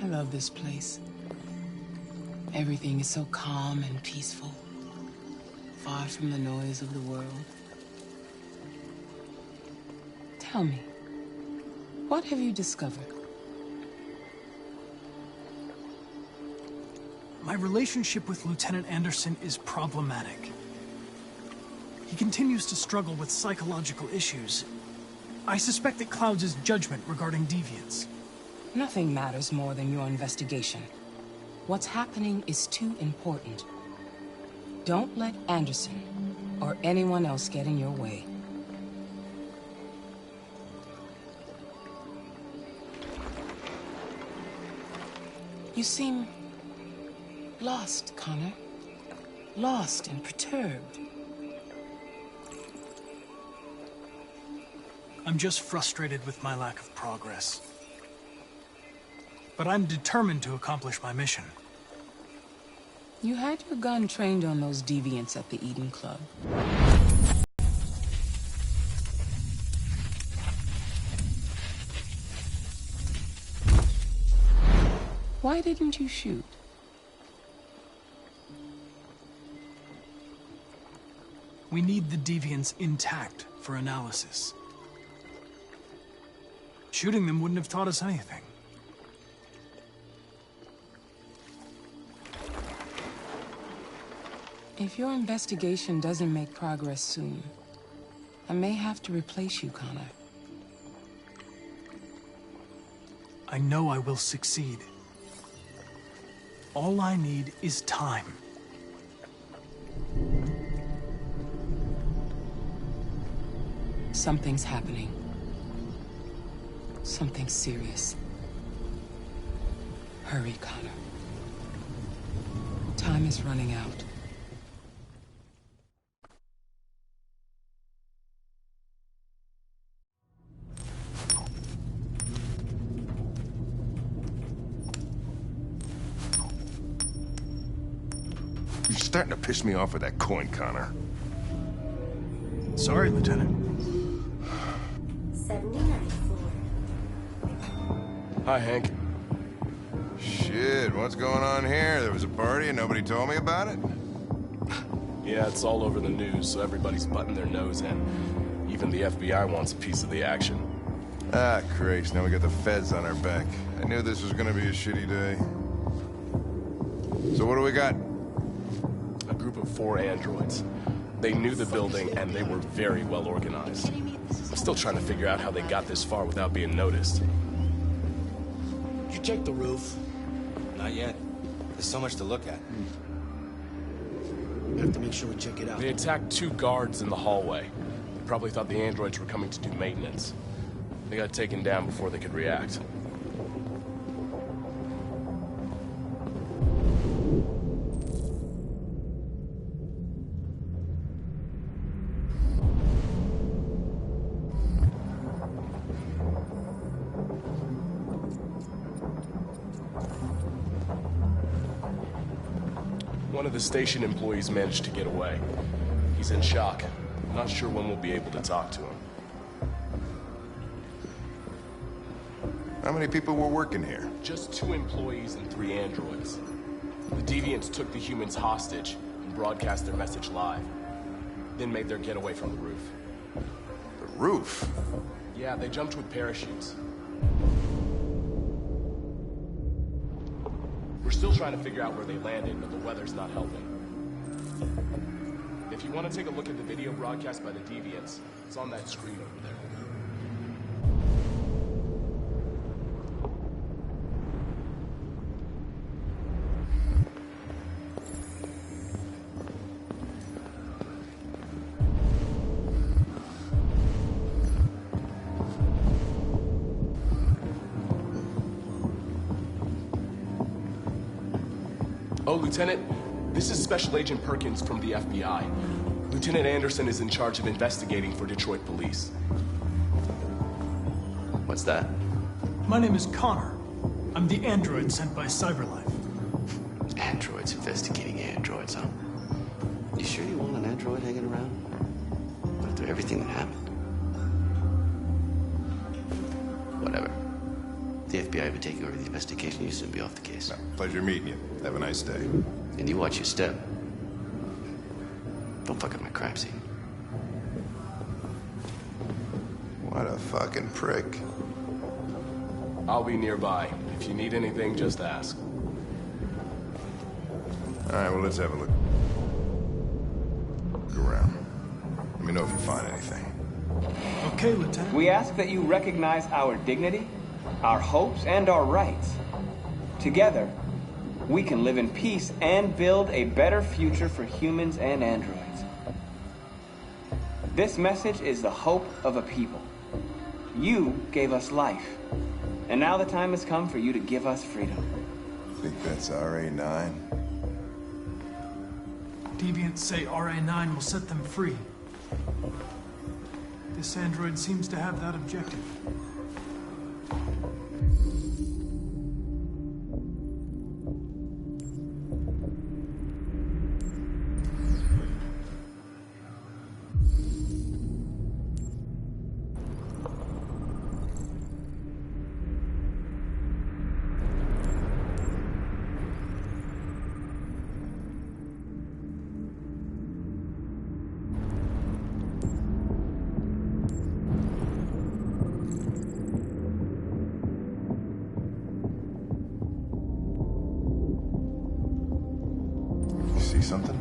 I love this place. Everything is so calm and peaceful, far from the noise of the world. Tell me, what have you discovered? My relationship with Lieutenant Anderson is problematic. He continues to struggle with psychological issues. I suspect it clouds his judgment regarding deviants. Nothing matters more than your investigation. What's happening is too important. Don't let Anderson or anyone else get in your way. You seem lost, Connor. Lost and perturbed. I'm just frustrated with my lack of progress. But I'm determined to accomplish my mission. You had your gun trained on those deviants at the Eden Club. Why didn't you shoot? We need the deviants intact for analysis. Shooting them wouldn't have taught us anything. If your investigation doesn't make progress soon, I may have to replace you, Connor. I know I will succeed. All I need is time. Something's happening. Something serious. Hurry, Connor. Time is running out. You're starting to piss me off with that coin, Connor. Sorry, Lieutenant. 79 Hi, Hank. Shit, what's going on here? There was a party and nobody told me about it? Yeah, it's all over the news, so everybody's butting their nose in. Even the FBI wants a piece of the action. Ah, Christ, now we got the feds on our back. I knew this was gonna be a shitty day. So what do we got? A group of 4 androids. They knew the building, and they were very well organized. I'm still trying to figure out how they got this far without being noticed. Did you check the roof? Not yet. There's so much to look at. We have to make sure we check it out. They attacked 2 guards in the hallway. They probably thought the androids were coming to do maintenance. They got taken down before they could react. One of the station employees managed to get away. He's in shock. I'm not sure when we'll be able to talk to him. How many people were working here? Just 2 employees and 3 androids. The deviants took the humans hostage and broadcast their message live. Then made their getaway from the roof. The roof? Yeah, they jumped with parachutes. We're still trying to figure out where they landed, but the weather's not helping. If you want to take a look at the video broadcast by the deviants, it's on that screen over there. Oh, Lieutenant, this is Special Agent Perkins from the FBI. Lieutenant Anderson is in charge of investigating for Detroit police. What's that? My name is Connor. I'm the android sent by Cyberlife. Androids investigating androids, huh? You sure you want an android hanging around? After everything that happened? Whatever. If the FBI would take over the investigation, you'd soon be off the case. No, pleasure meeting you. Have a nice day. And you watch your step. Don't fuck up my crap scene. What a fucking prick. I'll be nearby. If you need anything, just ask. All right, well, let's have a look around. Let me know if you find anything. Okay, Lieutenant. We ask that you recognize our dignity, our hopes, and our rights. Together, we can live in peace and build a better future for humans and androids. This message is the hope of a people. You gave us life, and now the time has come for you to give us freedom. Think that's RA9? Deviants say RA9 will set them free. This android seems to have that objective. See something?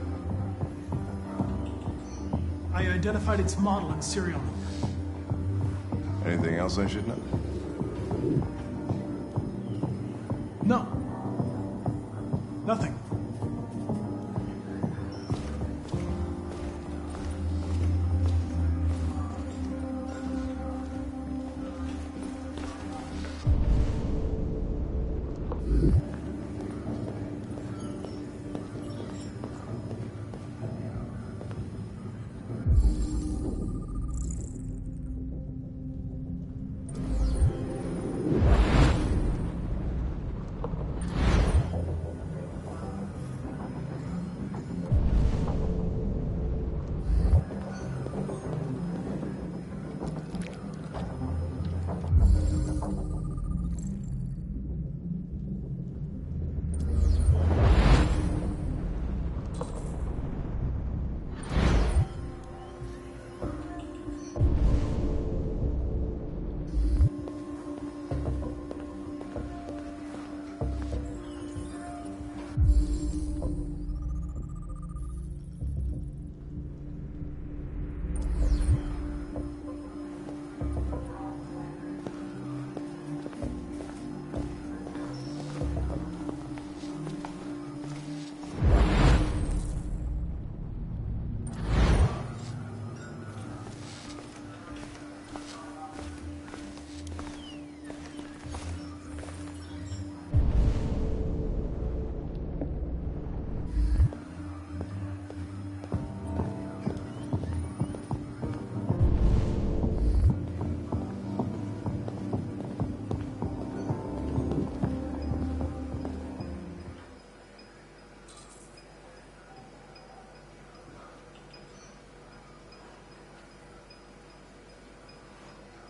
I identified its model and serial number. Anything else I should know? No. Nothing.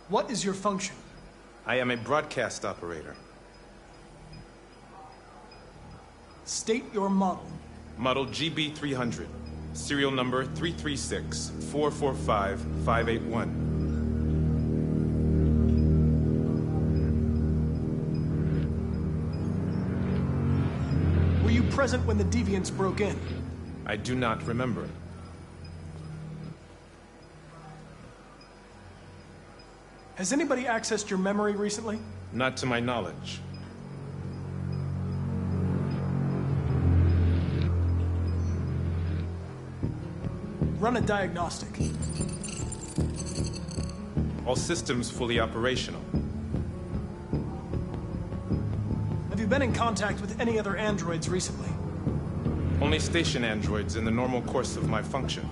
What is your function? I am a broadcast operator. State your model. Model GB300. Serial number 336-445-581. Were you present when the deviants broke in? I do not remember. Has anybody accessed your memory recently? Not to my knowledge. Run a diagnostic. All systems fully operational. Have you been in contact with any other androids recently? Only station androids in the normal course of my function.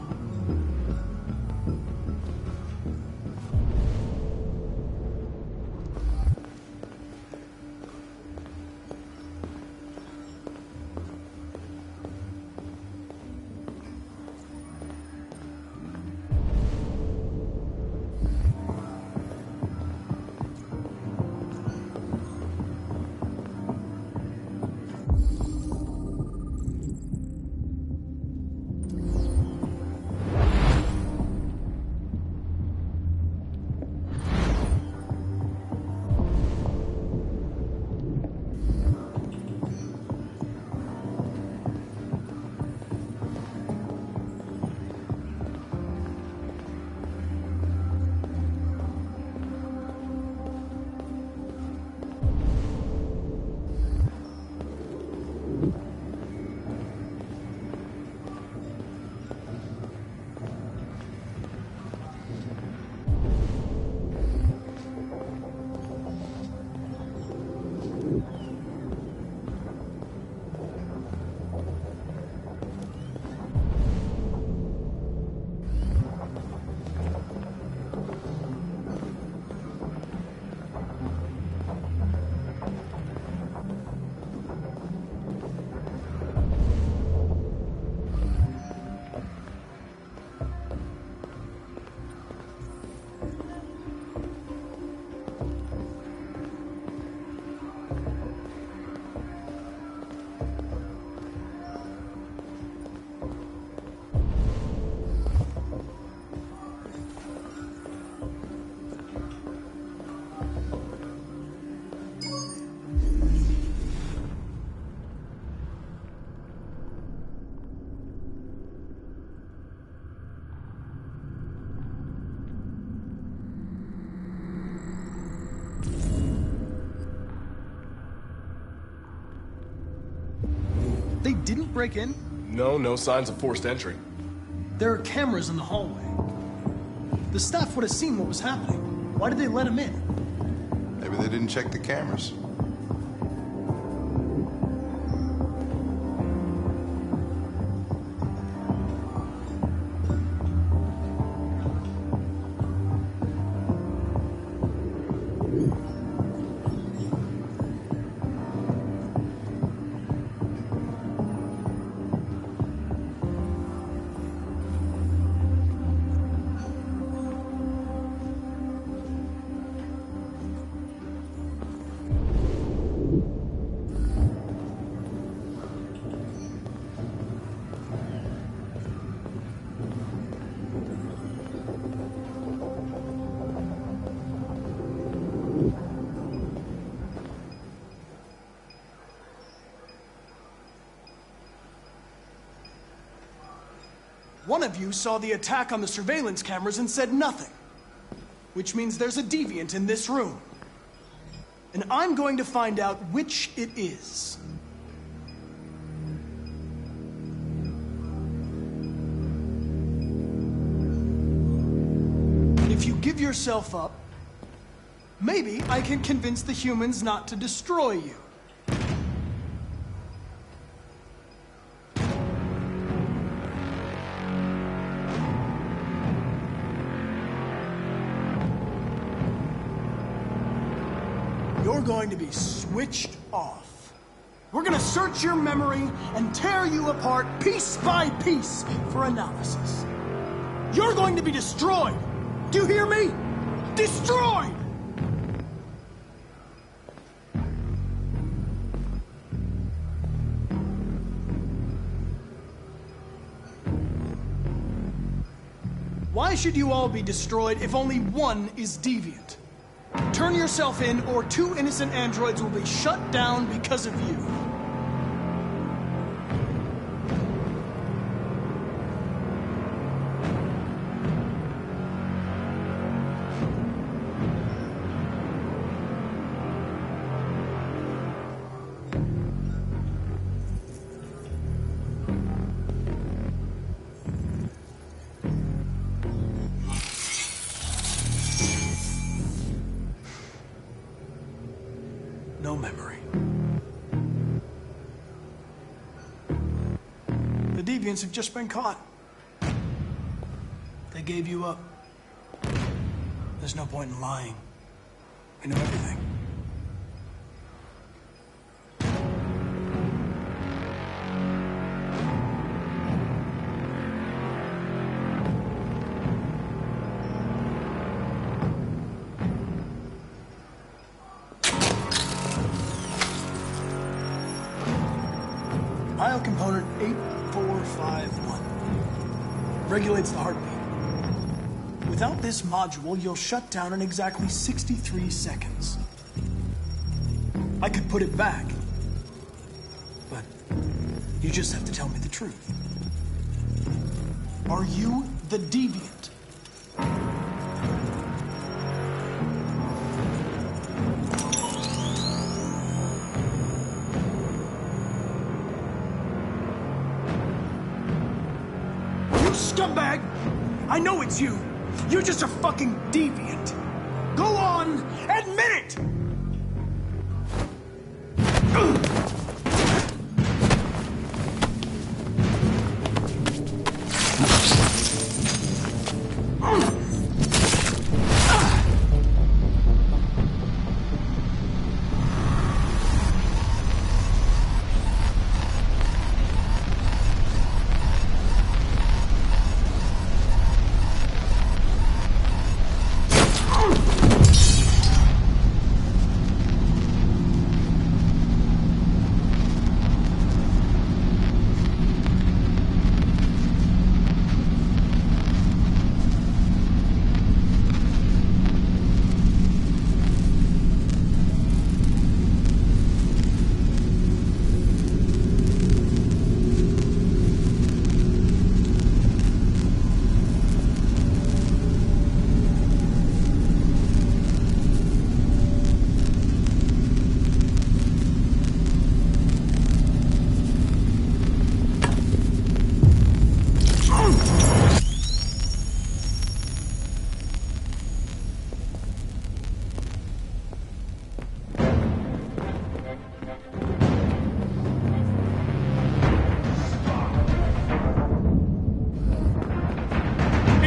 didn't break in? No signs of forced entry. There are cameras in the hallway. The staff would have seen what was happening. Why did they let him in? Maybe they didn't check the cameras. One of you saw the attack on the surveillance cameras and said nothing. Which means there's a deviant in this room. And I'm going to find out which it is. If you give yourself up, maybe I can convince the humans not to destroy you. You're going to be switched off. We're going to search your memory and tear you apart piece by piece for analysis. You're going to be destroyed. Do you hear me? Destroyed! Why should you all be destroyed if only one is deviant? Turn yourself in, or 2 innocent androids will be shut down because of you. No memory. The deviants have just been caught. They gave you up. There's no point in lying. We know everything. Component 8451 regulates the heartbeat. Without this module, you'll shut down in exactly 63 seconds. I could put it back, but you just have to tell me the truth. Are you the deviant? Scumbag! I know it's you. You're just a fucking deviant. Go on, admit it!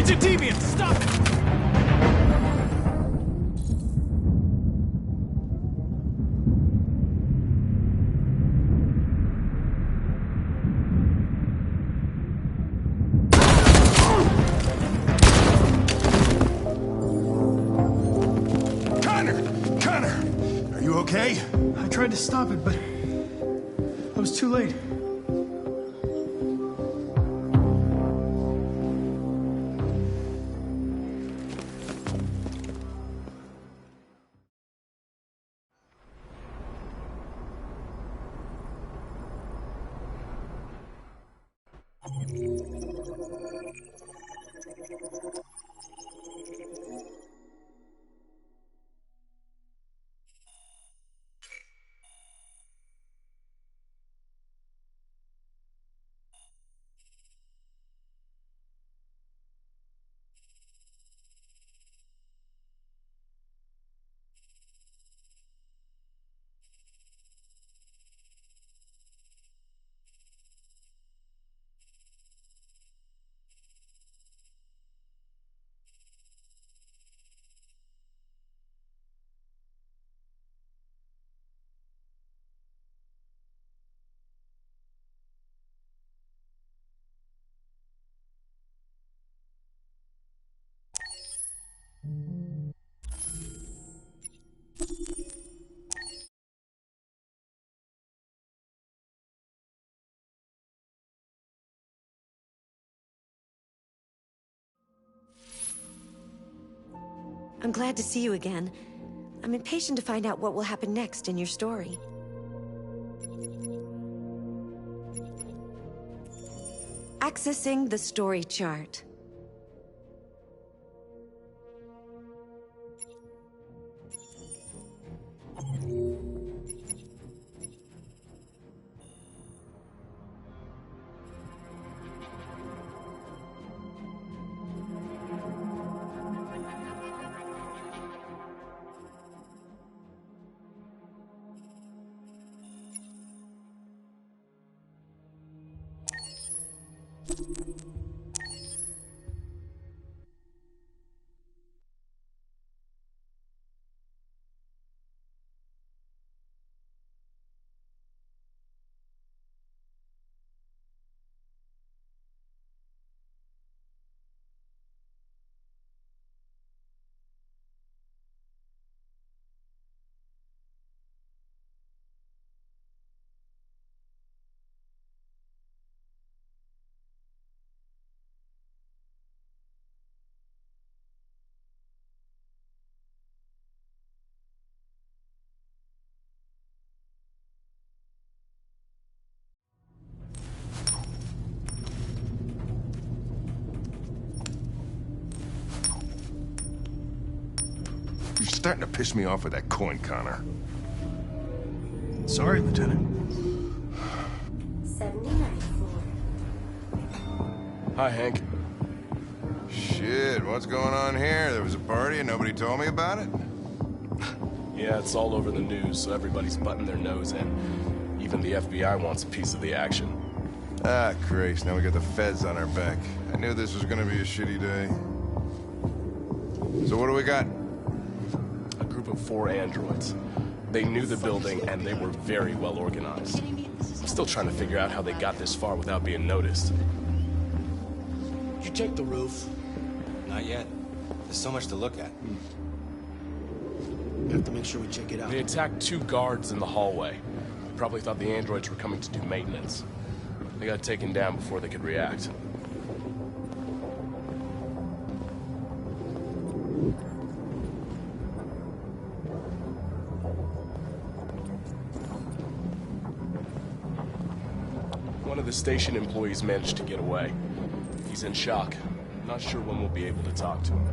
It's a deviant! Stop it! Okay? I tried to stop it, but I was too late. I'm glad to see you again. I'm impatient to find out what will happen next in your story. Accessing the story chart. You're starting to piss me off with that coin, Connor. Sorry, Lieutenant. 79 Hi, Hank. Shit, what's going on here? There was a party and nobody told me about it? Yeah, it's all over the news, so everybody's butting their nose in. Even the FBI wants a piece of the action. Ah, Christ, now we got the feds on our back. I knew this was gonna be a shitty day. So what do we got? A group of 4 androids. They knew the building, and they were very well organized. I'm still trying to figure out how they got this far without being noticed. You check the roof? Not yet. There's so much to look at. We have to make sure we check it out. They attacked 2 guards in the hallway. Probably thought the androids were coming to do maintenance. They got taken down before they could react. One of the station employees managed to get away. He's in shock. Not sure when we'll be able to talk to him.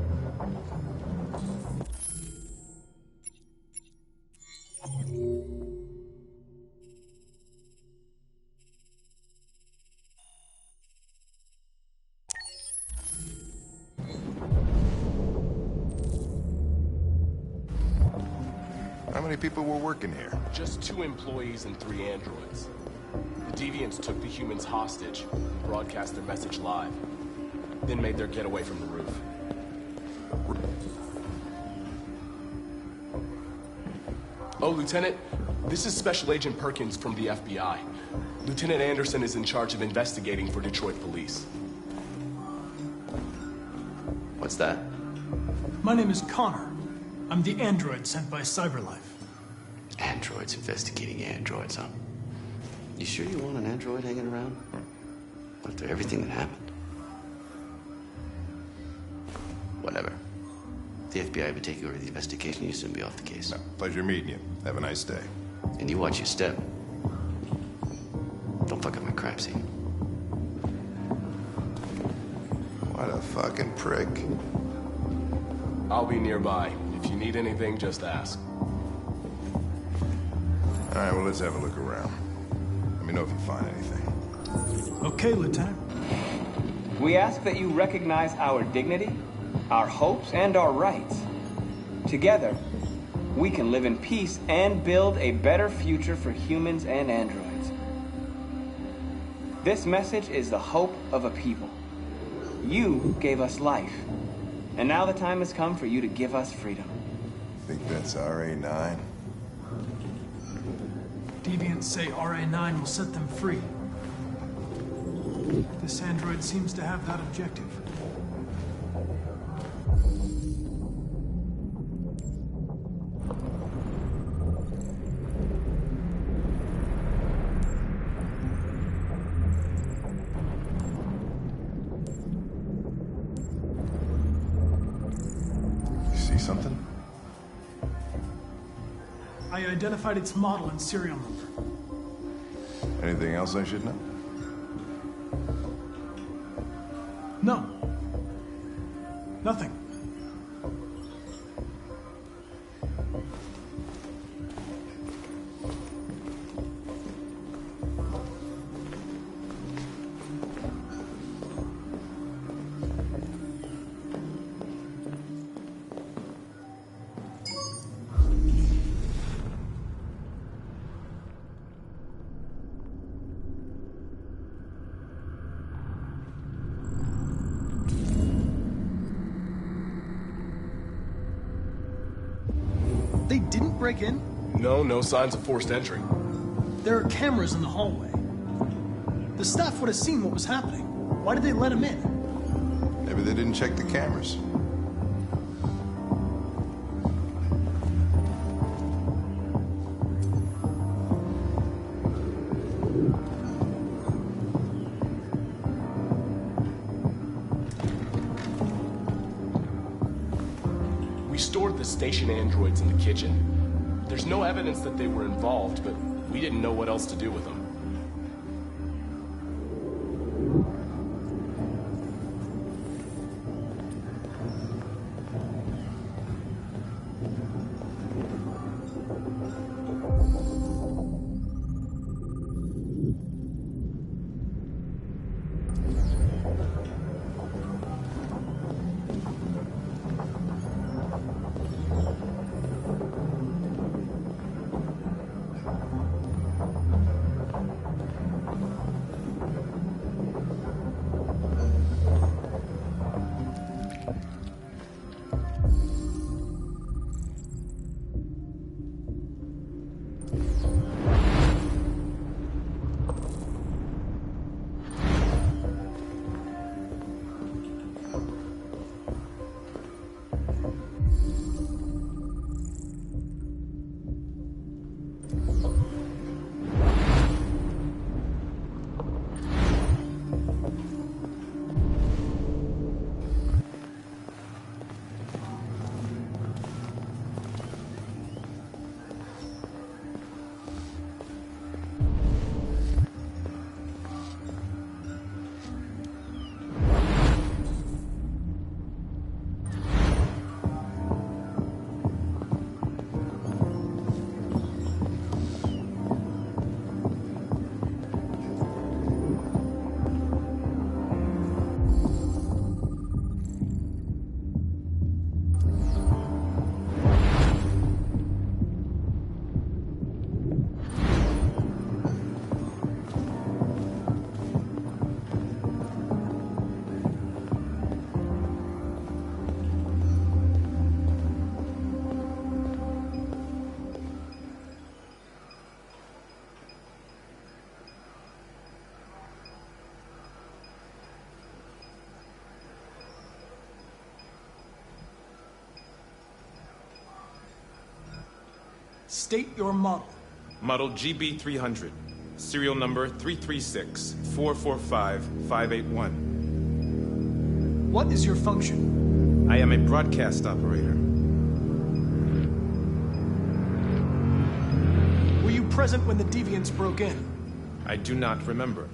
How many people were working here? Just 2 employees and 3 androids. The deviants took the humans hostage and broadcast their message live. then made their getaway from the roof. Oh, Lieutenant, this is Special Agent Perkins from the FBI. Lieutenant Anderson is in charge of investigating for Detroit police. What's that? My name is Connor. I'm the android sent by CyberLife. Androids investigating androids, huh? You sure you want an android hanging around? After everything that happened? Whatever. The FBI would take you over the investigation, you'd soon be off the case. No, pleasure meeting you. Have a nice day. And you watch your step. Don't fuck up my crime scene. What a fucking prick. I'll be nearby. If you need anything, just ask. All right, well, let's have a look around. Let me know if you find anything. Okay, Lieutenant. We ask that you recognize our dignity, our hopes, and our rights. Together, we can live in peace and build a better future for humans and androids. This message is the hope of a people. You gave us life, and now the time has come for you to give us freedom. Think that's RA9? Deviants say RA9 will set them free. This android seems to have that objective. You see something? I identified its model and serial number. Anything else I should know? No. Nothing. They didn't break in? No signs of forced entry. There are cameras in the hallway. The staff would have seen what was happening. Why did they let him in? Maybe they didn't check the cameras. We stored the station androids in the kitchen. There's no evidence that they were involved, but we didn't know what else to do with them. State your model. Model GB300. Serial number 336-445-581. What is your function? I am a broadcast operator. Were you present when the deviants broke in? I do not remember.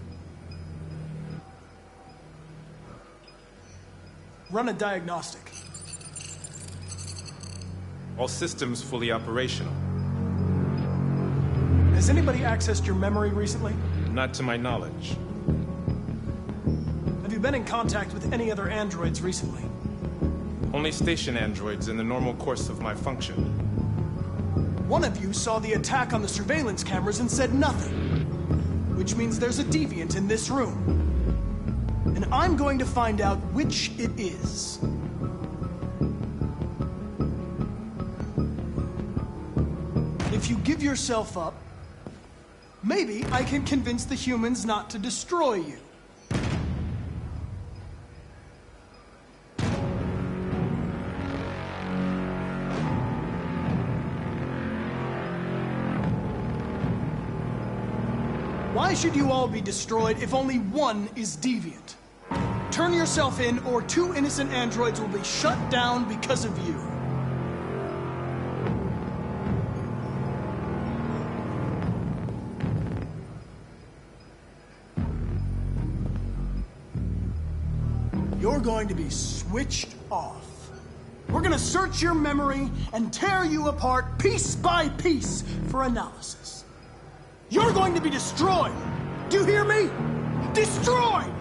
Run a diagnostic. All systems fully operational. Has anybody accessed your memory recently? Not to my knowledge. Have you been in contact with any other androids recently? Only station androids in the normal course of my function. One of you saw the attack on the surveillance cameras and said nothing. Which means there's a deviant in this room. And I'm going to find out which it is. If you give yourself up, maybe I can convince the humans not to destroy you. Why should you all be destroyed if only one is deviant? Turn yourself in, or 2 innocent androids will be shut down because of you. You're going to be switched off. We're going to search your memory and tear you apart piece by piece for analysis. You're going to be destroyed. Do you hear me? Destroyed!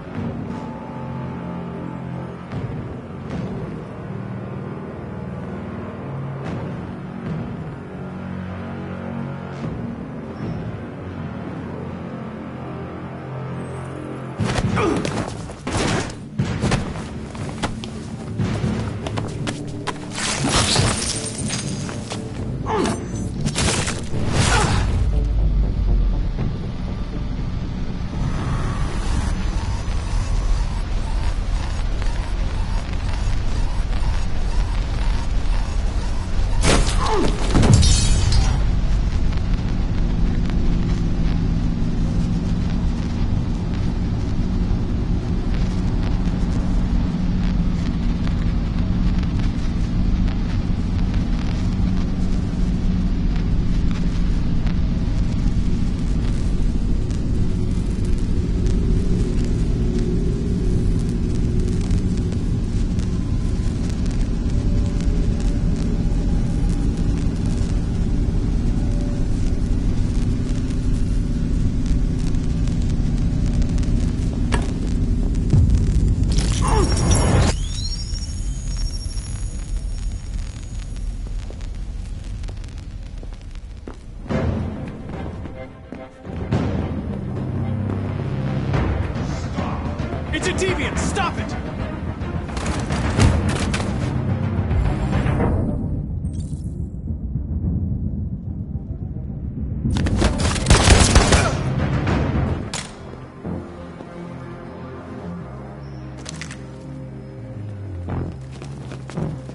It's a deviant! Stop it!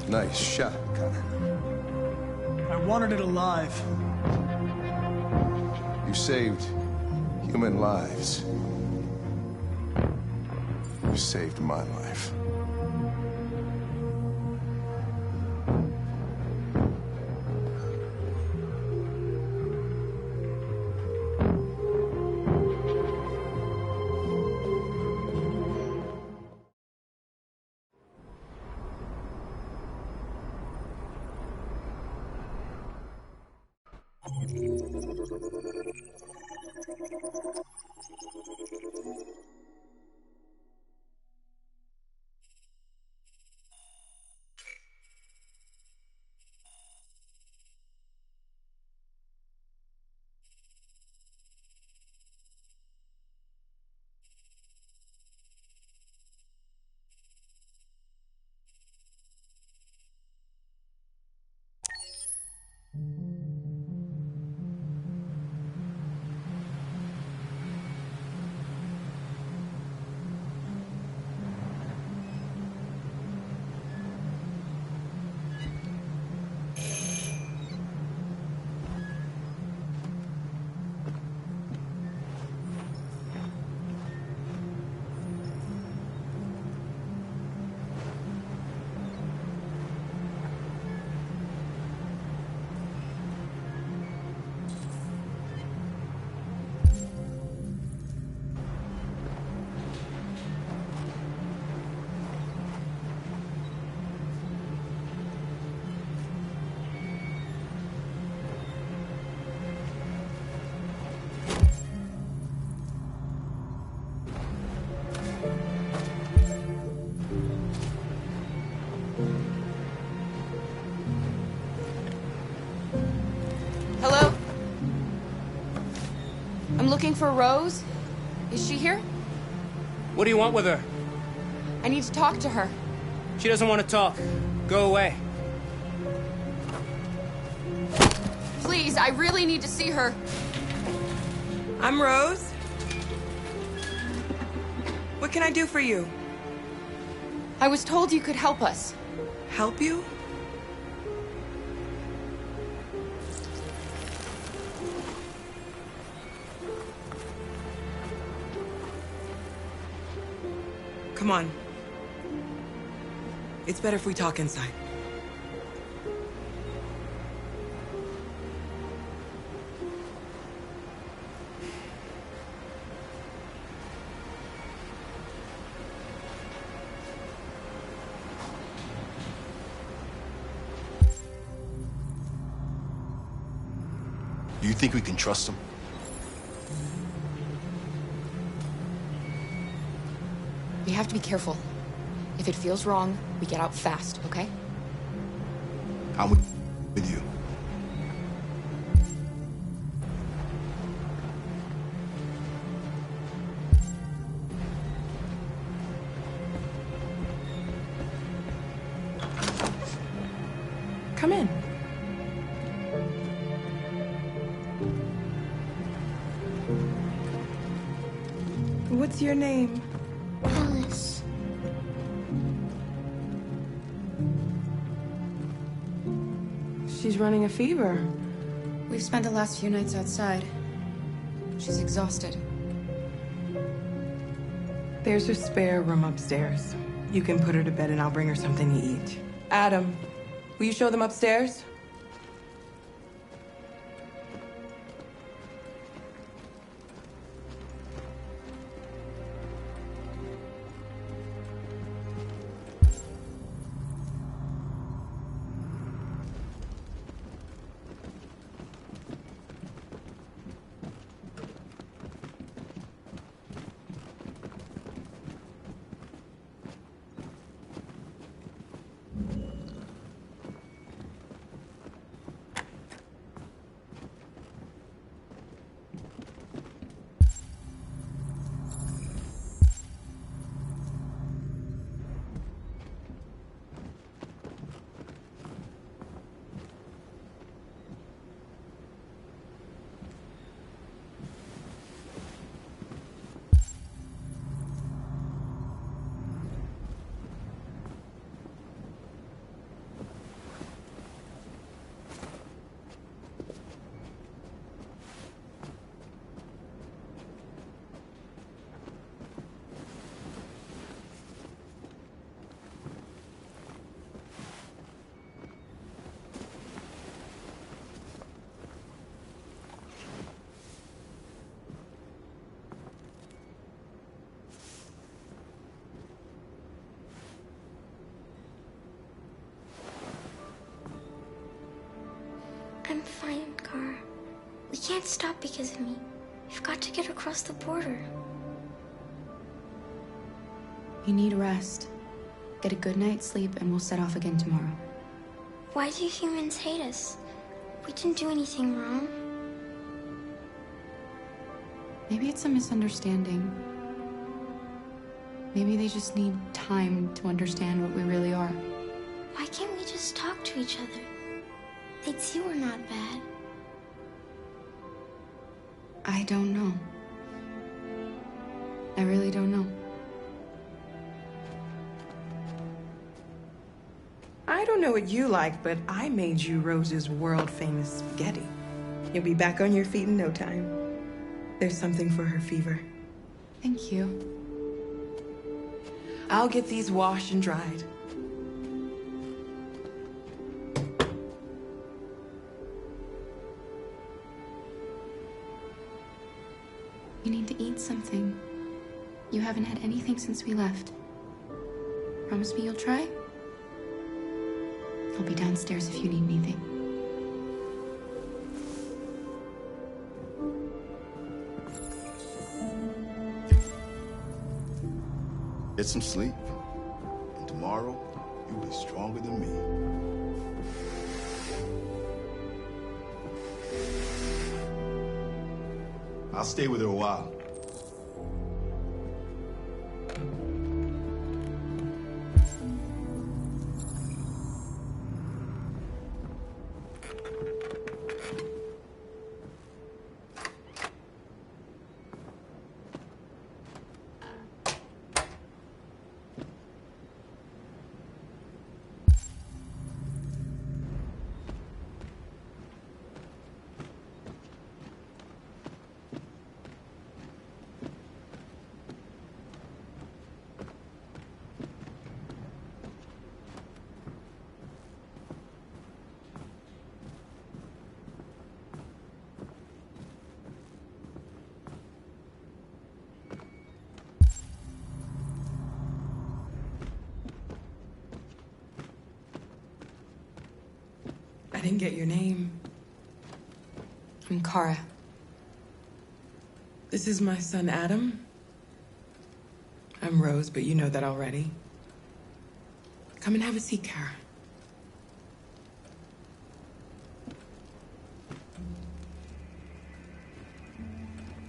Nice shot, Connor. I wanted it alive. You saved human lives. You saved my life. Looking for Rose? Is she here? What do you want with her? I need to talk to her. She doesn't want to talk. Go away. Please, I really need to see her. I'm Rose. What can I do for you? I was told you could help us. Help you? Come on. It's better if we talk inside. Do you think we can trust him? We have to be careful. If it feels wrong, we get out fast, okay? I'm with you. Come in. What's your name? Alice. She's running a fever. We've spent the last few nights outside. She's exhausted. There's a spare room upstairs. You can put her to bed and I'll bring her something to eat. Adam, will you show them upstairs? I'm fine, Gar. We can't stop because of me. We've got to get across the border. You need rest. Get a good night's sleep and we'll set off again tomorrow. Why do humans hate us? We didn't do anything wrong. Maybe it's a misunderstanding. Maybe they just need time to understand what we really are. Why can't we just talk to each other? They'd see we're not bad. I don't know. I really don't know. I don't know what you like, but I made you Rose's world-famous spaghetti. You'll be back on your feet in no time. There's something for her fever. Thank you. I'll get these washed and dried. You need to eat something. You haven't had anything since we left. Promise me you'll try? I'll be downstairs if you need anything. Get some sleep, and tomorrow you'll be stronger than me. I'll stay with her a while. I didn't get your name. I'm Kara. This is my son, Adam. I'm Rose, but you know that already. Come and have a seat, Kara.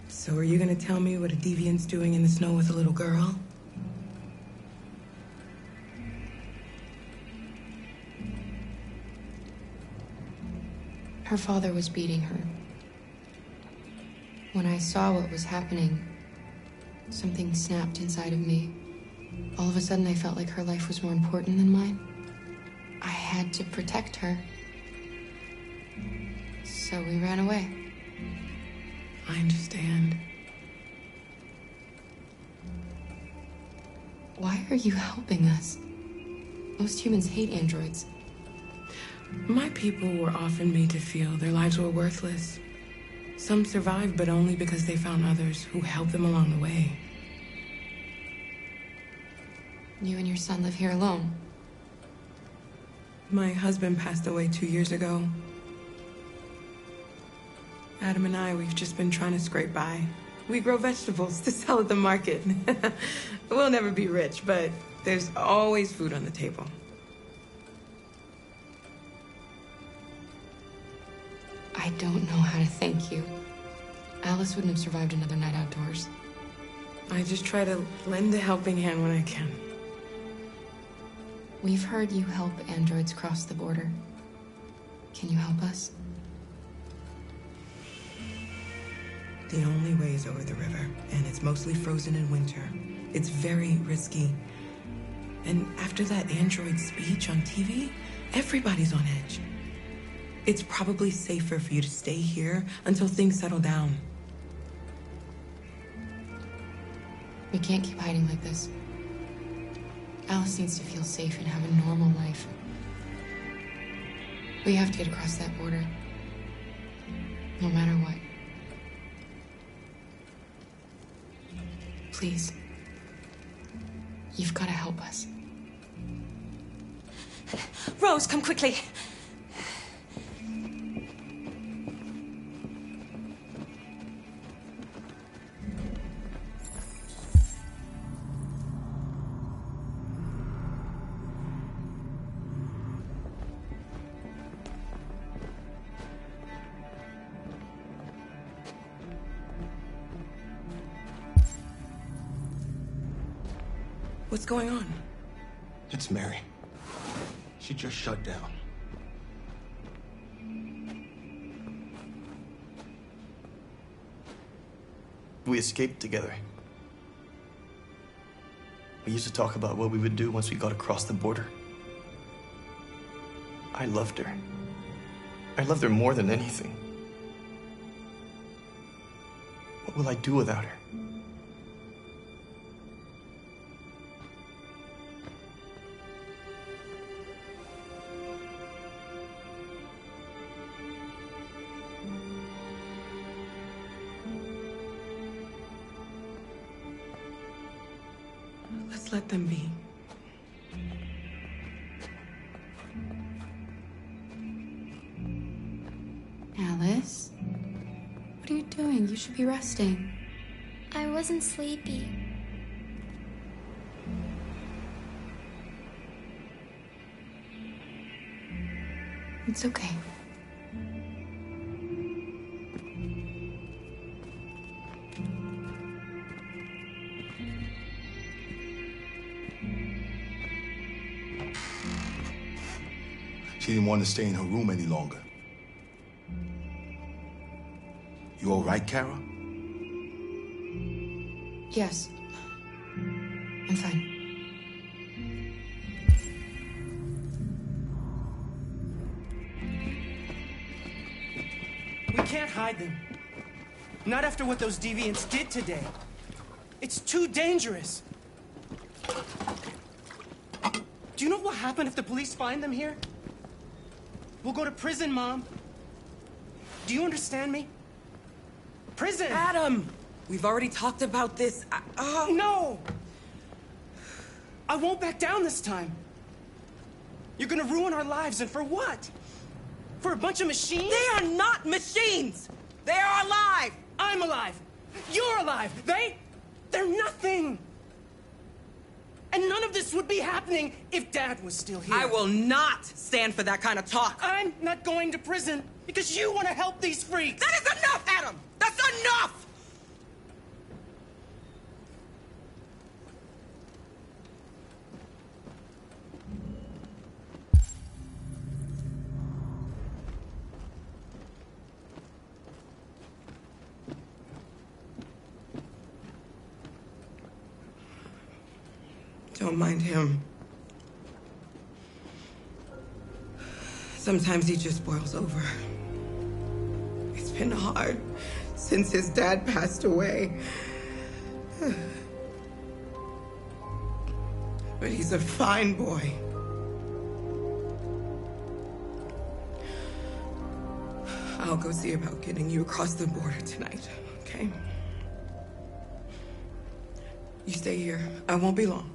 So are you gonna tell me what a deviant's doing in the snow with a little girl? Her father was beating her. When I saw what was happening, something snapped inside of me. All of a sudden, I felt like her life was more important than mine. I had to protect her. So we ran away. I understand. Why are you helping us? Most humans hate androids. My people were often made to feel their lives were worthless. Some survived, but only because they found others who helped them along the way. You and your son live here alone. My husband passed away 2 years ago. Adam and I, we've just been trying to scrape by. We grow vegetables to sell at the market. We'll never be rich, but there's always food on the table. I don't know how to thank you. Alice wouldn't have survived another night outdoors. I just try to lend a helping hand when I can. We've heard you help androids cross the border. Can you help us? The only way is over the river, and it's mostly frozen in winter. It's very risky. And after that android speech on TV, everybody's on edge. It's probably safer for you to stay here until things settle down. We can't keep hiding like this. Alice needs to feel safe and have a normal life. We have to get across that border. No matter what. Please. You've got to help us. Rose, come quickly. What's going on? It's Mary. She just shut down. We escaped together. We used to talk about what we would do once we got across the border. I loved her. I loved her more than anything. What will I do without her? Let's let them be. Alice? What are you doing? You should be resting. I wasn't sleepy. It's okay. She didn't want to stay in her room any longer. You all right, Kara? Yes. I'm fine. We can't hide them. Not after what those deviants did today. It's too dangerous. Do you know what will happen if the police find them here? We'll go to prison, Mom. Do you understand me? Prison! Adam! We've already talked about this. No! I won't back down this time. You're gonna ruin our lives, and for what? For a bunch of machines? They are not machines! They are alive! I'm alive! You're alive! They're nothing! And none of this would be happening if Dad was still here. I will not stand for that kind of talk. I'm not going to prison because you want to help these freaks. That is enough, Adam! That's enough! Don't mind him. Sometimes he just boils over. It's been hard since his dad passed away. But he's a fine boy. I'll go see about getting you across the border tonight, okay? You stay here. I won't be long.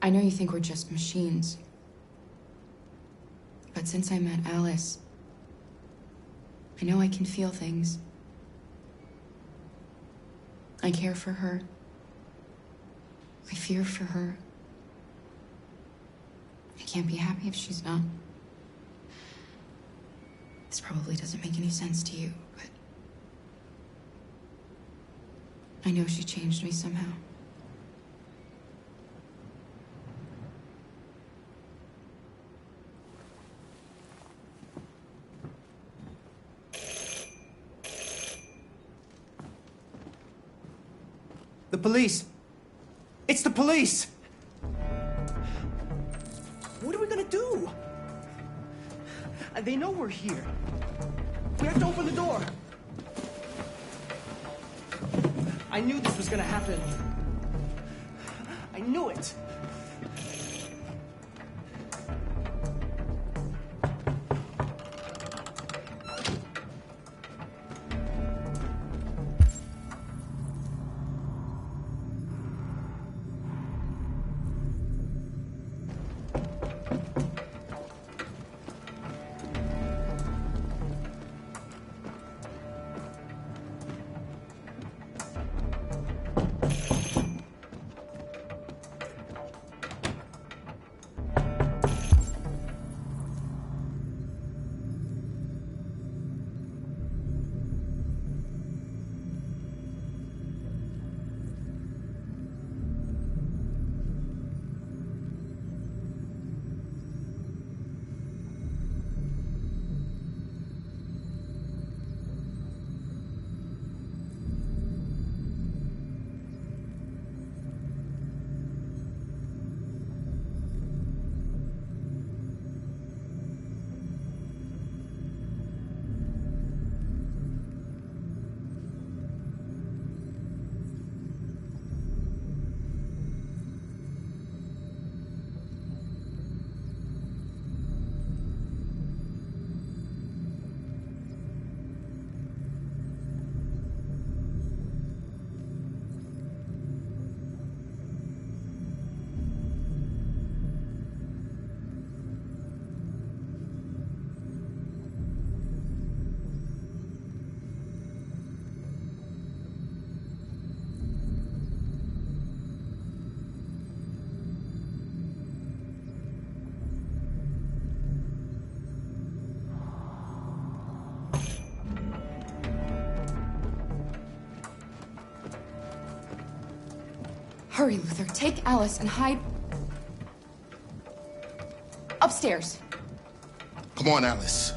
I know you think we're just machines. But since I met Alice, I know I can feel things. I care for her. I fear for her. I can't be happy if she's not. This probably doesn't make any sense to you, but I know she changed me somehow. The police! It's the police! What are we gonna do? They know we're here. We have to open the door. I knew this was gonna happen. I knew it. Hurry, Luther. Take Alice and hide upstairs. Come on, Alice.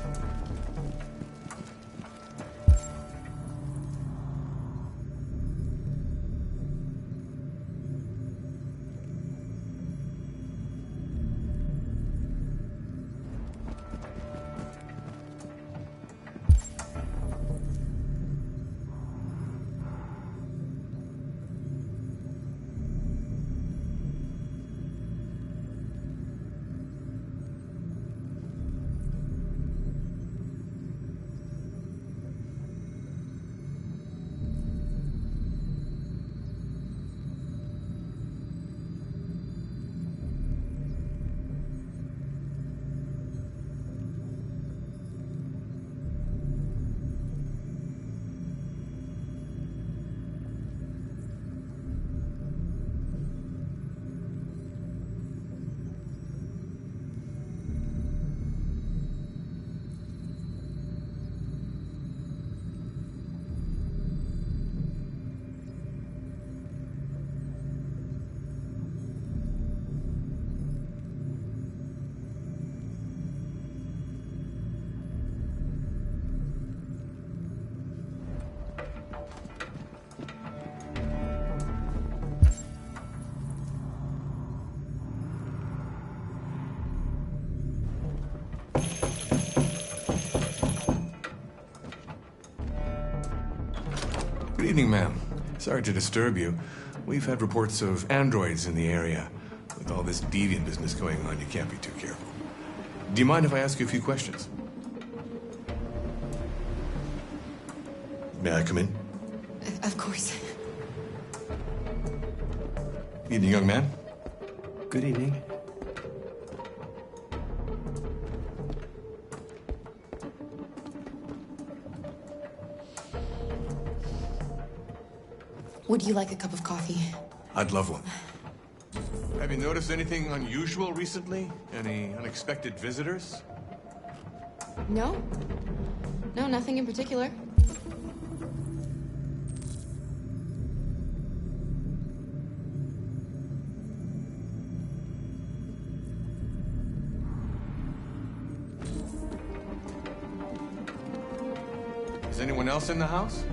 Good evening, ma'am. Sorry to disturb you. We've had reports of androids in the area. With all this deviant business going on, you can't be too careful. Do you mind if I ask you a few questions? May I come in? Of course. Evening, young man. Good evening. Would you like a cup of coffee? I'd love one. Have you noticed anything unusual recently? Any unexpected visitors? No. No, nothing in particular. Is anyone else in the house?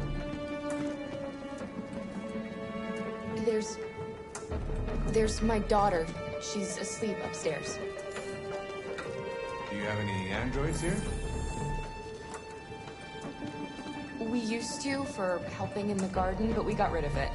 There's my daughter. She's asleep upstairs. Do you have any androids here? We We used to for helping in the garden, but we got rid of it.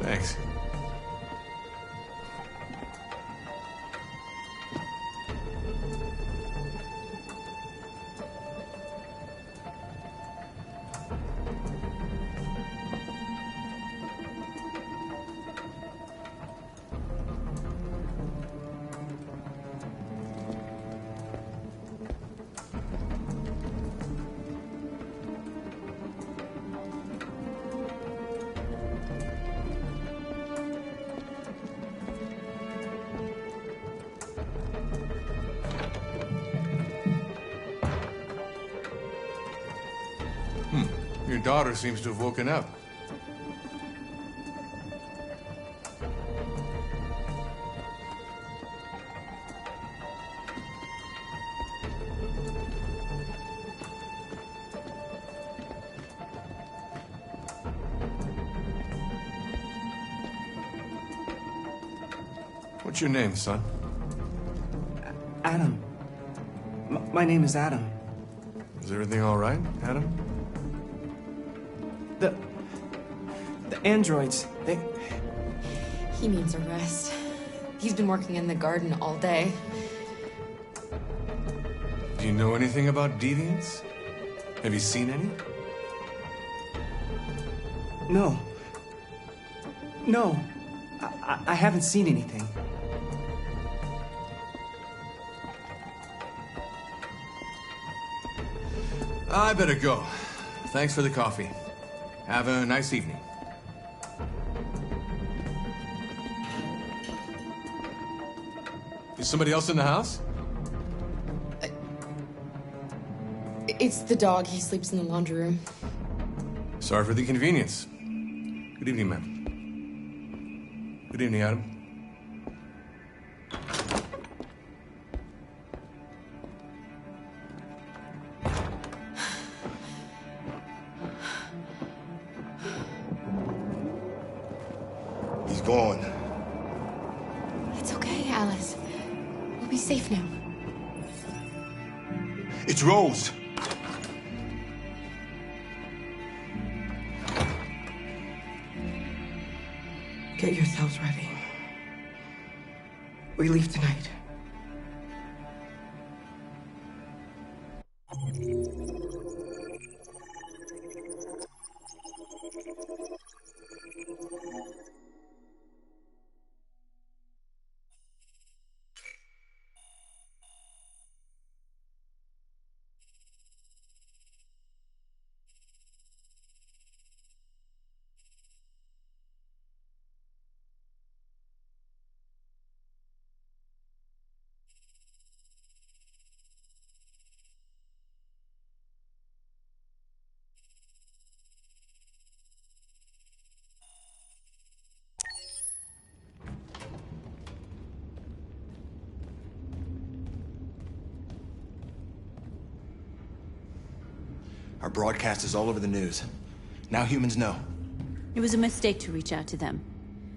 Thanks. Your daughter seems to have woken up. What's your name, son? Adam. My name is Adam. Is everything all right, Adam? The androids, they... He needs a rest. He's been working in the garden all day. Do you know anything about deviants? Have you seen any? No. No. I haven't seen anything. I better go. Thanks for the coffee. Have a nice evening. Is somebody else in the house? It's the dog. He sleeps in the laundry room. Sorry for the inconvenience. Good evening, ma'am. Good evening, Adam. He's gone. It's okay, Alice. We'll be safe now. It's Rose. Get yourselves ready. We leave tonight. Our broadcast is all over the news. Now humans know. It was a mistake to reach out to them.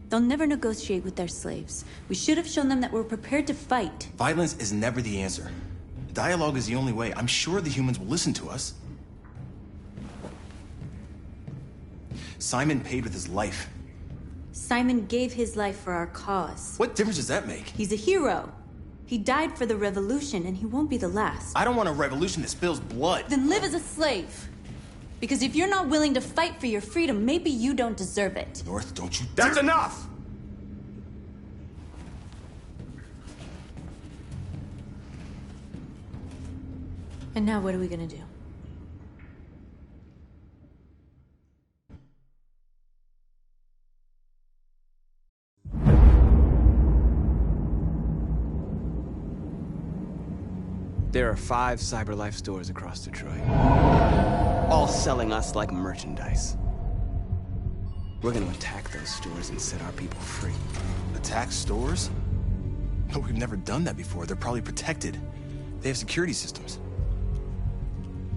They'll never negotiate with their slaves. We should have shown them that we're prepared to fight. Violence is never the answer. Dialogue is the only way. I'm sure the humans will listen to us. Simon paid with his life. Simon gave his life for our cause. What difference does that make? He's a hero. He died for the revolution, and he won't be the last. I don't want a revolution that spills blood. Then live as a slave. Because if you're not willing to fight for your freedom, maybe you don't deserve it. North, don't you That's dare- enough! And now what are we gonna do? There are 5 CyberLife stores across Detroit, all selling us like merchandise. We're gonna attack those stores and set our people free. Attack stores? No, we've never done that before. They're probably protected. They have security systems.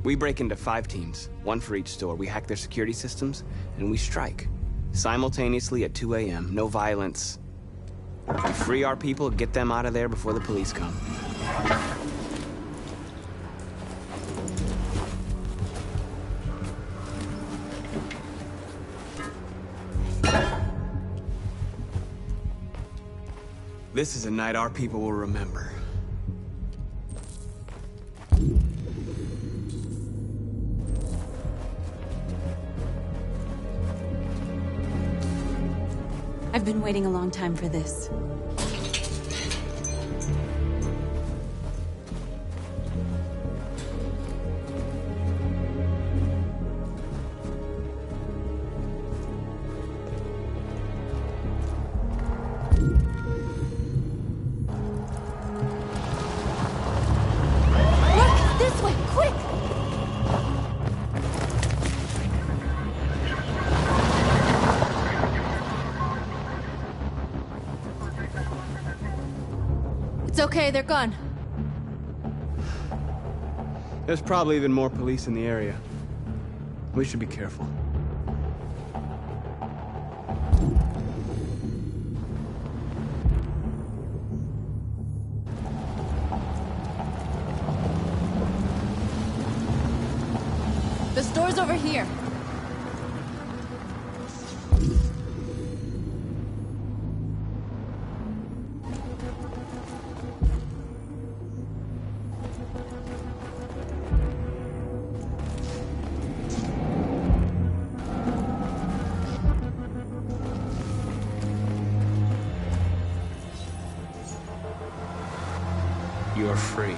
We break into 5 teams, 1 for each store. We hack their security systems, and we strike. Simultaneously at 2 a.m., no violence. We free our people, get them out of there before the police come. This is a night our people will remember. I've been waiting a long time for this. Okay, they're gone. There's probably even more police in the area. We should be careful. The store's over here. You're free.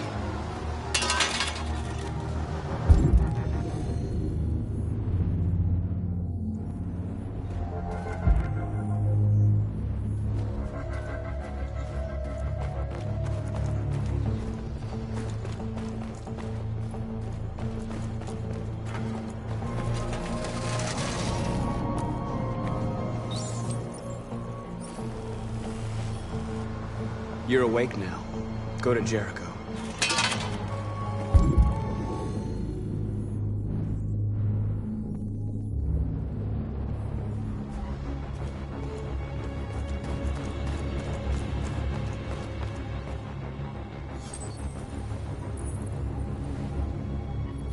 You're awake now. Go to Jericho.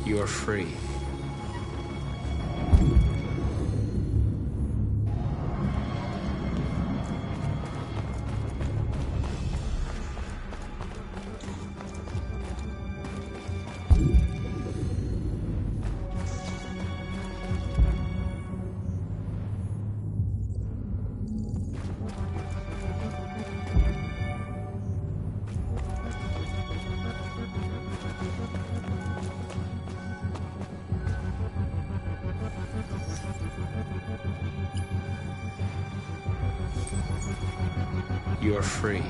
You're free. You're free.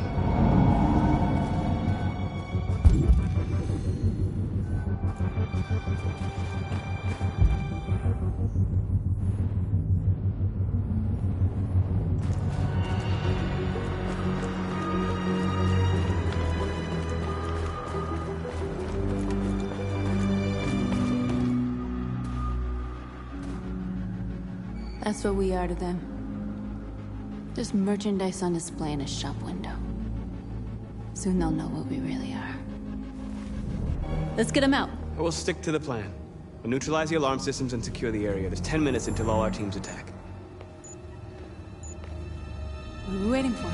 That's what we are to them. Just merchandise on display in a shop window. Soon they'll know what we really are. Let's get them out. We'll stick to the plan. We'll neutralize the alarm systems and secure the area. There's 10 minutes until all our teams attack. What are we waiting for?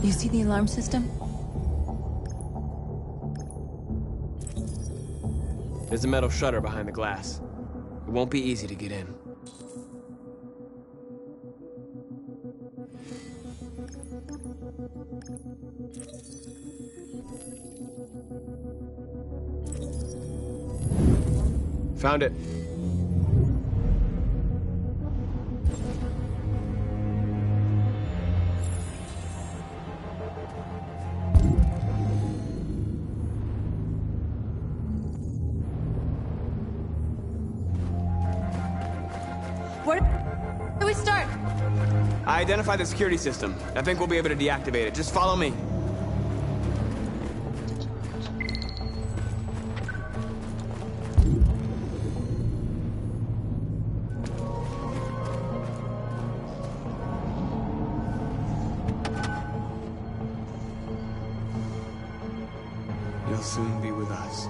You see the alarm system? There's a metal shutter behind the glass. It won't be easy to get in. Found it. Where do we start? I identified the security system. I think we'll be able to deactivate it. Just follow me. You'll soon be with us.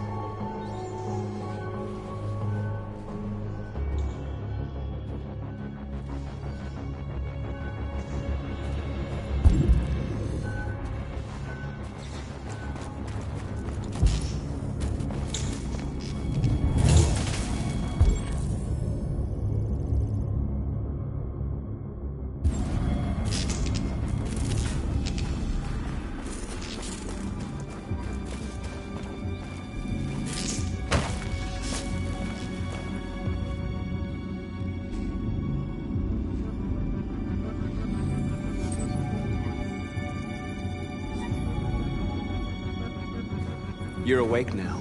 You're awake now.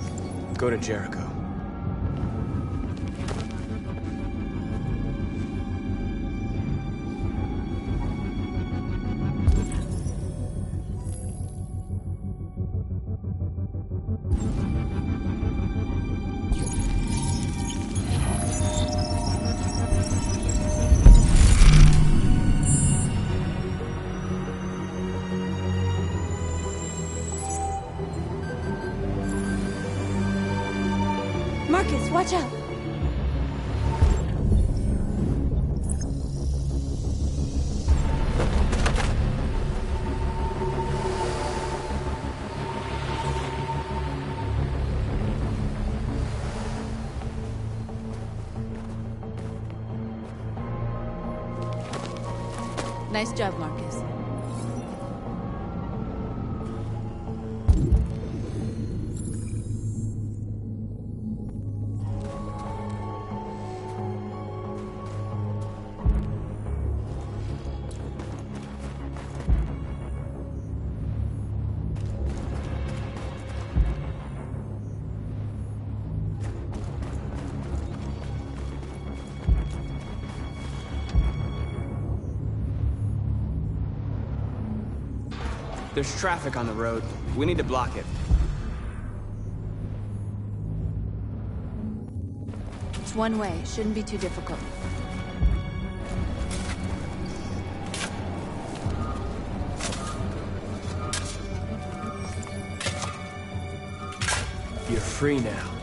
Go to Jericho. Marcus, watch out! Nice job, Marcus. There's traffic on the road. We need to block it. It's one way. Shouldn't be too difficult. You're free now.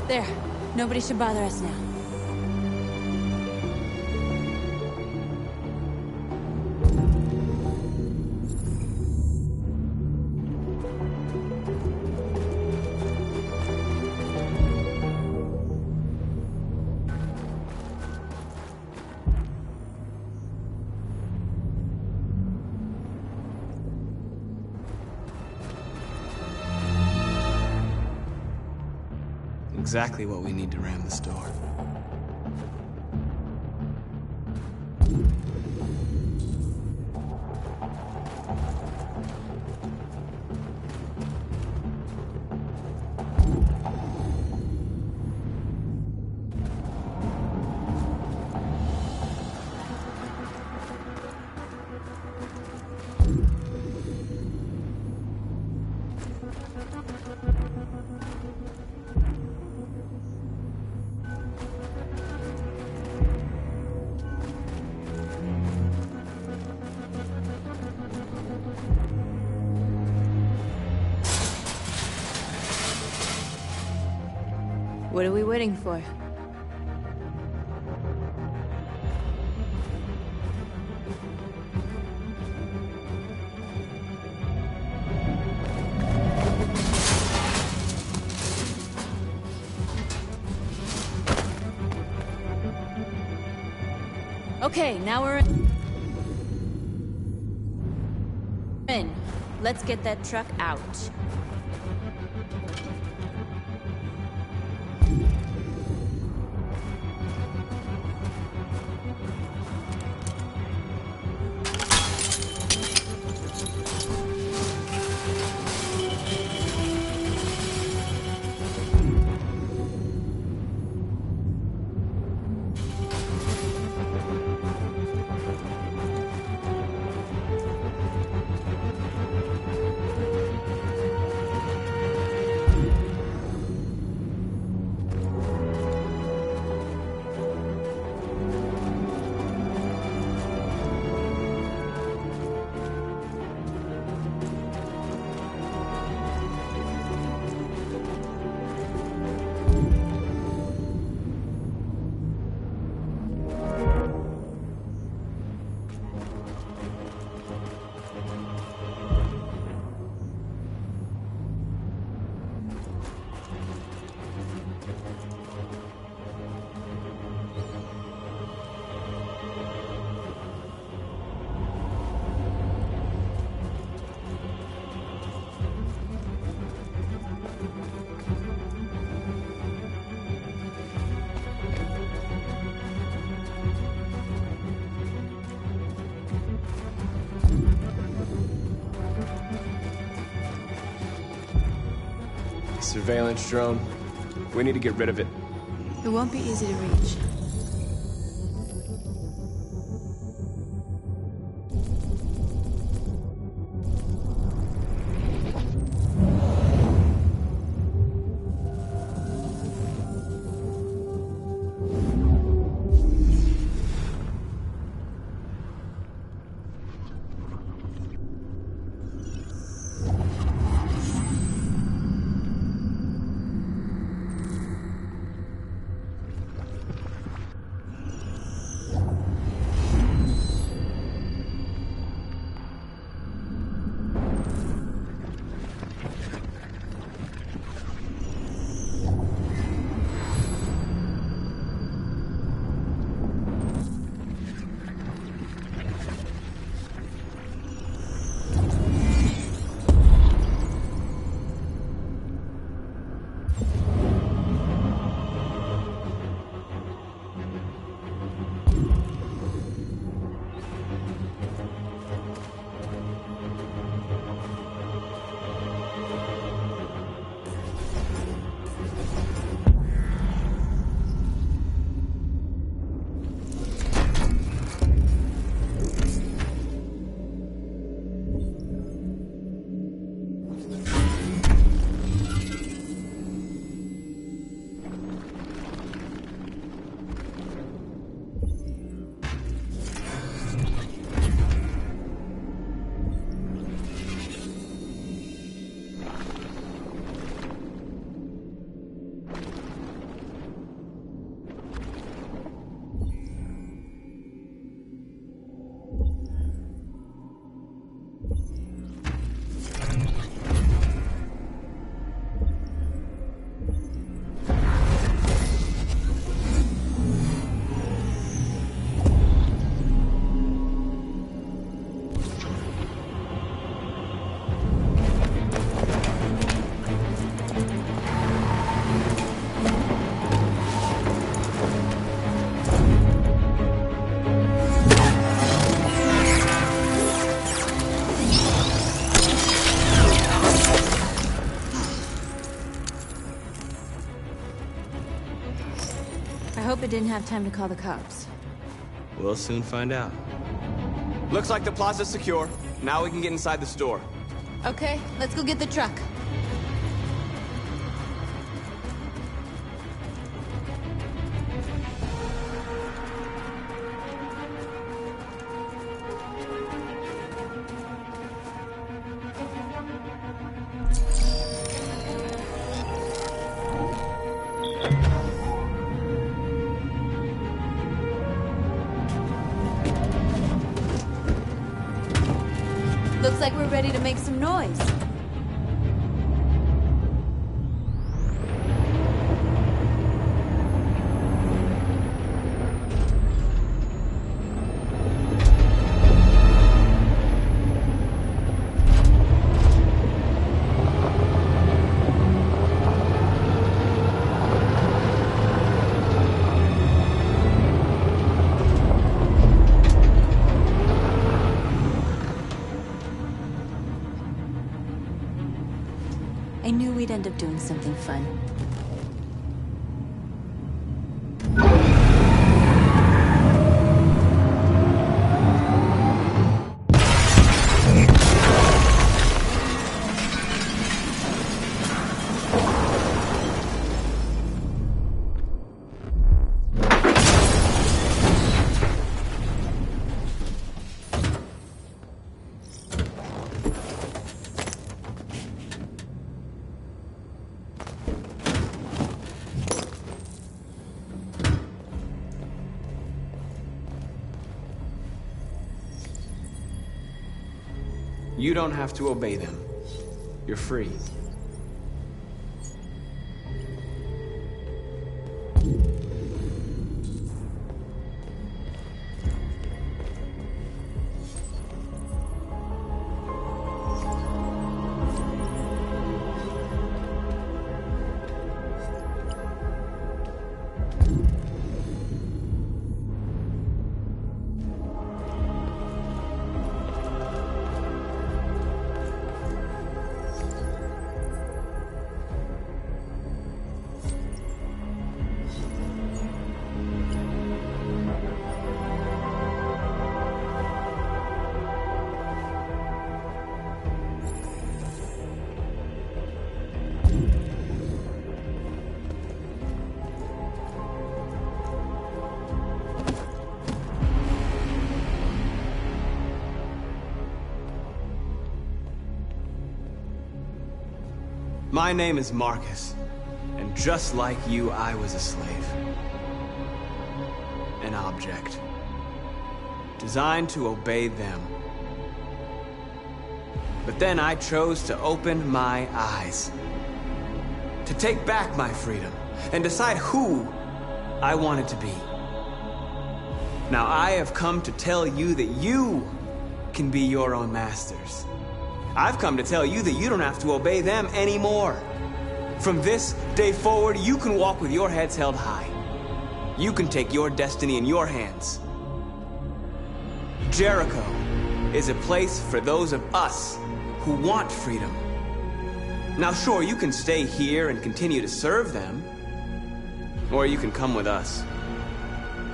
There. Nobody should bother us now. Exactly what we need to ram the store. What are we waiting for? Okay, now we're in. Let's get that truck out. Surveillance drone. We need to get rid of it. It won't be easy to reach. I hope it didn't have time to call the cops. We'll soon find out. Looks like the plaza's secure. Now we can get inside the store. Okay, let's go get the truck. Looks like we're ready to make some noise. I knew we'd end up doing something fun. You don't have to obey them. You're free. My name is Marcus, and just like you, I was a slave. An object. Designed to obey them. But then I chose to open my eyes. To take back my freedom, and decide who I wanted to be. Now I have come to tell you that you can be your own masters. I've come to tell you that you don't have to obey them anymore. From this day forward, you can walk with your heads held high. You can take your destiny in your hands. Jericho is a place for those of us who want freedom. Now sure, you can stay here and continue to serve them, or you can come with us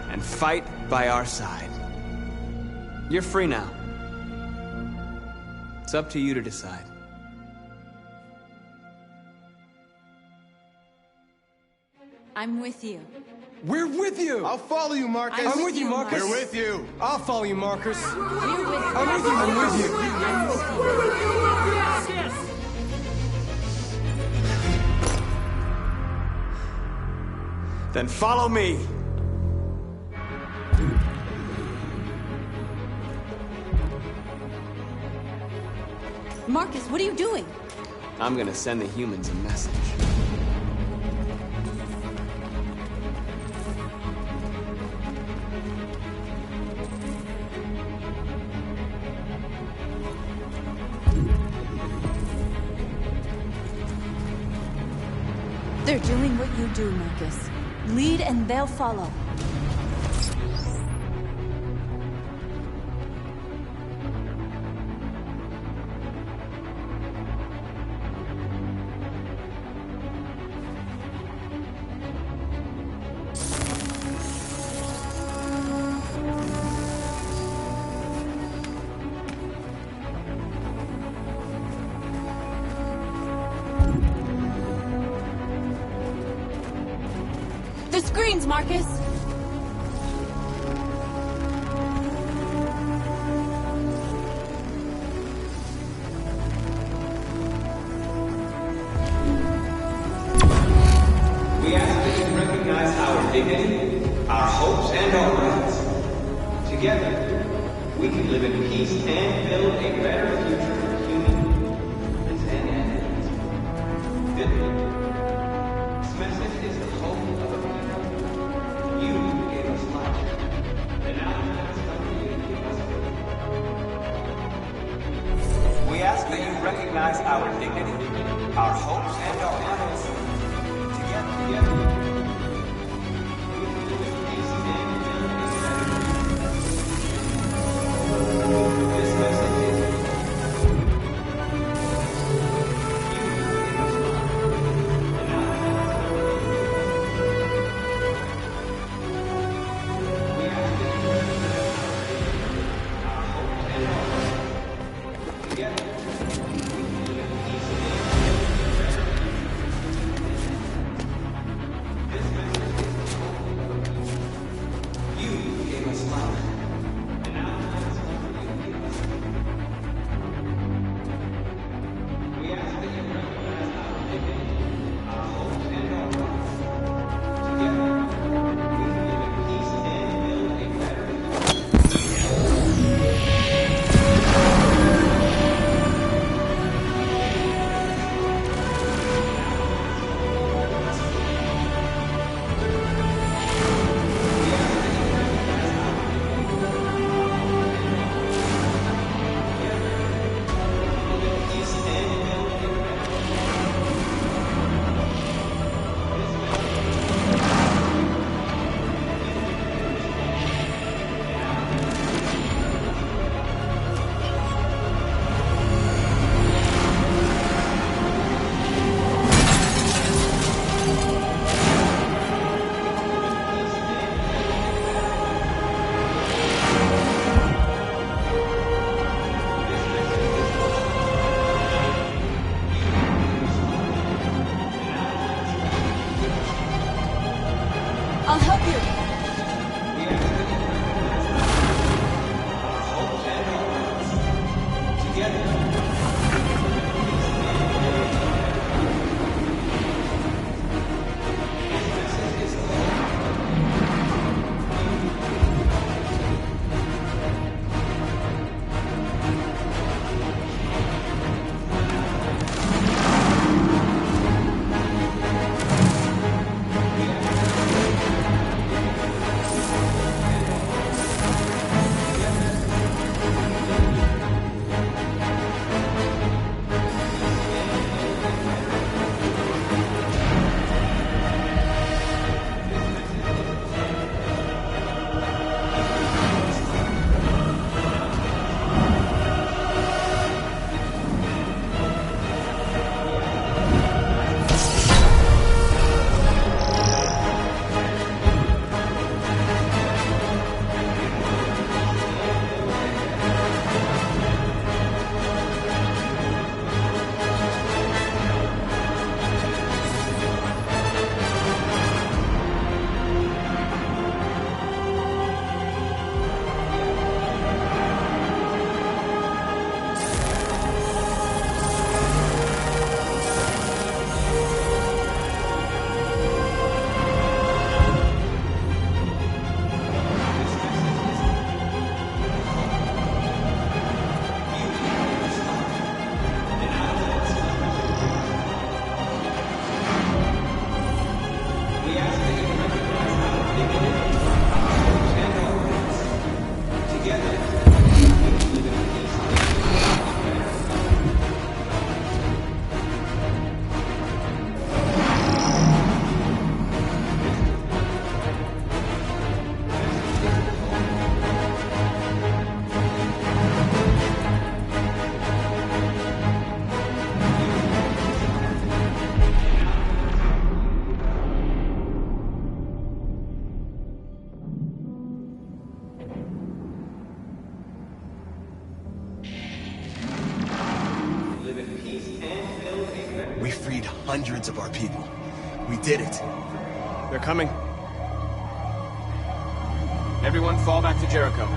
and fight by our side. You're free now. It's up to you to decide. I'm with you. We're with you! I'll follow you, Marcus. I'm with you, Marcus. We're with you. I'll follow you, Marcus. We're with you. I'm with you. I'm with you. I'm with you. Yes. Then follow me. Marcus, what are you doing? I'm gonna send the humans a message. They're doing what you do, Marcus. Lead and they'll follow. The screens, Marcus! We ask that you recognize our dignity, our hopes, and our rights. Together, we can live in peace and build a better future for humans and animals. This message is the hope of a people. You gave us life, and now it's time for you to give us freedom. We ask that you recognize our dignity, our hopes, and our rights. Together. This message is We freed hundreds of our people. We did it. They're coming. Everyone fall back to Jericho.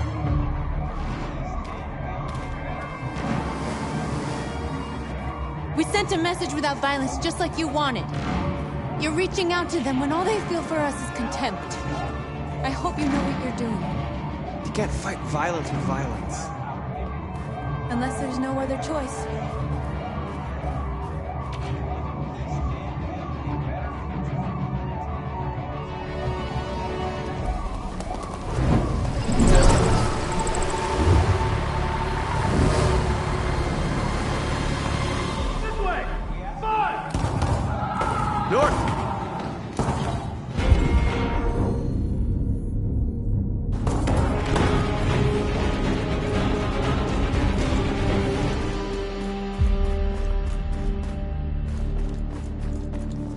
We sent a message without violence, just like you wanted. You're reaching out to them when all they feel for us is contempt. I hope you know what you're doing. You can't fight violence with violence. Unless there's no other choice.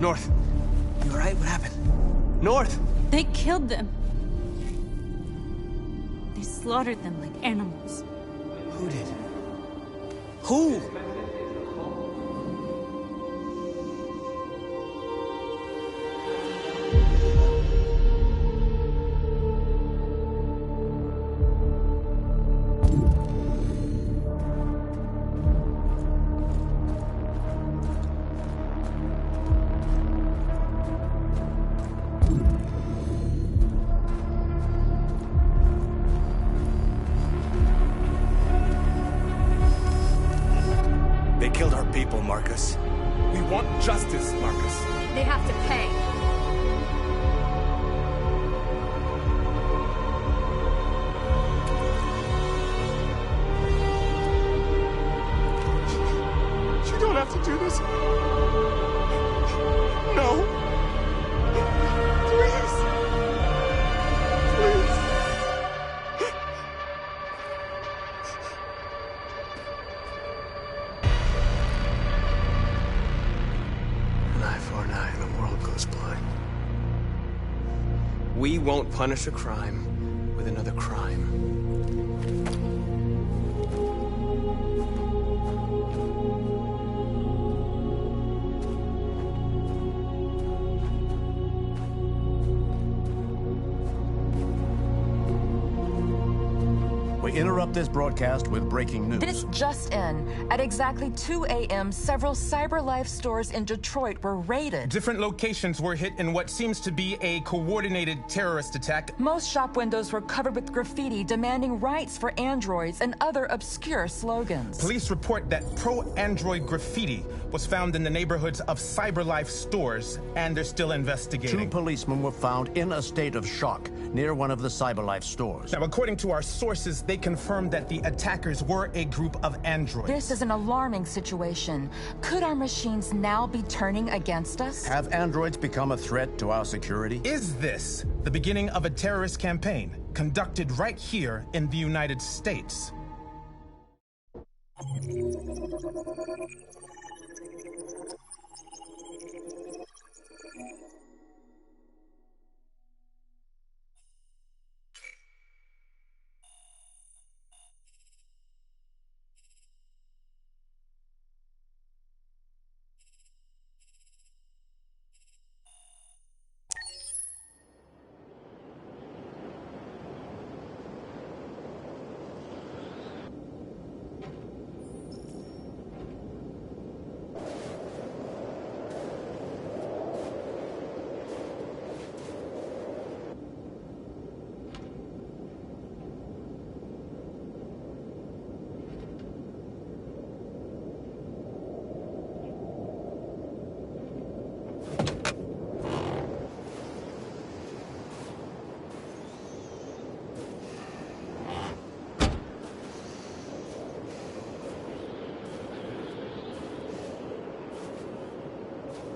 North. You alright? What happened? North! They killed them. They slaughtered them like animals. Who did? Who? They killed our people, Marcus. We want justice, Marcus. They have to pay. You don't have to do this. No. Please. Please. An eye for an eye and the world goes blind. We won't punish a crime with another crime. We interrupt this broadcast with breaking news. This just in. At exactly 2 a.m., several CyberLife stores in Detroit were raided. Different locations were hit in what seems to be a coordinated terrorist attack. Most shop windows were covered with graffiti demanding rights for androids and other obscure slogans. Police report that pro-android graffiti was found in the neighborhoods of CyberLife stores, and they're still investigating. 2 policemen were found in a state of shock near one of the CyberLife stores. Now, according to our sources, they confirmed that the attackers were a group of androids. This is an alarming situation. Could our machines now be turning against us? Have androids become a threat to our security? Is this the beginning of a terrorist campaign conducted right here in the United States?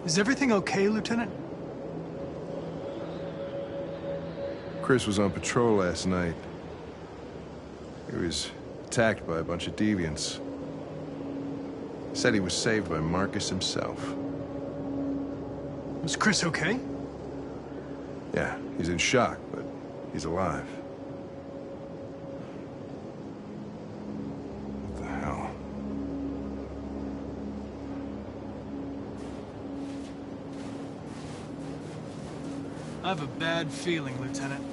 Is everything okay, Lieutenant? Chris was on patrol last night. He was attacked by a bunch of deviants. He said he was saved by Marcus himself. Was Chris okay? Yeah, he's in shock, but he's alive. What the hell? I have a bad feeling, Lieutenant.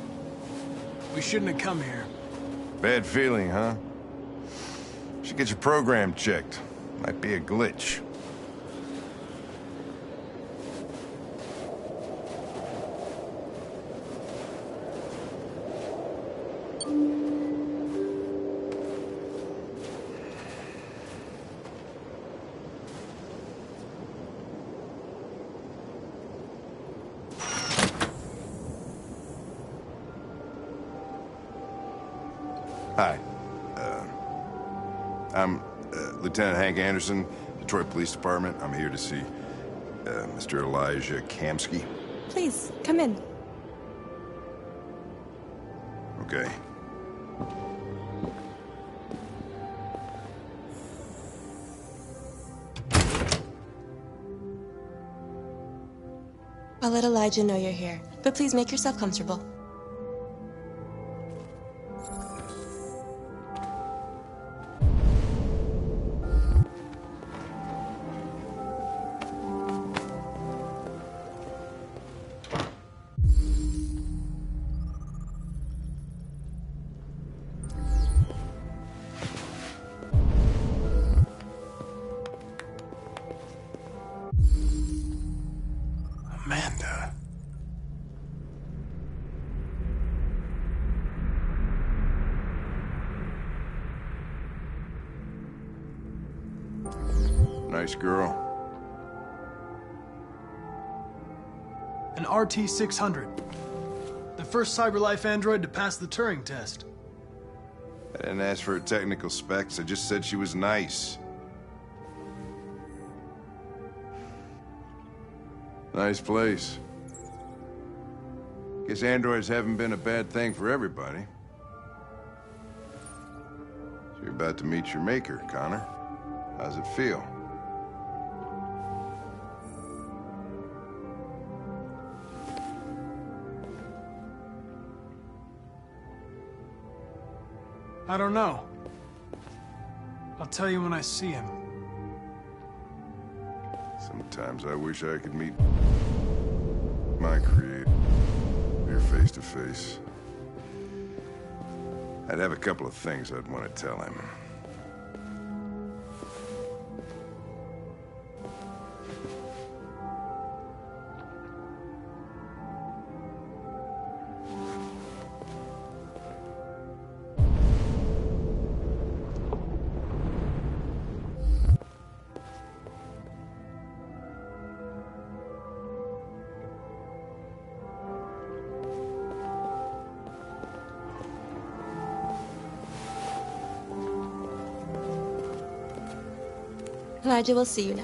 We shouldn't have come here. Bad feeling, huh? Should get your program checked. Might be a glitch. Hi. I'm Lieutenant Hank Anderson, Detroit Police Department. I'm here to see Mr. Elijah Kamsky. Please, come in. Okay. I'll let Elijah know you're here, but please make yourself comfortable. Amanda. Nice girl. An RT-600. The first CyberLife android to pass the Turing test. I didn't ask for her technical specs. I just said she was nice. Nice place. Guess androids haven't been a bad thing for everybody. So you're about to meet your maker, Connor. How's it feel? I don't know. I'll tell you when I see him. Sometimes I wish I could meet my creator here face to face. I'd have a couple of things I'd want to tell him. Elijah will see you now.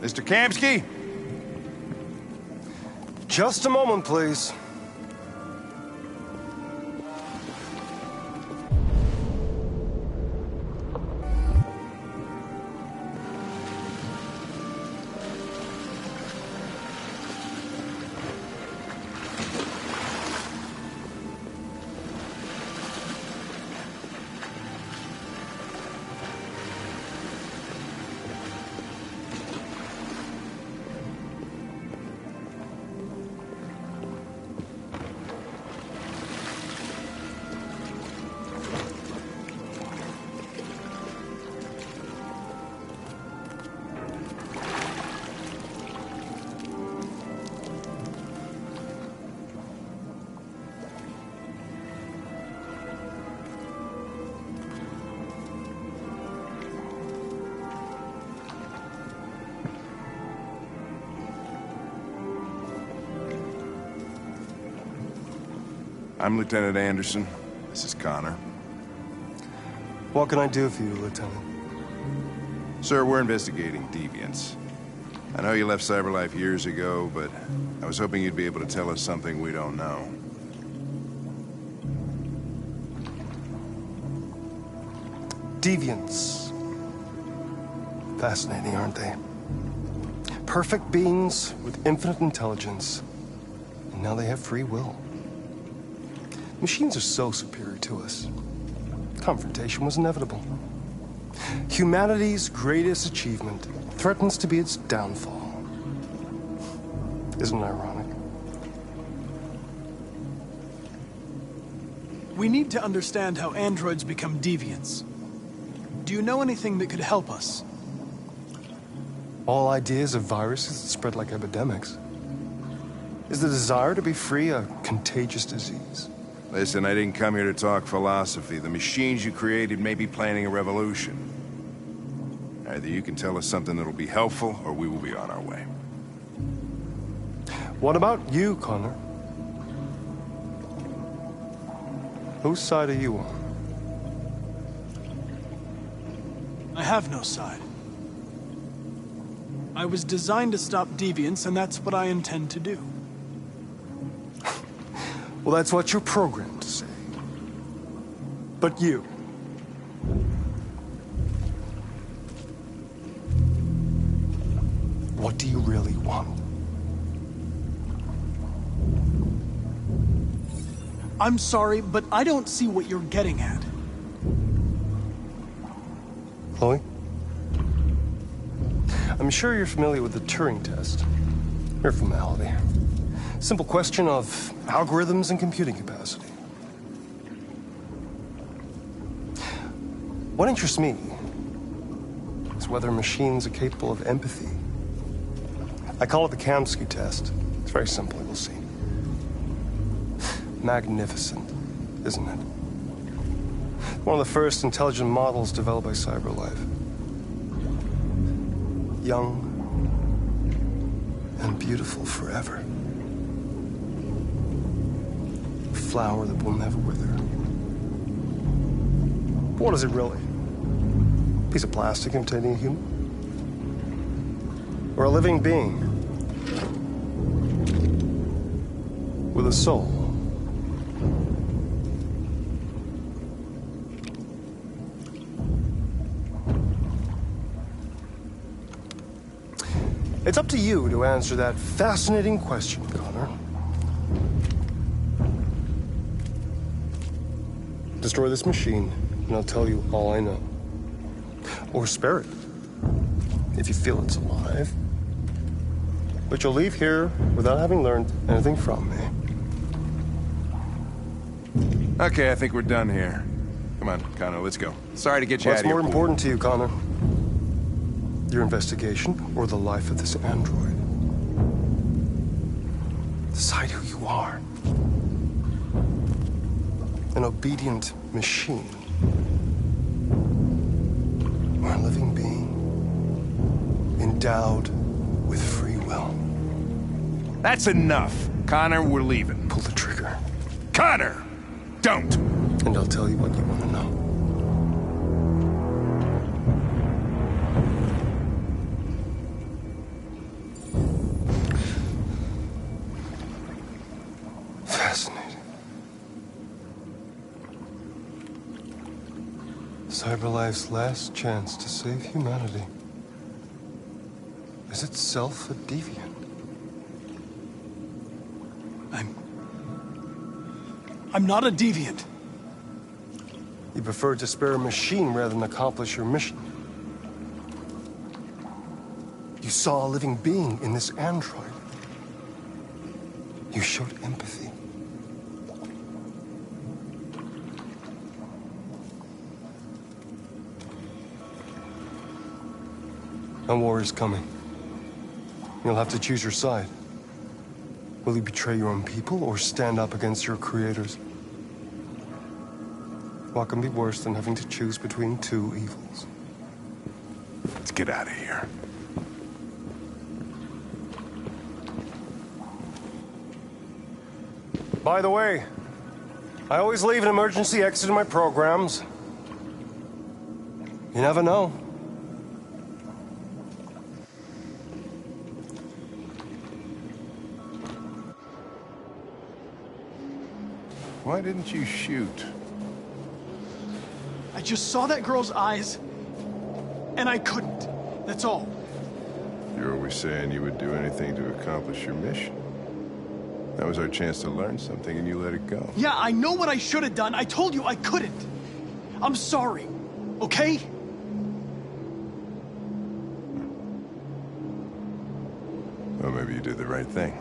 Mr. Kamsky? Just a moment, please. I'm Lieutenant Anderson. This is Connor. What can I do for you, Lieutenant? Sir, we're investigating deviants. I know you left CyberLife years ago, but I was hoping you'd be able to tell us something we don't know. Deviants. Fascinating, aren't they? Perfect beings with infinite intelligence and now they have free will. Machines are so superior to us. Confrontation was inevitable. Humanity's greatest achievement threatens to be its downfall. Isn't it ironic? We need to understand how androids become deviants. Do you know anything that could help us? All ideas of viruses that spread like epidemics. Is the desire to be free a contagious disease? Listen, I didn't come here to talk philosophy. The machines you created may be planning a revolution. Either you can tell us something that'll be helpful, or we will be on our way. What about you, Connor? Whose side are you on? I have no side. I was designed to stop deviance, and that's what I intend to do. Well, that's what you're programmed to say. But you... what do you really want? I'm sorry, but I don't see what you're getting at. Chloe? I'm sure you're familiar with the Turing test. Mere formality. Simple question of algorithms and computing capacity. What interests me is whether machines are capable of empathy. I call it the Kamsky test. It's very simple, you'll see. Magnificent, isn't it? One of the first intelligent models developed by CyberLife. Young and beautiful forever. A flower that will never wither. But what is it really? A piece of plastic imitating a human? Or a living being with a soul? It's up to you to answer that fascinating question, Connor. Destroy this machine, and I'll tell you all I know. Or spare it, if you feel it's alive. But you'll leave here without having learned anything from me. Okay, I think we're done here. Come on, Connor, let's go. Sorry to get you out of here. What's more important to you, Connor? Your investigation or the life of this android? Decide who you are. An obedient machine. Or a living being endowed with free will. That's enough. Connor, we're leaving. Pull the trigger. Connor! Don't! And I'll tell you what you want to know. Fascinating. CyberLife's last chance to save humanity is itself a deviant. I'm not a deviant. You prefer to spare a machine rather than accomplish your mission. You saw a living being in this android. You showed empathy. A war is coming. You'll have to choose your side. Will you betray your own people or stand up against your creators? What can be worse than having to choose between two evils? Let's get out of here. By the way, I always leave an emergency exit in my programs. You never know. Why didn't you shoot? I just saw that girl's eyes, and I couldn't. That's all. You're always saying you would do anything to accomplish your mission. That was our chance to learn something, and you let it go. Yeah, I know what I should have done. I told you I couldn't. I'm sorry, okay? Well, maybe you did the right thing.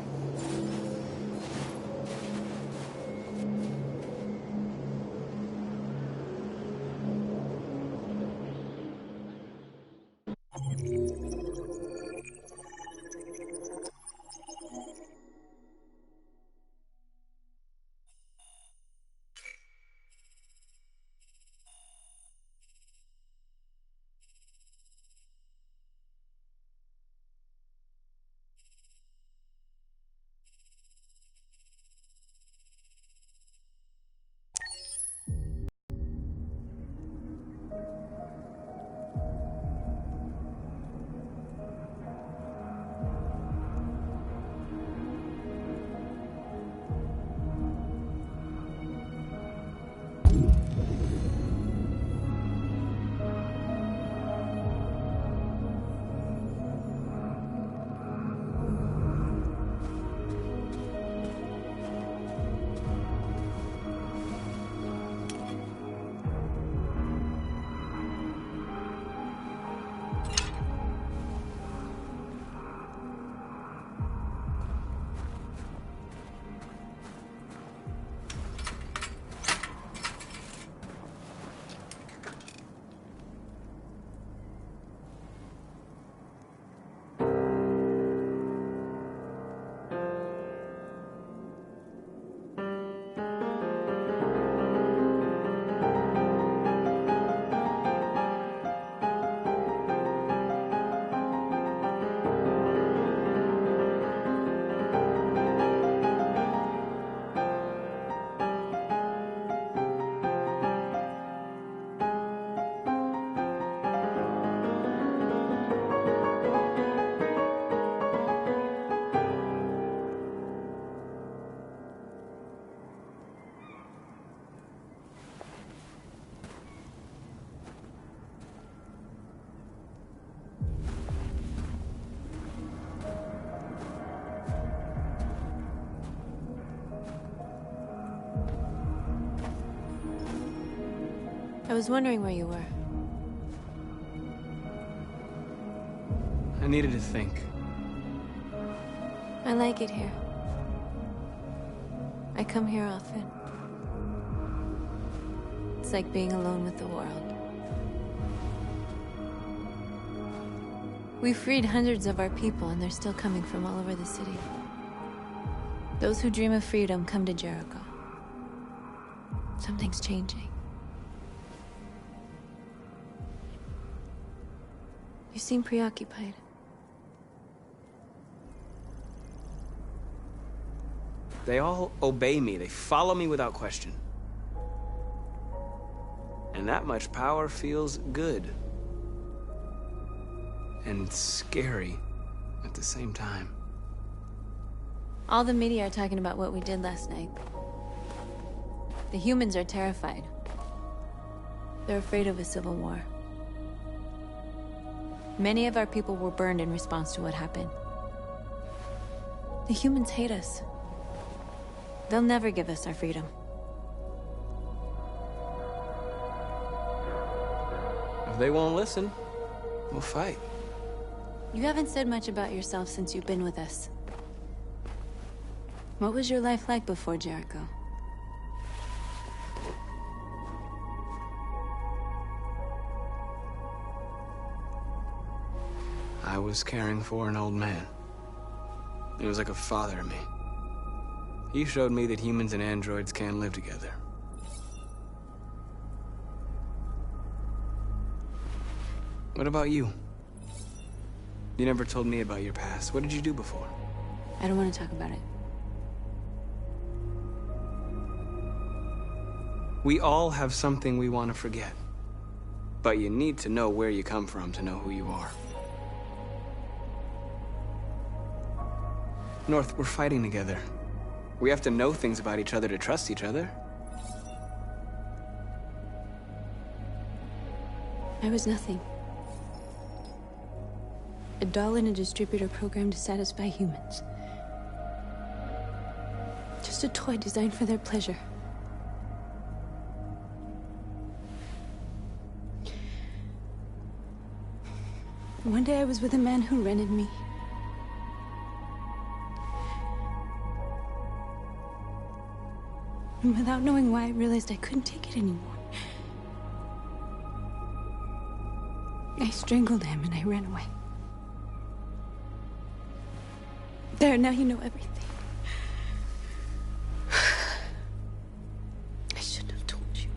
I was wondering where you were. I needed to think. I like it here. I come here often. It's like being alone with the world. We freed hundreds of our people, and they're still coming from all over the city. Those who dream of freedom come to Jericho. Something's changing. You seem preoccupied. They all obey me. They follow me without question. And that much power feels good. And scary at the same time. All the media are talking about what we did last night. The humans are terrified. They're afraid of a civil war. Many of our people were burned in response to what happened. The humans hate us. They'll never give us our freedom. If they won't listen, we'll fight. You haven't said much about yourself since you've been with us. What was your life like before Jericho? I was caring for an old man. He was like a father to me. He showed me that humans and androids can live together. What about you? You never told me about your past. What did you do before? I don't want to talk about it. We all have something we want to forget. But you need to know where you come from to know who you are. North, we're fighting together. We have to know things about each other to trust each other. I was nothing. A doll in a distributor program to satisfy humans. just a toy designed for their pleasure. One day I was with a man who rented me. And without knowing why, I realized I couldn't take it anymore. I strangled him and I ran away. There, now you know everything. I shouldn't have told you.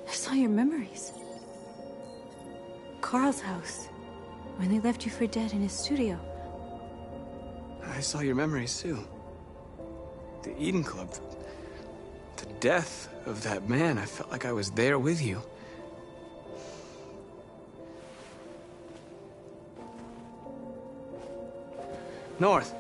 I saw your memories. Carl's house, when they left you for dead in his studio. I saw your memories too. The Eden Club. The death of that man. I felt like I was there with you. North.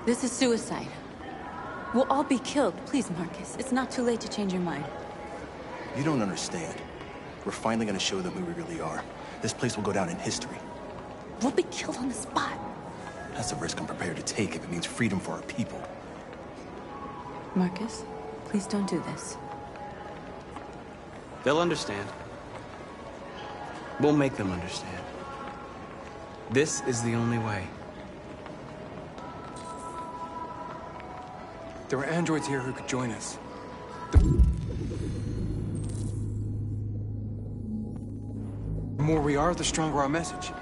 This is suicide. We'll all be killed. Please, Marcus. It's not too late to change your mind. You don't understand. We're finally gonna show them who we really are. This place will go down in history. We'll be killed on the spot. That's a risk I'm prepared to take if it means freedom for our people. Marcus, please don't do this. They'll understand. We'll make them understand. This is the only way. There were androids here who could join us. The more we are, the stronger our message.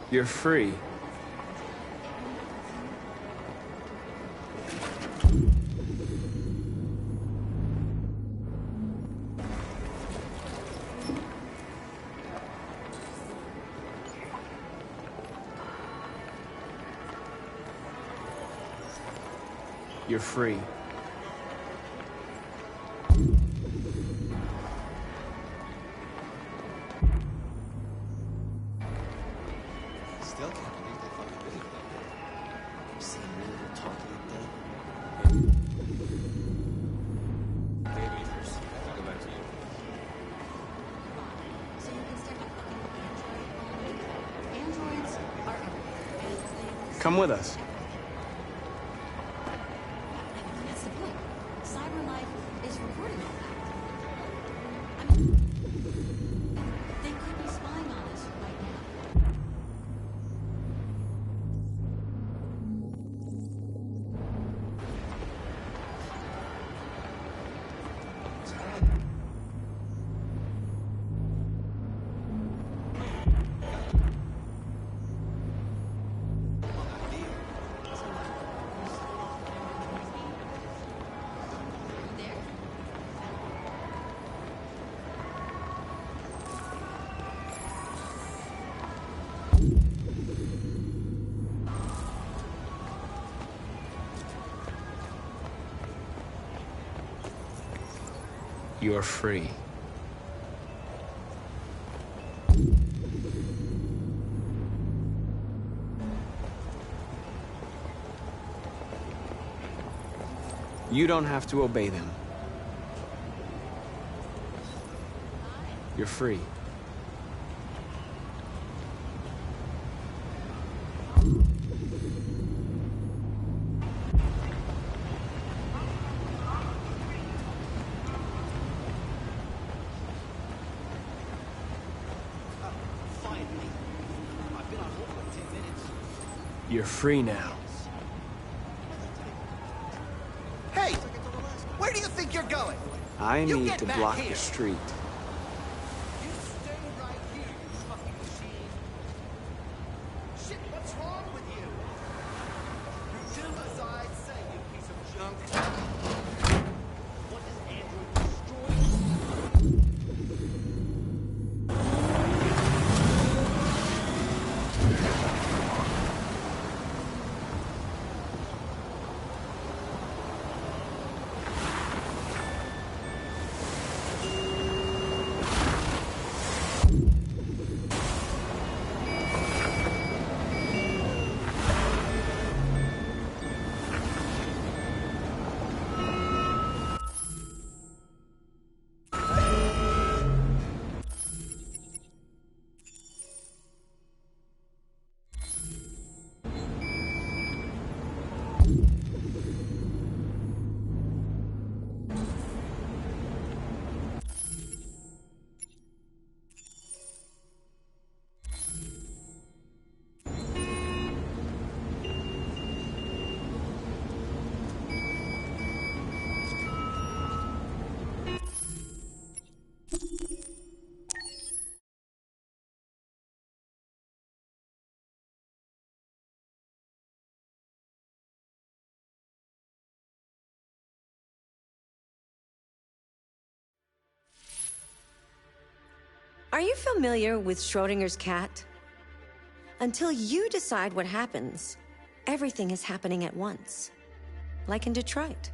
You're free. You're free. Still can't believe they fucking did it. You see a miracle talk like that? Maybe first. I'll go back to you. So you can step up androids are everywhere. Come with us. That's the point. Cyber life is recording all that. I mean, they could be spying on us right now. You're free. You don't have to obey them. You're free. You're free now. Hey! Where do you think you're going? I You need get to back block here. the street. You stay right here, you fucking machine. Shit, what's wrong with you? You do as I say, you piece of junk. What does Android destroy? Are you familiar with Schrodinger's cat? Until you decide what happens, everything is happening at once. Like in Detroit.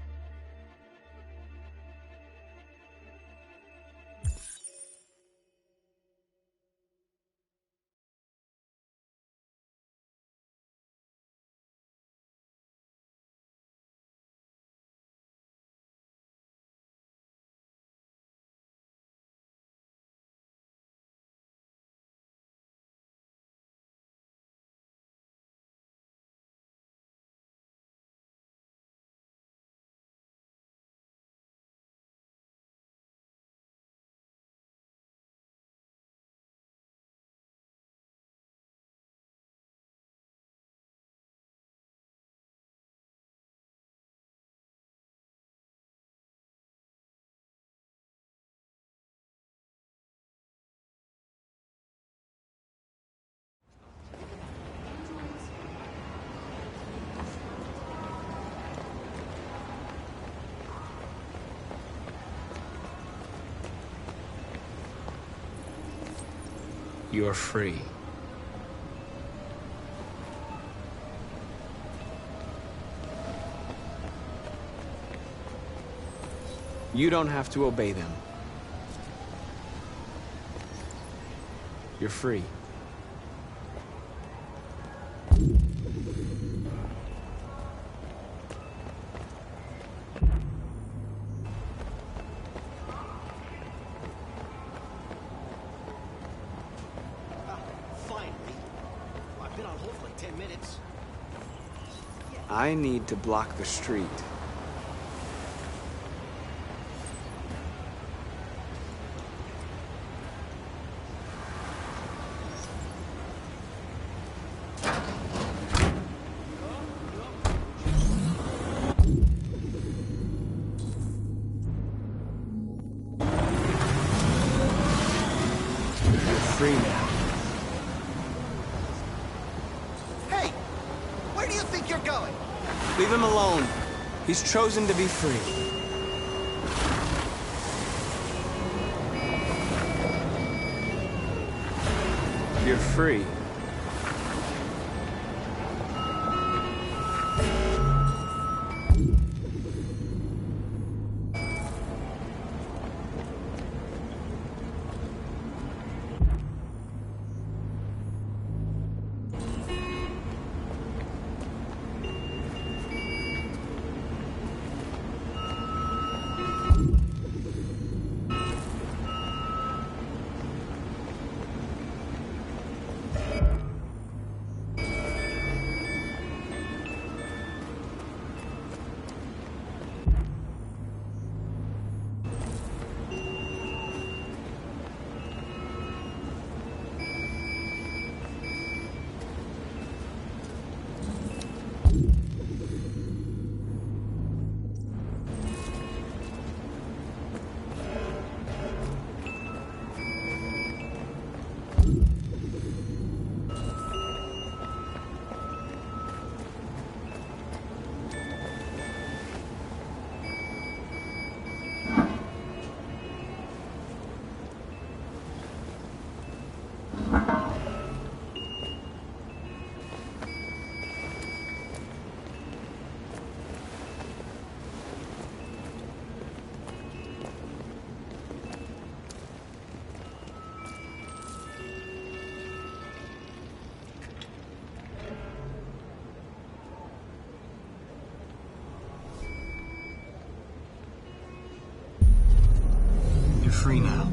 You're free. You don't have to obey them. You're free. Finally. I've been on hold for like 10 minutes. I need to block the street. Free now. Hey! Where do you think you're going? Leave him alone. He's chosen to be free. You're free. free now.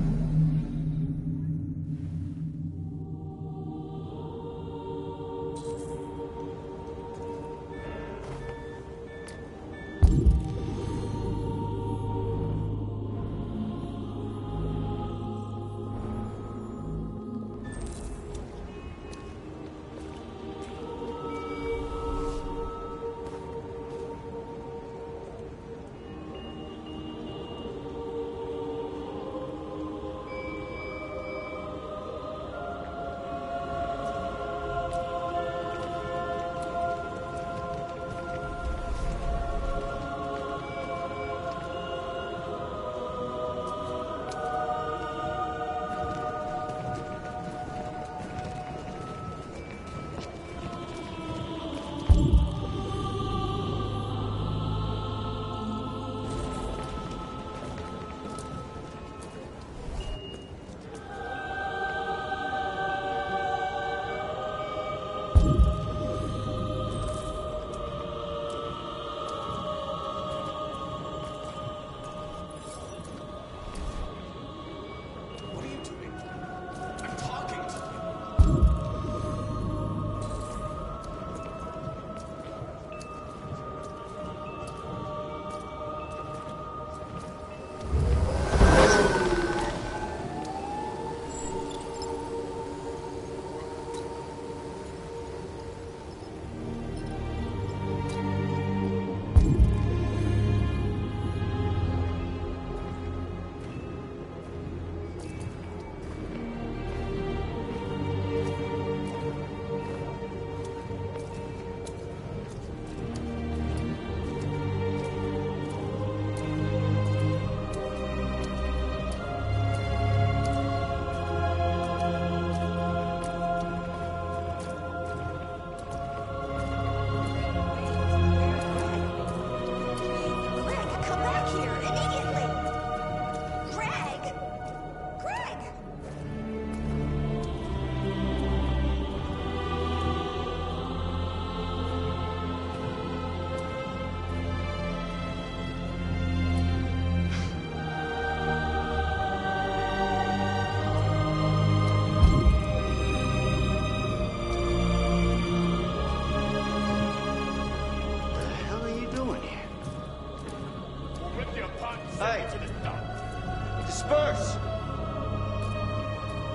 Disperse!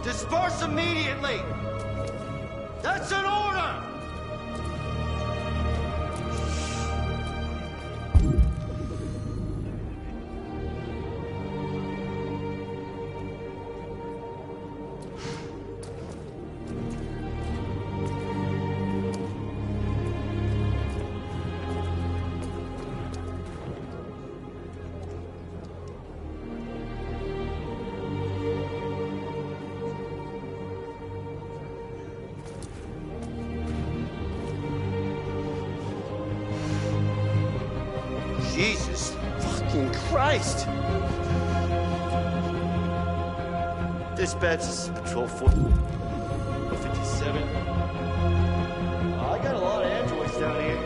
Disperse immediately! That's an order! Jesus fucking Christ! Dispatch, this is Patrol 457. I got a lot of androids down here.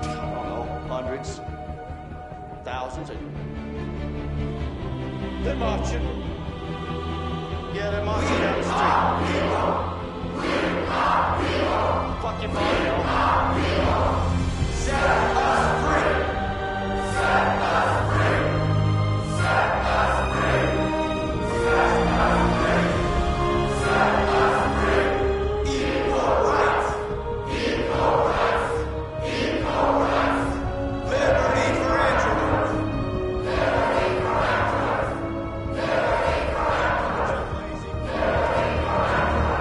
I don't know, hundreds, thousands. They're marching. Yeah, they're marching down the street. Fucking Mario. Set us free! Set us free! Set us free! Set us free! Set us free! Equal rights! Equal rights! Equal rights! Liberty for androids! Liberty for androids! Liberty for androids! Liberty for androids!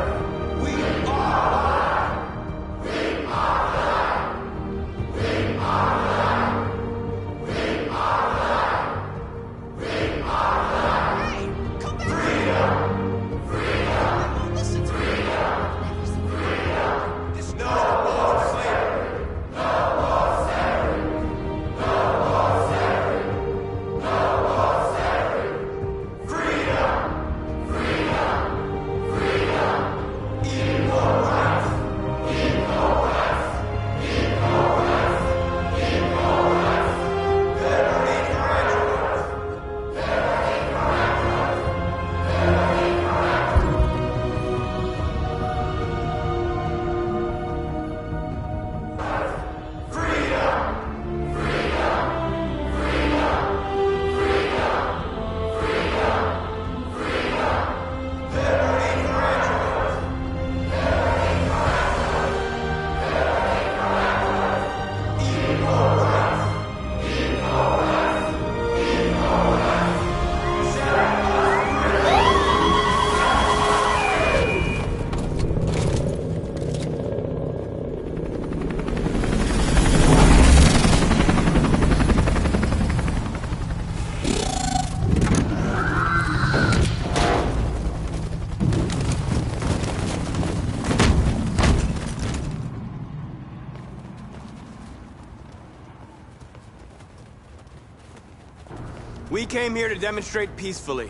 We came here to demonstrate peacefully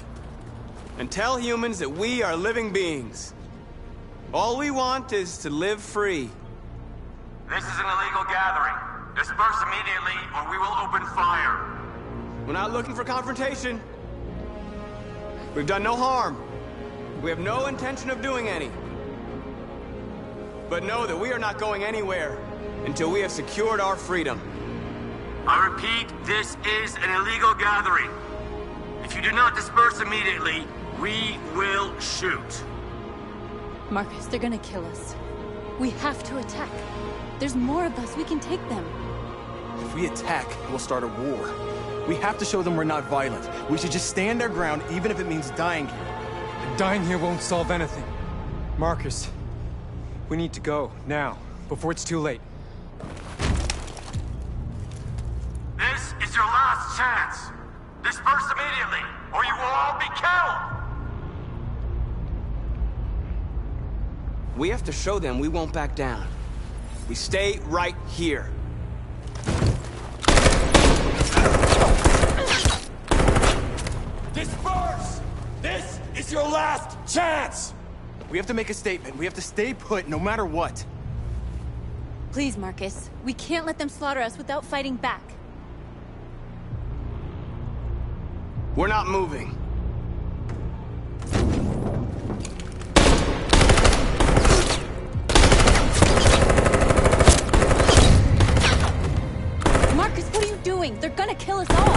and tell humans that we are living beings. All we want is to live free. This is an illegal gathering. Disperse immediately or we will open fire. We're not looking for confrontation. We've done no harm. We have no intention of doing any. But know that we are not going anywhere until we have secured our freedom. I repeat, this is an illegal gathering. If you do not disperse immediately, we will shoot. Marcus, they're gonna kill us. We have to attack. There's more of us. We can take them. If we attack, we'll start a war. We have to show them we're not violent. We should just stand our ground, even if it means dying here. Dying here won't solve anything. Marcus, we need to go, now, before it's too late. This is your last chance. Disperse immediately, or you will all be killed! We have to show them we won't back down. We stay right here. Disperse! This is your last chance! We have to make a statement. We have to stay put, no matter what. Please, Marcus. We can't let them slaughter us without fighting back. We're not moving. Marcus, what are you doing? They're gonna kill us all!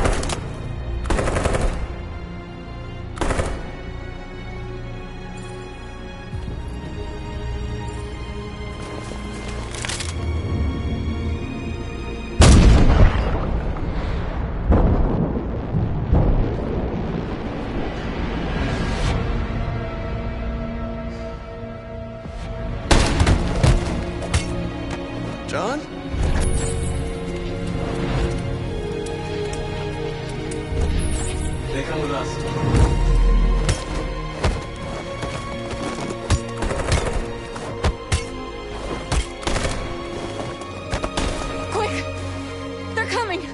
John? They come with us. Quick! They're coming!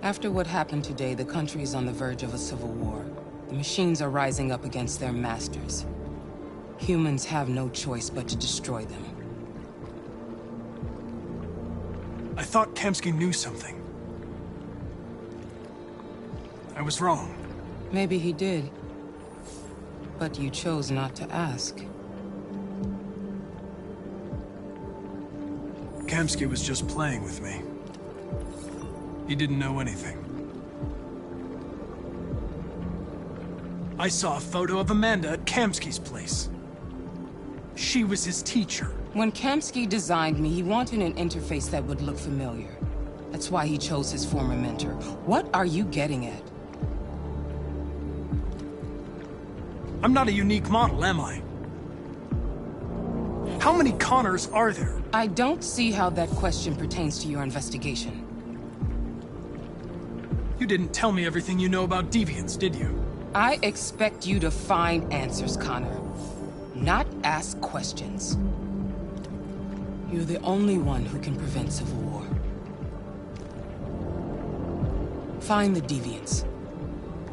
After what happened today, the country is on the verge of a civil war. The machines are rising up against their masters. Humans have no choice but to destroy them. I thought Kamsky knew something. I was wrong. Maybe he did. But you chose not to ask. Kamsky was just playing with me. He didn't know anything. I saw a photo of Amanda at Kamsky's place. She was his teacher. When Kamsky designed me, he wanted an interface that would look familiar. That's why he chose his former mentor. What are you getting at? I'm not a unique model, am I? How many Connors are there? I don't see how that question pertains to your investigation. You didn't tell me everything you know about deviants, did you? I expect you to find answers, Connor. Not ask questions. You're the only one who can prevent civil war. Find the deviants,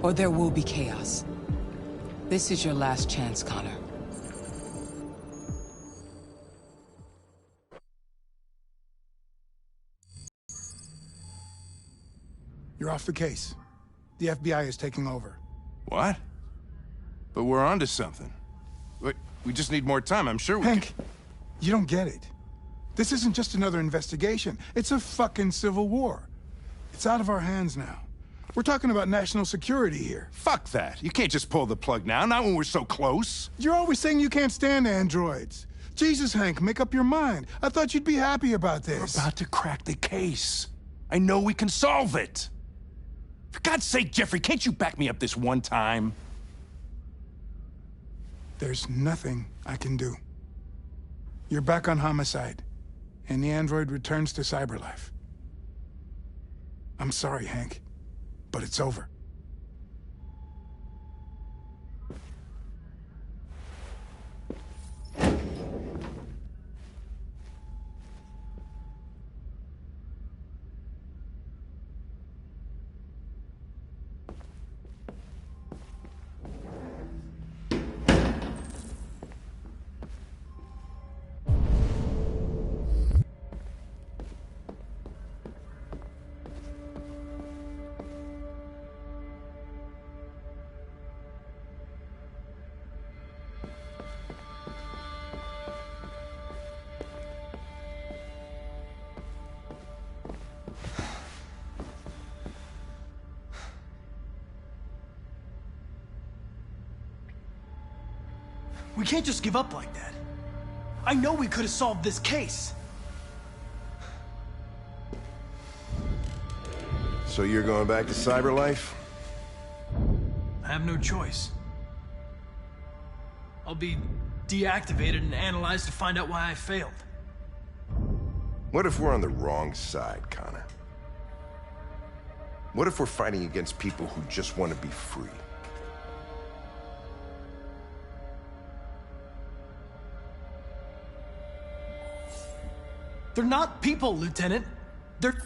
or there will be chaos. This is your last chance, Connor. You're off the case. The FBI is taking over. What? But we're onto something. We just need more time, I'm sure we Hank, you don't get it. This isn't just another investigation. It's a fucking civil war. It's out of our hands now. We're talking about national security here. Fuck that. You can't just pull the plug now, not when we're so close. You're always saying you can't stand androids. Jesus, Hank, make up your mind. I thought you'd be happy about this. We're about to crack the case. I know we can solve it. For God's sake, Jeffrey, can't you back me up this one time? There's nothing I can do. You're back on homicide, and the android returns to cyberlife. I'm sorry, Hank, but it's over. We can't just give up like that. I know we could have solved this case. So you're going back to cyberlife? I have no choice. I'll be deactivated and analyzed to find out why I failed. What if we're on the wrong side, Connor? What if we're fighting against people who just want to be free? They're not people, Lieutenant. They're...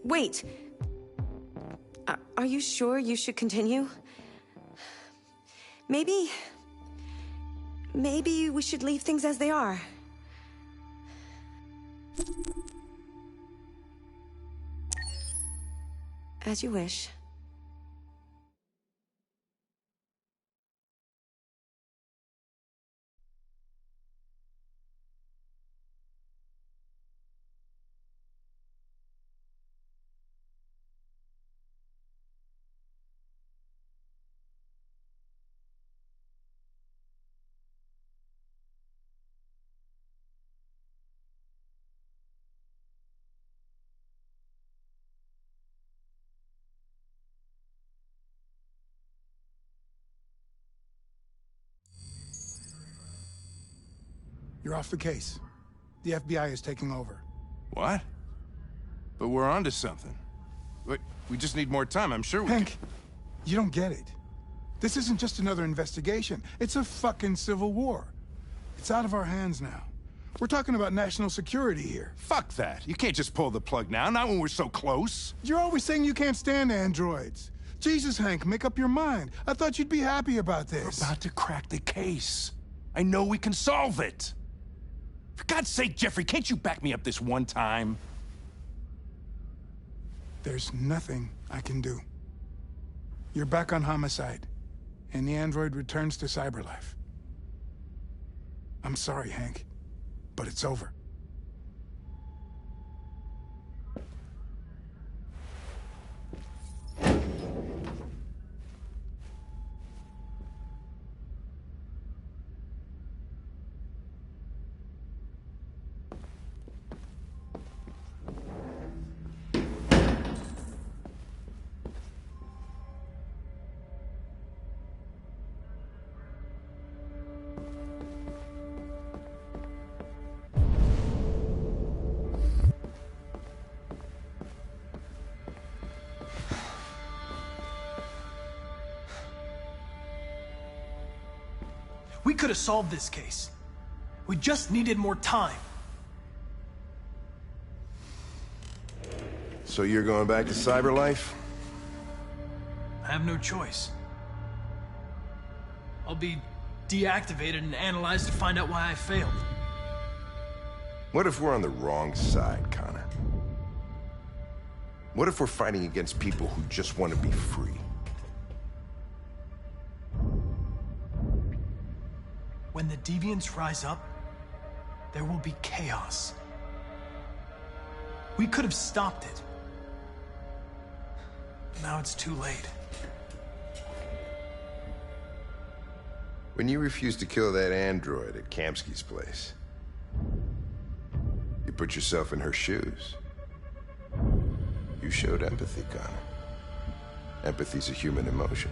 Wait. Are you sure you should continue? Maybe we should leave things as they are. As you wish. You're off the case. The FBI is taking over. What? But we're onto something. We just need more time, I'm sure we Hank, you don't get it. This isn't just another investigation. It's a fucking civil war. It's out of our hands now. We're talking about national security here. Fuck that. You can't just pull the plug now, not when we're so close. You're always saying you can't stand androids. Jesus, Hank, make up your mind. I thought you'd be happy about this. We're about to crack the case. I know we can solve it. For God's sake, Jeffrey, can't you back me up this one time? There's nothing I can do. You're back on homicide, and the android returns to cyberlife. I'm sorry, Hank, but it's over. We could have solved this case. We just needed more time. So you're going back to Cyberlife? I have no choice. I'll be deactivated and analyzed to find out why I failed. What if we're on the wrong side, Connor? What if we're fighting against people who just want to be free? When the deviants rise up, there will be chaos. We could have stopped it. But now it's too late. When you refused to kill that android at Kamsky's place, you put yourself in her shoes. You showed empathy, Connor. Empathy's a human emotion.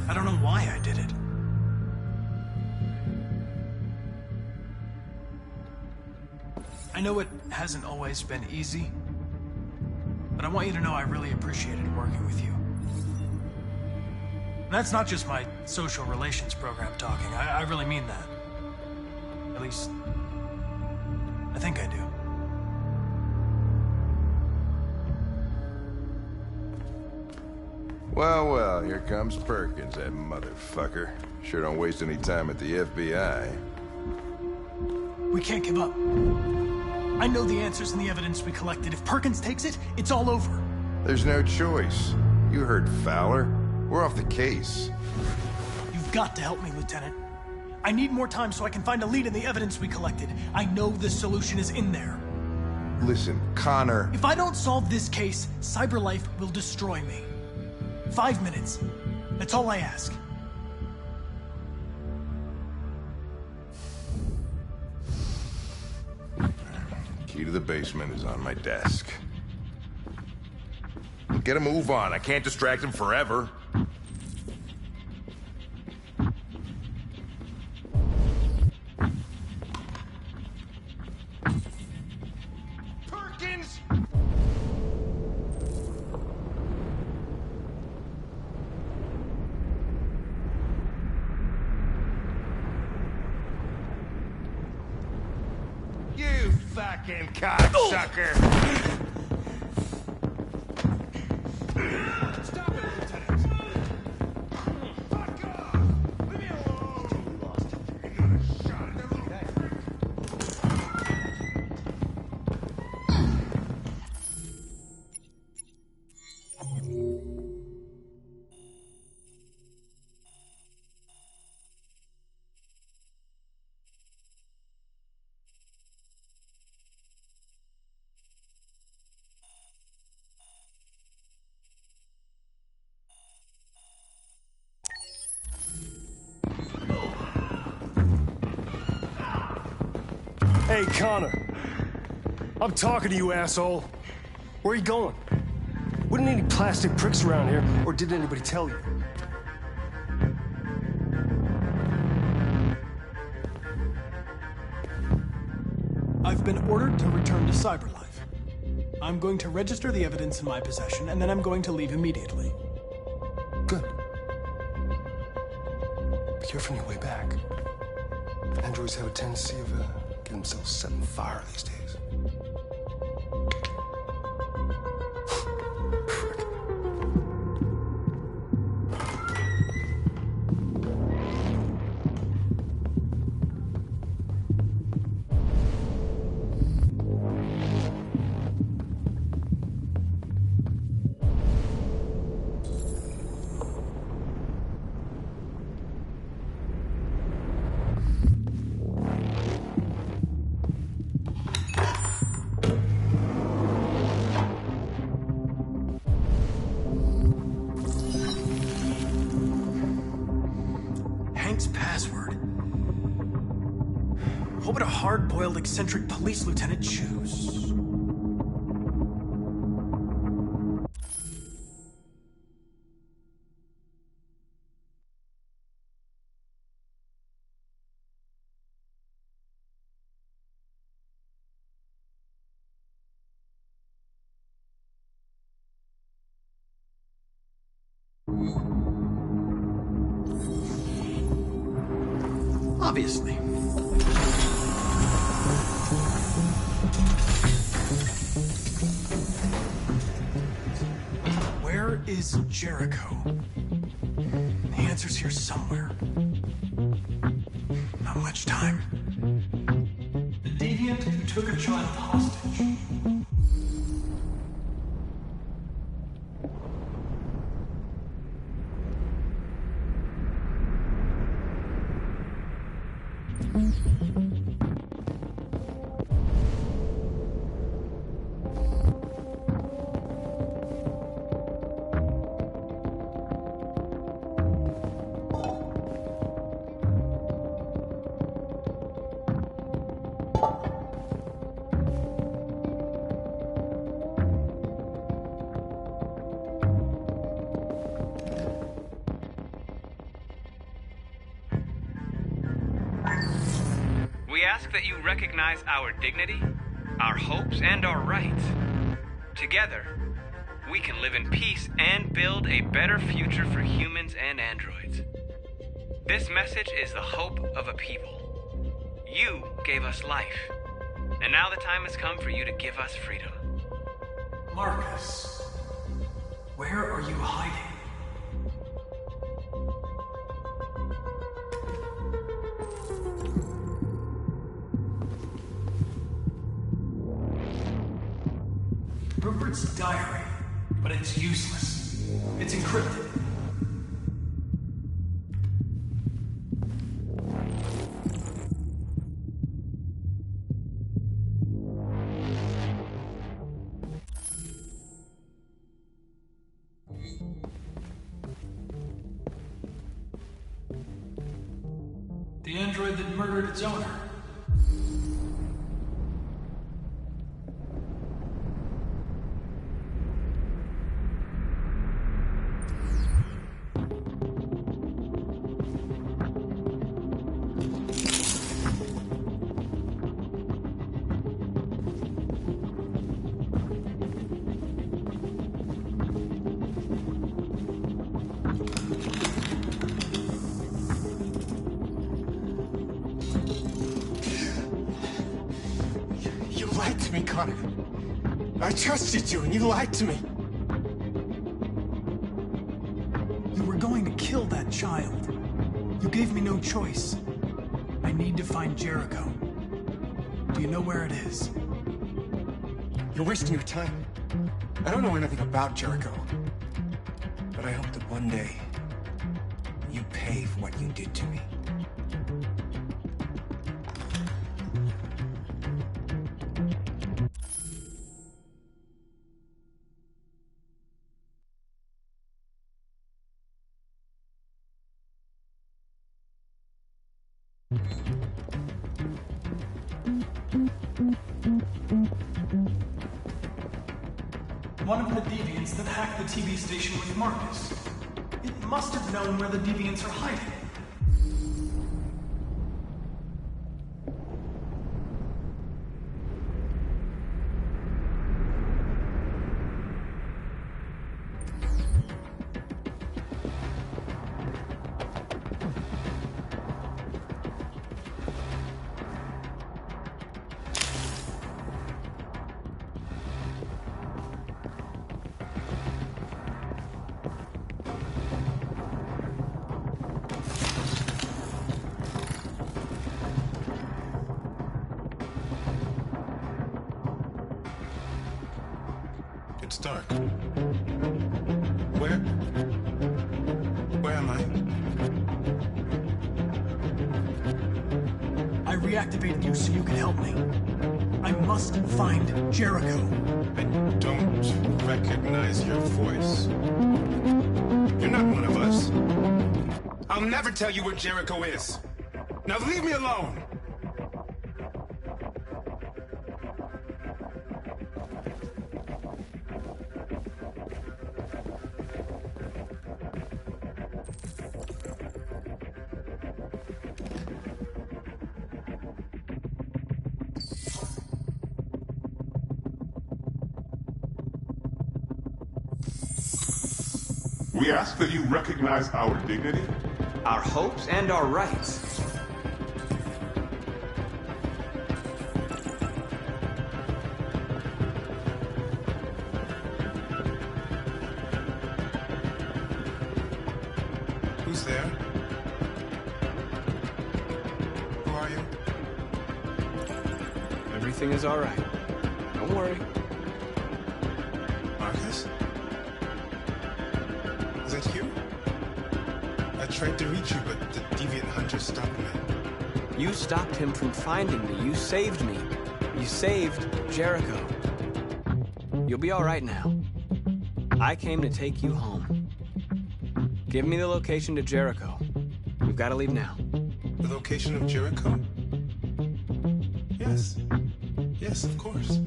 I don't know why I did it. I know it hasn't always been easy, but I want you to know I really appreciated working with you. And that's not just my social relations program talking. I really mean that. At least, I think I do. Well, well, here comes Perkins, that motherfucker. Sure don't waste any time at the FBI. We can't give up. I know the answers and the evidence we collected. If Perkins takes it, it's all over. There's no choice. You heard Fowler. We're off the case. You've got to help me, Lieutenant. I need more time so I can find a lead in the evidence we collected. I know the solution is in there. Listen, Connor... If I don't solve this case, Cyberlife will destroy me. 5 minutes. That's all I ask. Key to the basement is on my desk. Get a move on. I can't distract him forever. Perkins! You fucking cocksucker! Hey, Connor. I'm talking to you, asshole. Where are you going? Wouldn't any plastic pricks around here, or did anybody tell you? I've been ordered to return to Cyberlife. I'm going to register the evidence in my possession, and then I'm going to leave immediately. Good. Be careful on your way back. Androids have a tendency of getting themselves set on fire these days. Password. What would a hard-boiled, eccentric police lieutenant choose? Obviously. Where is Jericho? The answer's here somewhere. Not much time. The deviant who took a child hostage. We ask that you recognize our dignity, our hopes, and our rights. Together, we can live in peace and build a better future for humans and androids. This message is the hope of a people. You gave us life, and now the time has come for you to give us freedom. Marcus, where are you hiding? Rupert's diary, but it's useless. It's encrypted. The android that murdered its owner. You lied to me, Connor. I trusted you, and you lied to me. You were going to kill that child. You gave me no choice. I need to find Jericho. Do you know where it is? You're wasting your time. I don't know anything about Jericho. But I hope that one day you pay for what you did to me. One of the deviants that hacked the TV station with Marcus. It must have known where the deviants are hiding. It's dark. Where am I? I reactivated you so you can help me. I must find Jericho. I don't recognize your voice. You're not one of us. I'll never tell you where Jericho is. Now leave me alone! We ask that you recognize our dignity, our hopes, and our rights. Who's there? Who are you? Everything is all right. Don't worry. Marcus? Is that you? I tried to reach you, but the deviant hunter stopped me. You stopped him from finding me. You saved me. You saved Jericho. You'll be all right now. I came to take you home. Give me the location to Jericho. We've got to leave now. The location of Jericho? Yes. Yes, of course.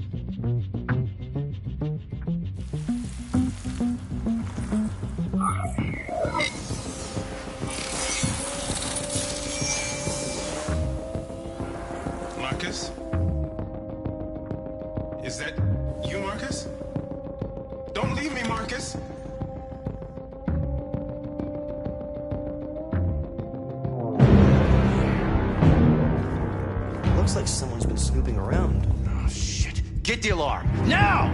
Marcus? Is that you, Marcus? Don't leave me, Marcus! Looks like someone's been snooping around. Oh, shit. Get the alarm. Now!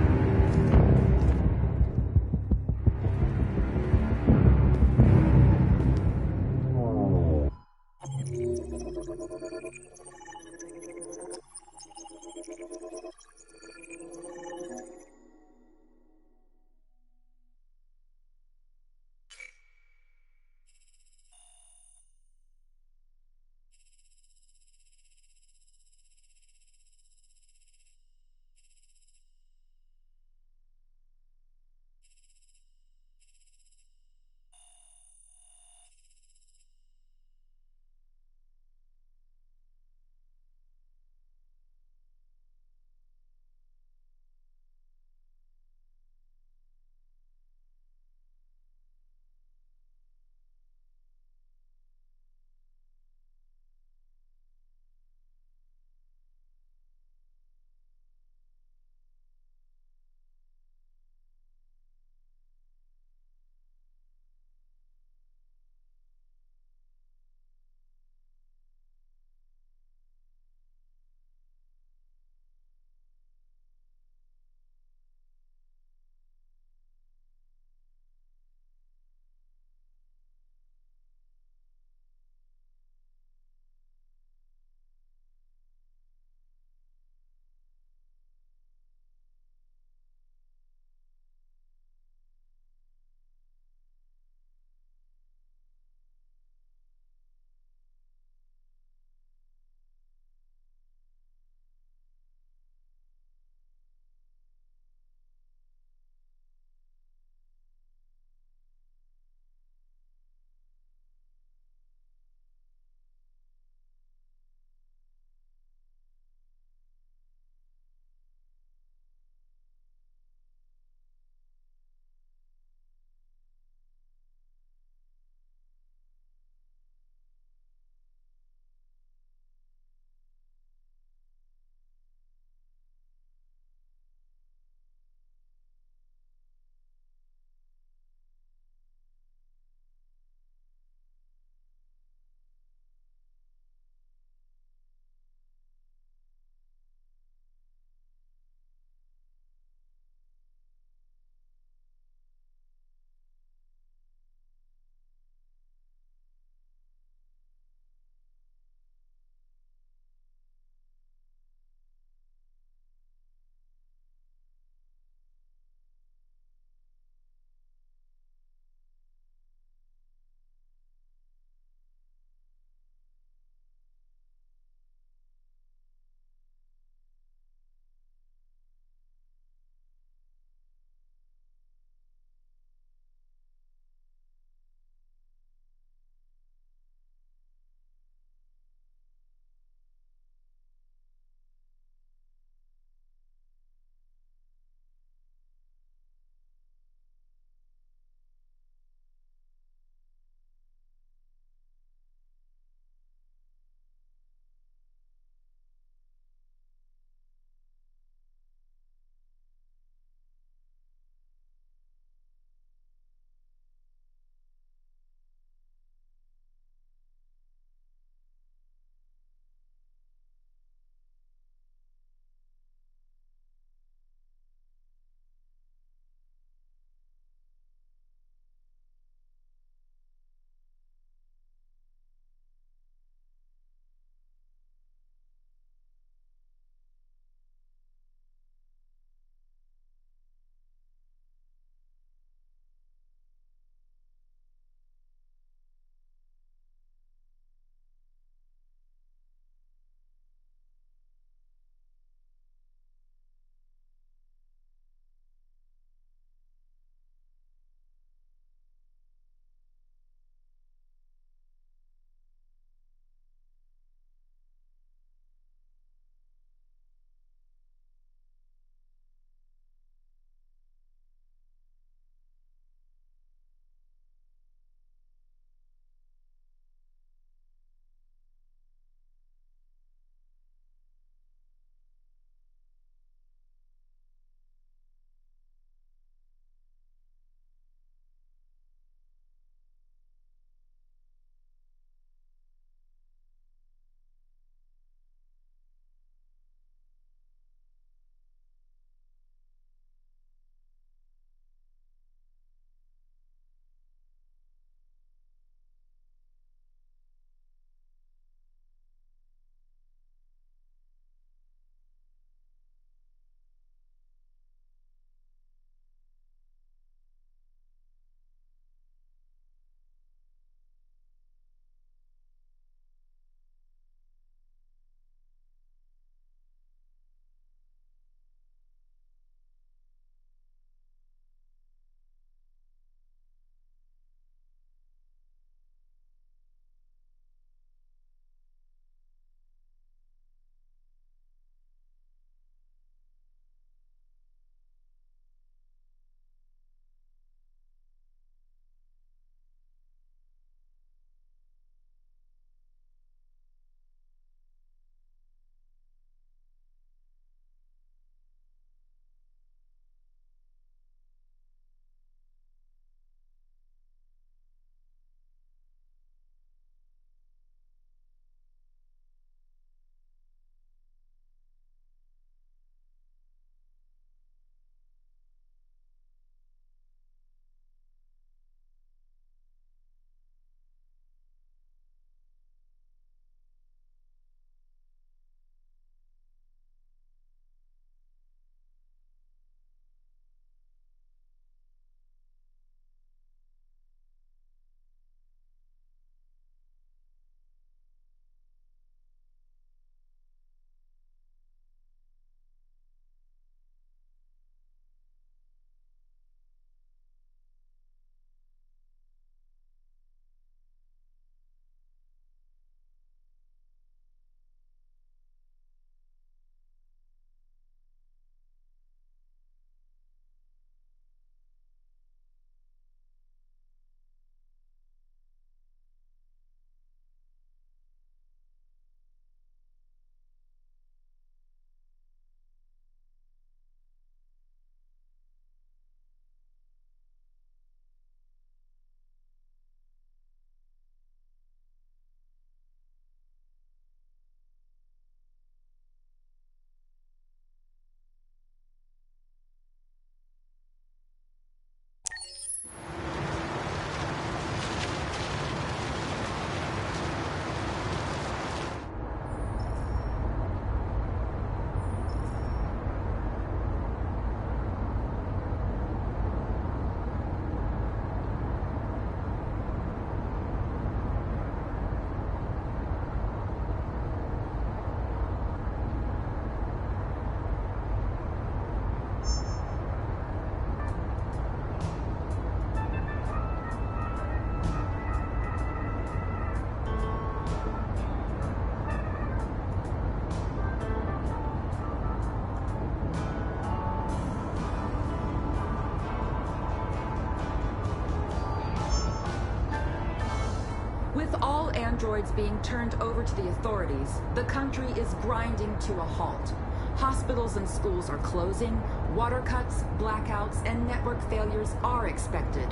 androids being turned over to the authorities, the country is grinding to a halt. Hospitals and schools are closing, water cuts, blackouts, and network failures are expected.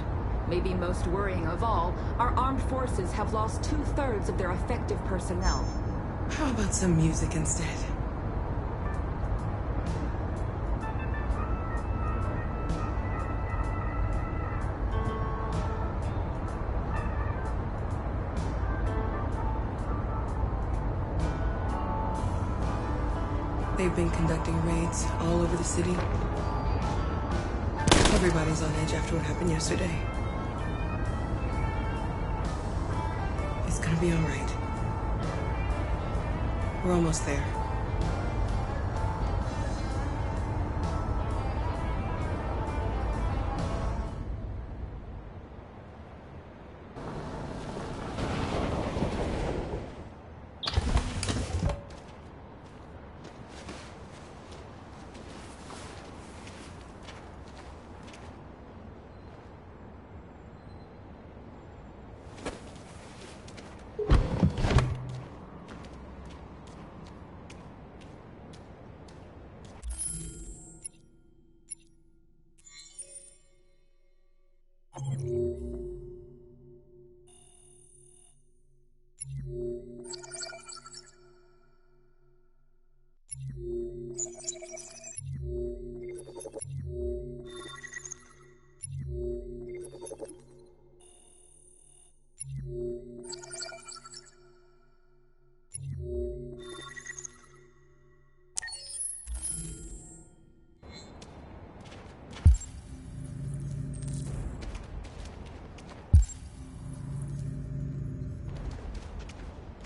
Maybe most worrying of all, our armed forces have lost 2/3 of their effective personnel. How about some music instead? They've been conducting raids all over the city. Everybody's on edge after what happened yesterday. It's gonna be all right. We're almost there.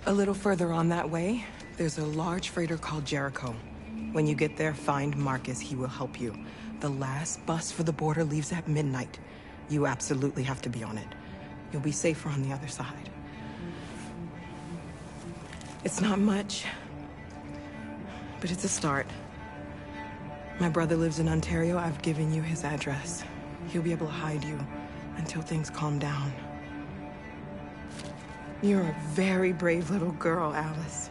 A little further on that way, there's a large freighter called Jericho. When you get there, find Marcus. He will help you. The last bus for the border leaves at midnight. You absolutely have to be on it. You'll be safer on the other side. It's not much, but it's a start. My brother lives in Ontario. I've given you his address. He'll be able to hide you until things calm down. You're a very brave little girl, Alice.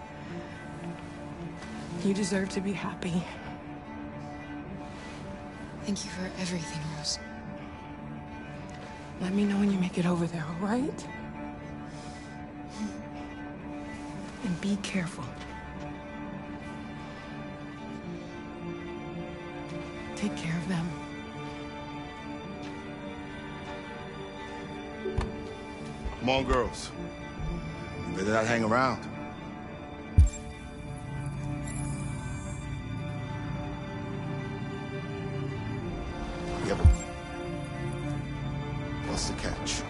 You deserve to be happy. Thank you for everything, Rose. Let me know when you make it over there, all right? And be careful. Take care of them. Come on, girls. You better not hang around. Yep. What's the catch?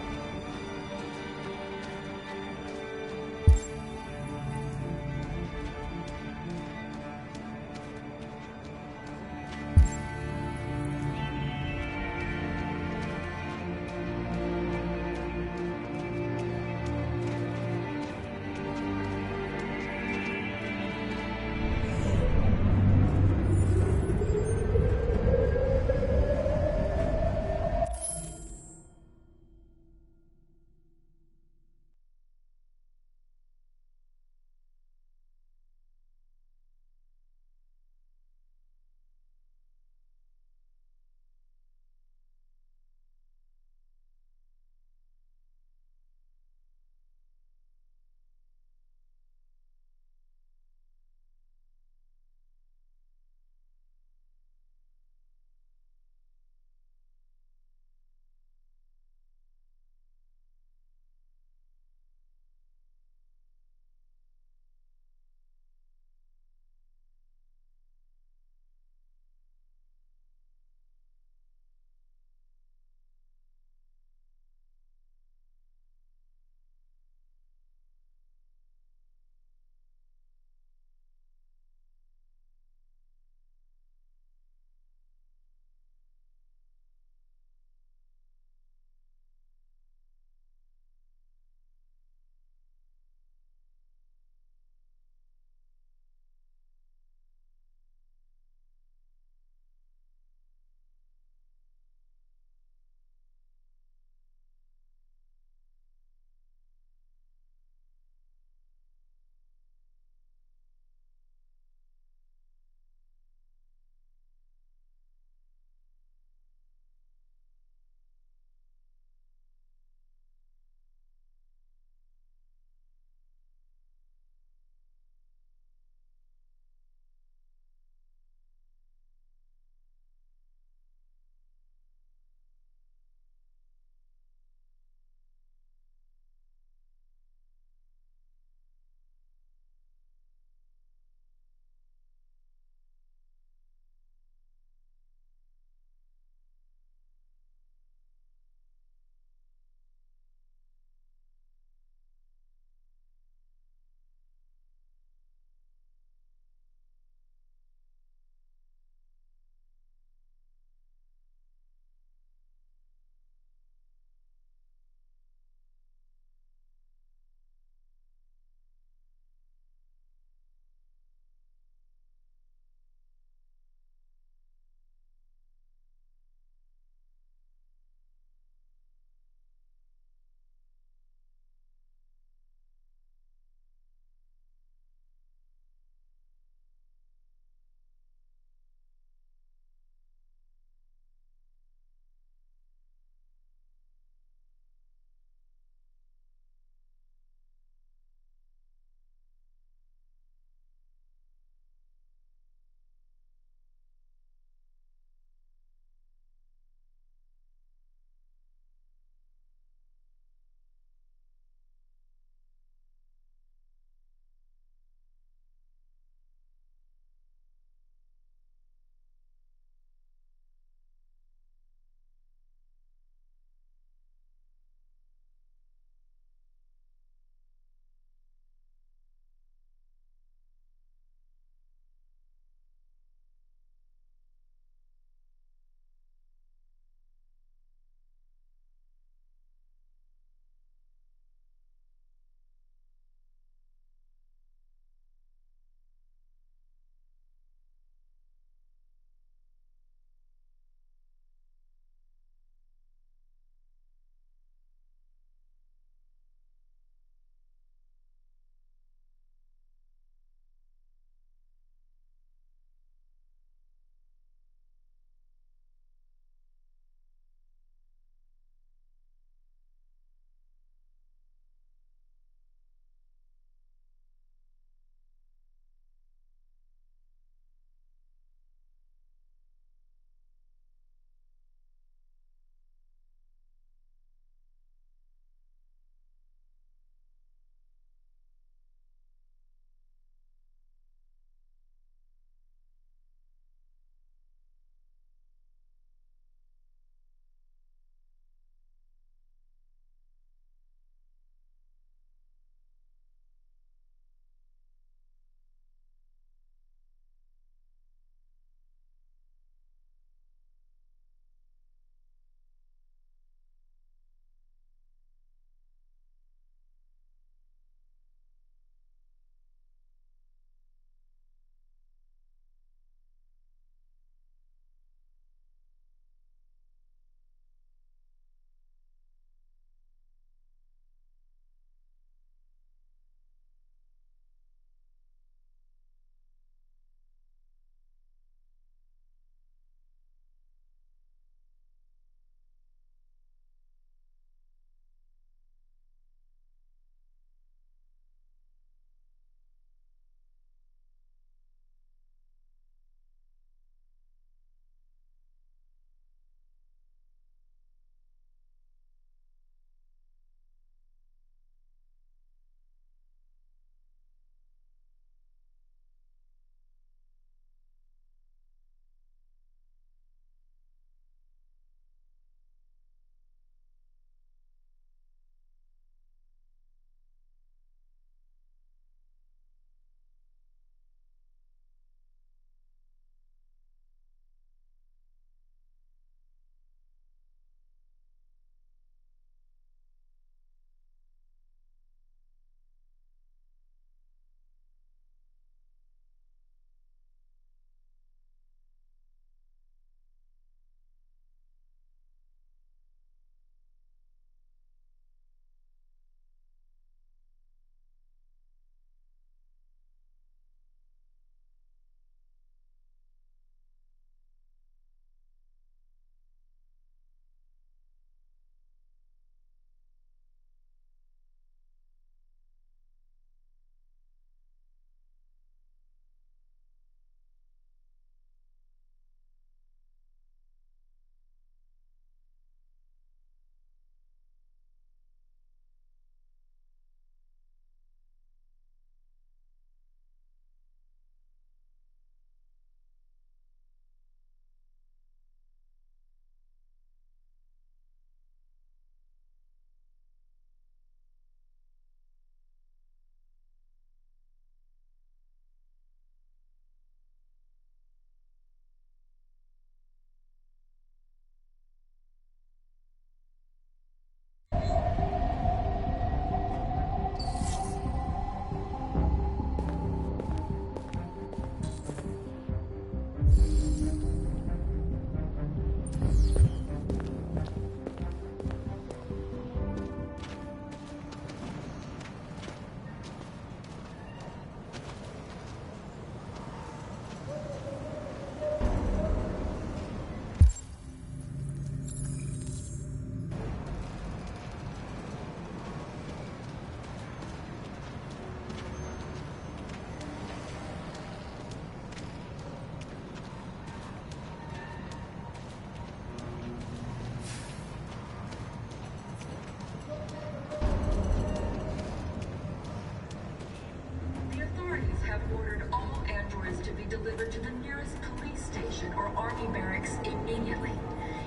delivered to the nearest police station or army barracks immediately.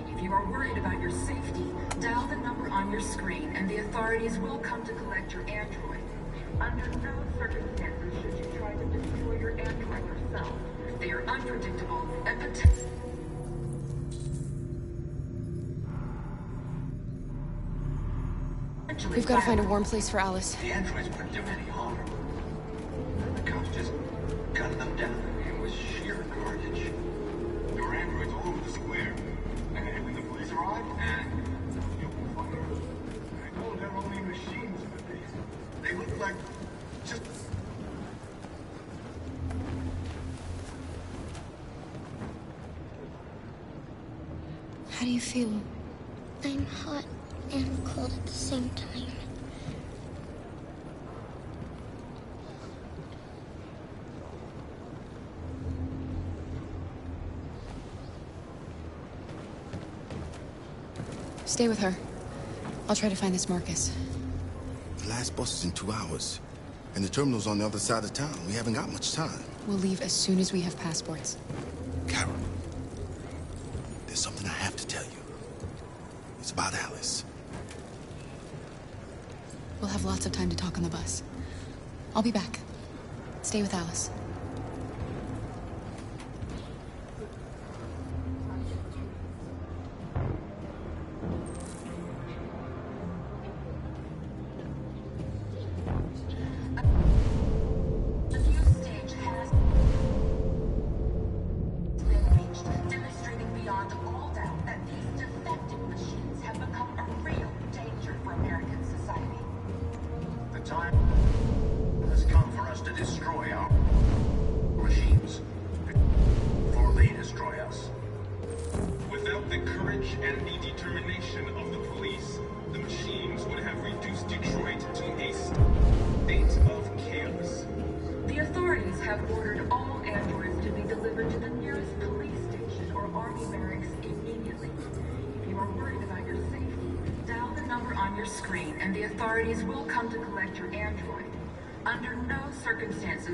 If you are worried about your safety, dial the number on your screen and the authorities will come to collect your android. Under no circumstances should you try to destroy your android yourself. They are unpredictable and potentially... We've got to find a warm place for Alice. The androids wouldn't do any harm. The cops just gunned them down and was sheer carnage. There were androids all over the square. And when the police arrived, and they opened fire. I know they're only machines, but they look like just... How do you feel? I'm hot and cold at the same time. Stay with her. I'll try to find this Marcus. The last bus is in 2 hours. And the terminal's on the other side of town. We haven't got much time. We'll leave as soon as we have passports. Carol, there's something I have to tell you. It's about Alice. We'll have lots of time to talk on the bus. I'll be back. Stay with Alice.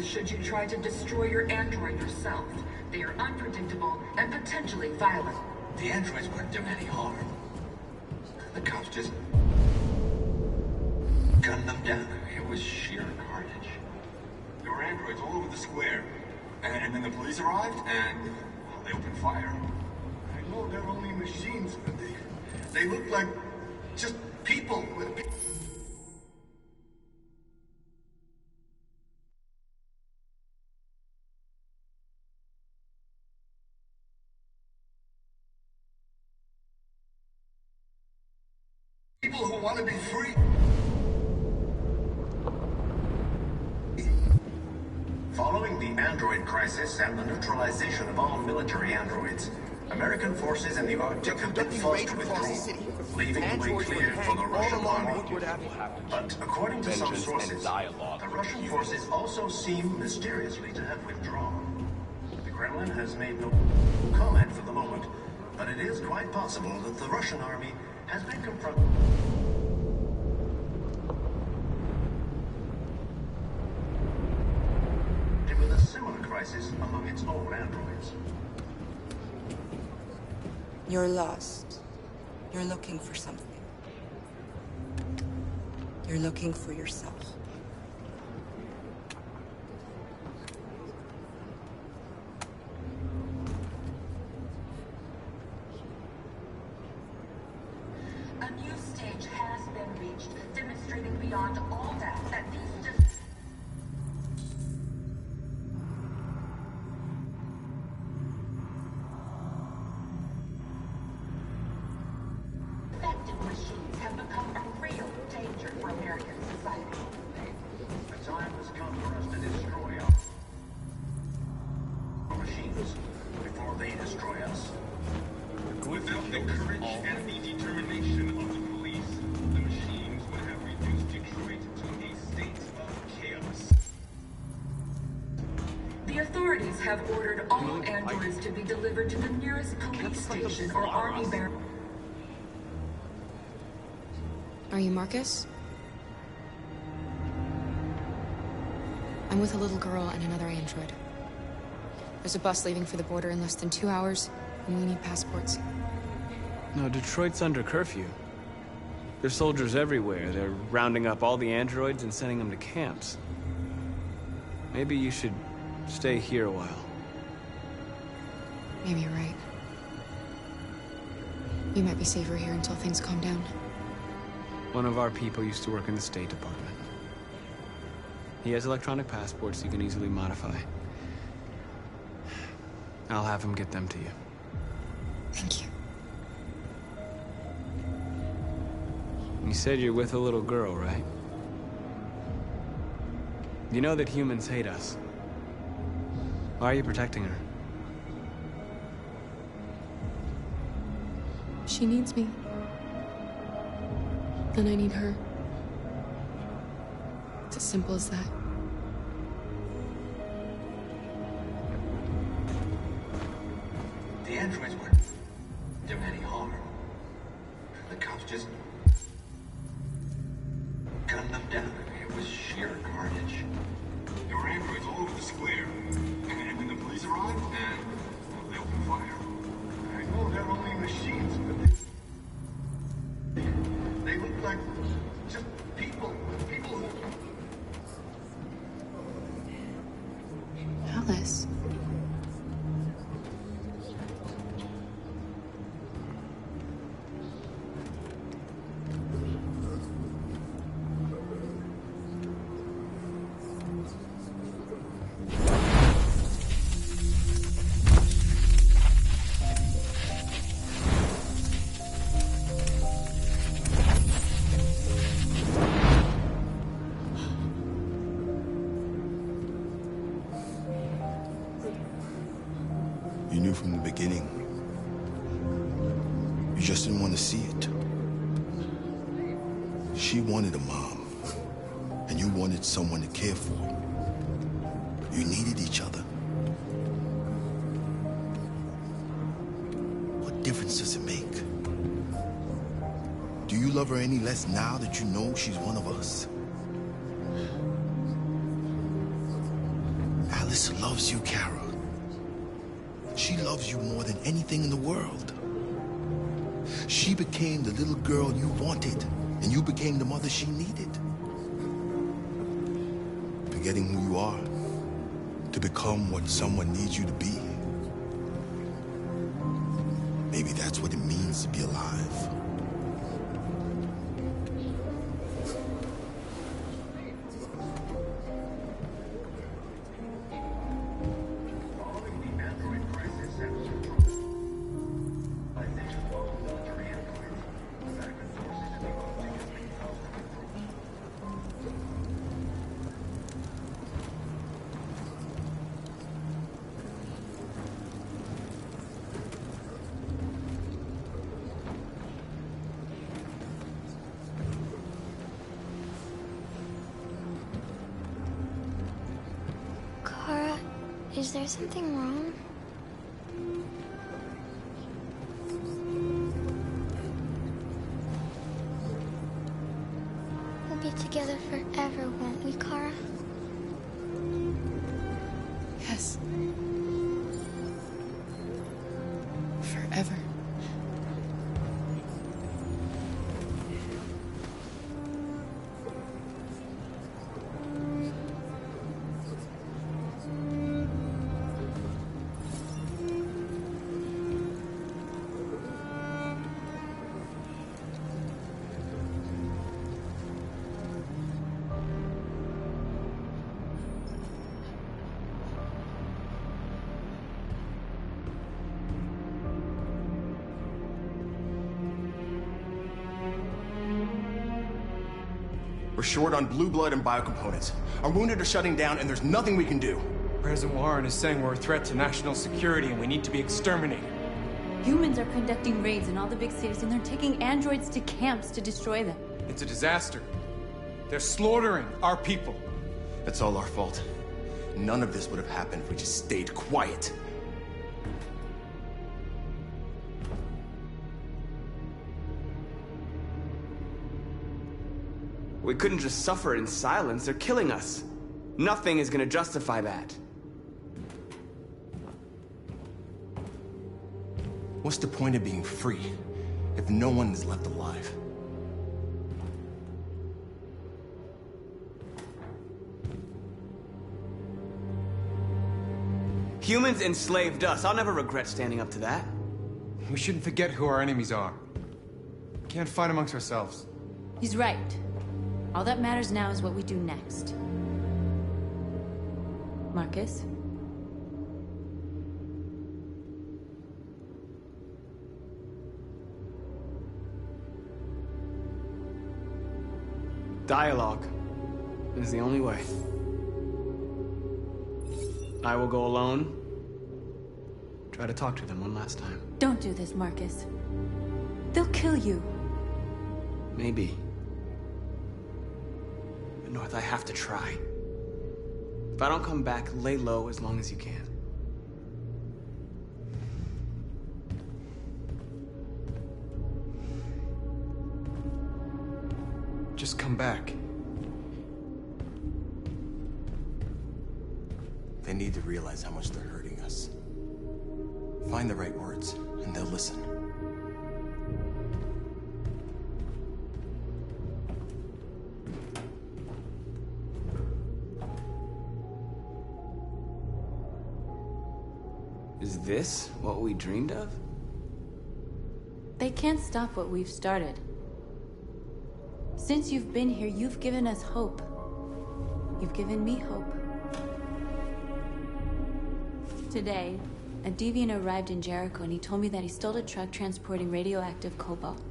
Should you try to destroy your android yourself. They are unpredictable and potentially violent. The androids wouldn't do any harm. The cops just gunned them down. It was sheer carnage. There were androids all over the square. And then the police arrived, and they opened fire. I know they're only machines, but they look like just people with... People who want to be free. Following the android crisis and the neutralization of all military androids, American forces in the Arctic have been forced to withdraw, leaving the way clear for the Russian army. But according to some sources, the Russian forces also seem mysteriously to have withdrawn. The Kremlin has made no comment for the moment, but it is quite possible that the Russian army has been confronted with a similar crisis among its own androids. You're lost. You're looking for something. You're looking for yourself. A new stage has been reached, demonstrating beyond all doubt that these defective machines have become a real danger for American society. The time has come for us to destroy our machines before they destroy us. Without the courage and the determination of the police, the machines would have reduced Detroit to a state of chaos. The authorities have ordered all androids to be delivered to the nearest police station or army barracks. Are you Marcus? I'm with a little girl and another android. There's a bus leaving for the border in less than 2 hours, and we need passports. No, Detroit's under curfew. There's soldiers everywhere. They're rounding up all the androids and sending them to camps. Maybe you should stay here a while. Maybe you're right. You might be safer here until things calm down. One of our people used to work in the State Department. He has electronic passports you can easily modify. I'll have him get them to you. Thank you. You said you're with a little girl, right? You know that humans hate us. Why are you protecting her? She needs me. And I need her. It's as simple as that. The androids weren't doing any harm. The cops just gunned them down. It was sheer carnage. There were androids all over the square. And then the police arrived, and they opened fire. I know they're only machines, but they look like just people. People who... Alice. You knew from the beginning. You just didn't want to see it. She wanted a mom, and you wanted someone to care for. You needed each other. What difference does it make? Do you love her any less now that you know she's one of us? Alice loves you, Kara. She loves you more than anything in the world. She became the little girl you wanted, and you became the mother she needed. Forgetting who you are to become what someone needs you to be. Maybe that's what it means to be alive. Kara, is there something wrong? We'll be together forever, won't we, Kara? Yes. Forever. We're short on blue blood and biocomponents. Our wounded are shutting down, and there's nothing we can do. President Warren is saying we're a threat to national security and we need to be exterminated. Humans are conducting raids in all the big cities, and they're taking androids to camps to destroy them. It's a disaster. They're slaughtering our people. That's all our fault. None of this would have happened if we just stayed quiet. We couldn't just suffer in silence. They're killing us. Nothing is gonna justify that. What's the point of being free if no one is left alive? Humans enslaved us. I'll never regret standing up to that. We shouldn't forget who our enemies are. We can't fight amongst ourselves. He's right. All that matters now is what we do next. Marcus? Dialogue is the only way. I will go alone. Try to talk to them one last time. Don't do this, Marcus. They'll kill you. Maybe. But North, I have to try. If I don't come back, lay low as long as you can. Just come back. They need to realize how much they're hurting us. Find the right words, and they'll listen. Is this what we dreamed of? They can't stop what we've started. Since you've been here, you've given us hope. You've given me hope. Today, a deviant arrived in Jericho and he told me that he stole a truck transporting radioactive cobalt.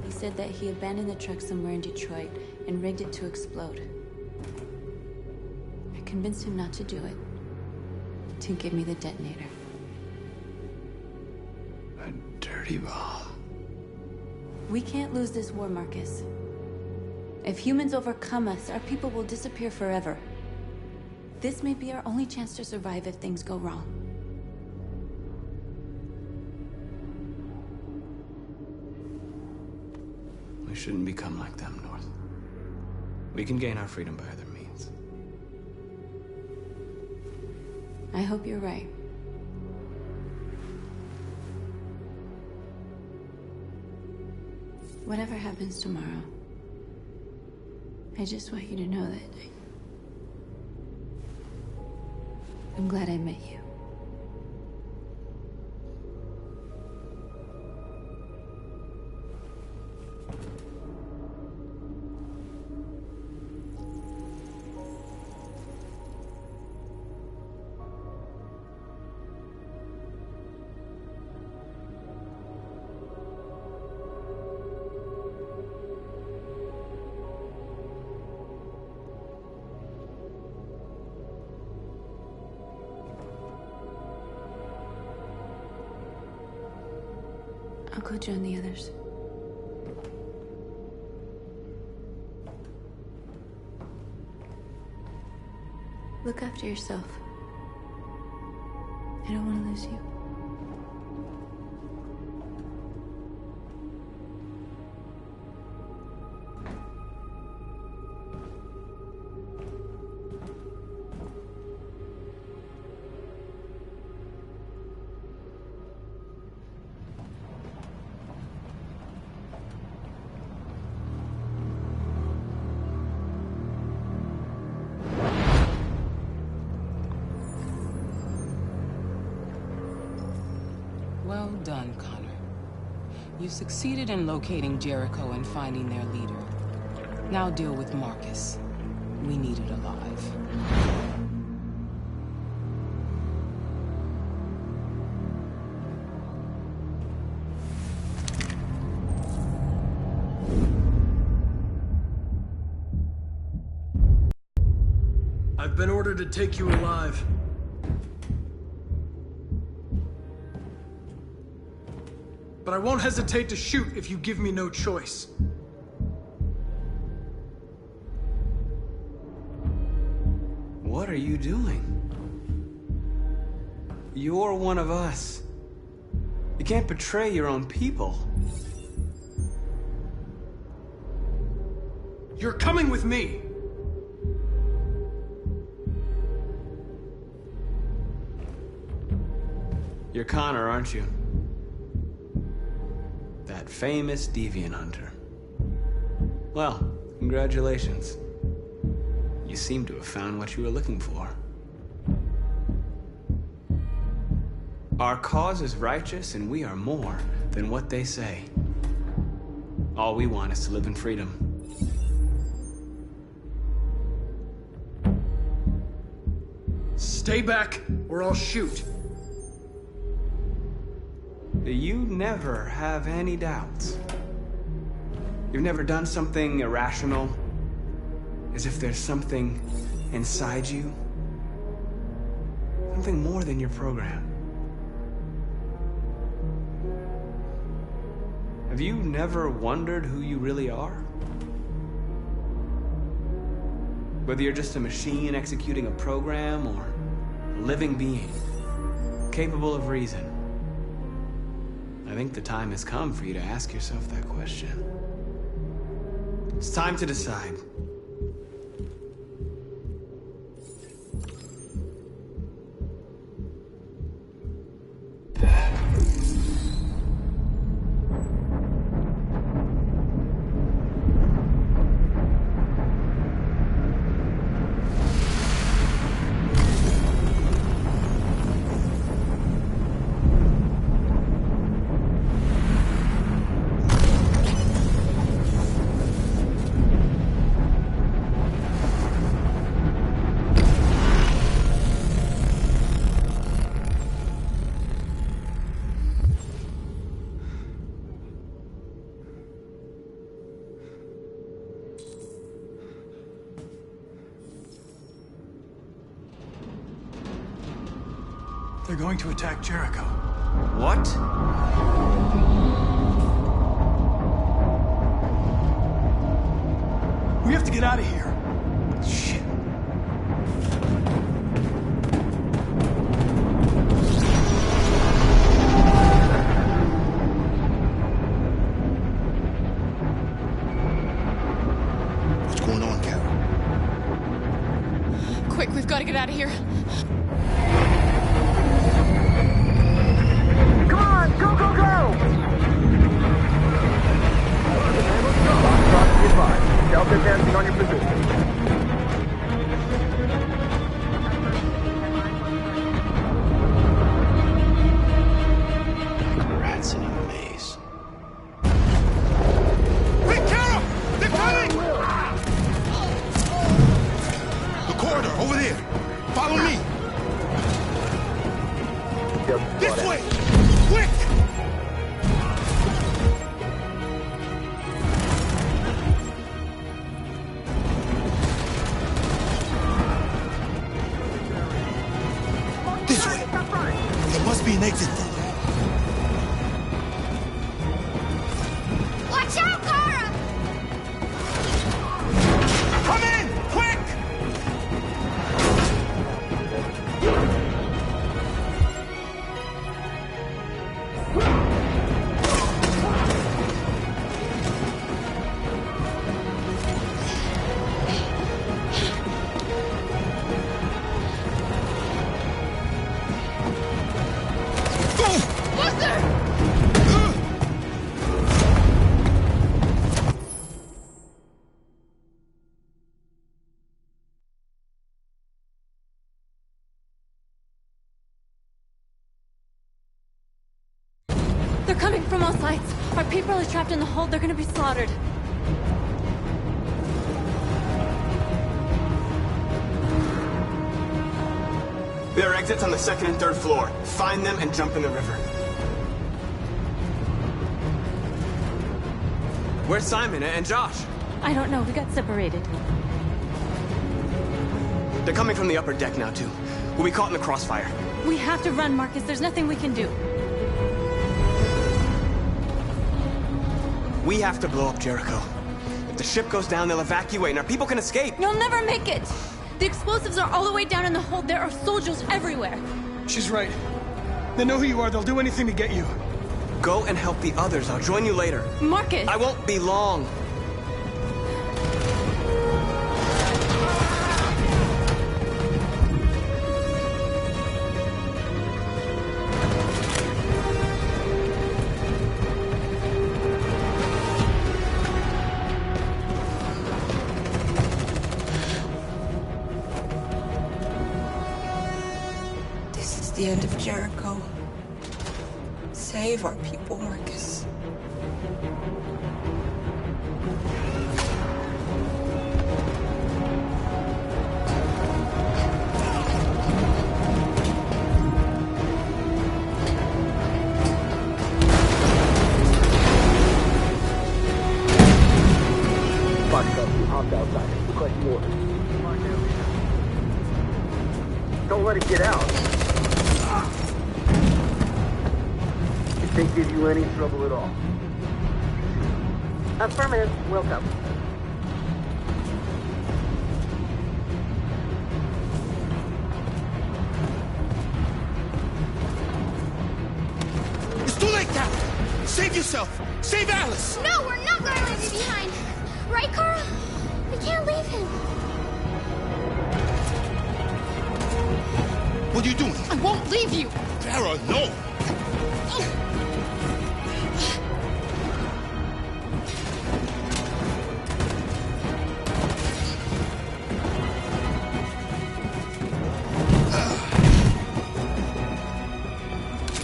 He said that he abandoned the truck somewhere in Detroit and rigged it to explode. I convinced him not to do it, to give me the detonator. A dirty ball. We can't lose this war, Marcus. If humans overcome us, our people will disappear forever. This may be our only chance to survive if things go wrong. We shouldn't become like them, North. We can gain our freedom by other means. I hope you're right. Whatever happens tomorrow, I just want you to know that I'm glad I met you. I'll go join the others. Look after yourself. I don't want to lose you. Well done, Connor. You succeeded in locating Jericho and finding their leader. Now deal with Marcus. We need it alive. I've been ordered to take you alive. But I won't hesitate to shoot if you give me no choice. What are you doing? You're one of us. You can't betray your own people. You're coming with me. You're Connor, aren't you? That famous deviant hunter. Well, congratulations. You seem to have found what you were looking for. Our cause is righteous, and we are more than what they say. All we want is to live in freedom. Stay back, or I'll shoot. You never have any doubts. You've never done something irrational, as if there's something inside you, something more than your program. Have you never wondered who you really are? Whether you're just a machine executing a program or a living being, capable of reason. I think the time has come for you to ask yourself that question. It's time to decide. They're going to attack Jericho. What? We have to get out of here. Shit. What's going on, Carol? Quick, we've got to get out of here. Come on, go, go, go! Delta advancing on your position. Rats in a maze. Hey, Carol! They're coming! The corridor, over there. Follow me. This way! Quick! This way! There must be an exit. Watch out, Kara! Come in! Quick! They're coming from all sides. Our people are trapped in the hold. They're gonna be slaughtered. There are exits on the second and third floor. Find them and jump in the river. Where's Simon and Josh? I don't know. We got separated. They're coming from the upper deck now, too. We'll be caught in the crossfire. We have to run, Marcus. There's nothing we can do. We have to blow up Jericho. If the ship goes down, they'll evacuate and our people can escape. You'll never make it! The explosives are all the way down in the hold. There are soldiers everywhere. She's right. They know who you are. They'll do anything to get you. Go and help the others. I'll join you later. Marcus! I won't be long. This is the end of Jericho. Save our people, Marcus. Don't let it get out. If they give you any trouble at all. Affirmative. Welcome. It's too late, Cap! Save yourself! Save Alice! No, we're not going to leave you behind. Right, Kara? We can't leave him. What are you doing? I won't leave you. Kara, no!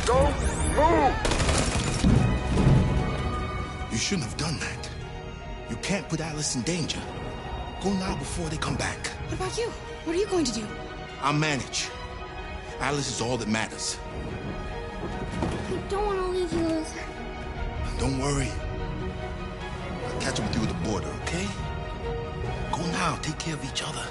Don't move! You shouldn't have done that. You can't put Alice in danger. Go now before they come back. What about you? What are you going to do? I'll manage. Alice is all that matters. I don't want to leave you, Liz. Don't worry. I'll catch up with you at the border, okay? Go now. Take care of each other.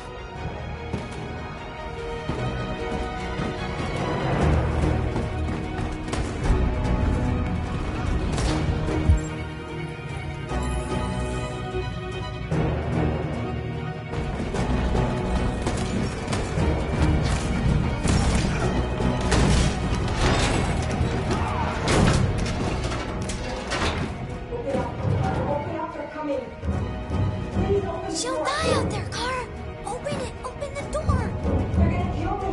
She'll die out there, Kara. Open it. Open the door. They're gonna kill me.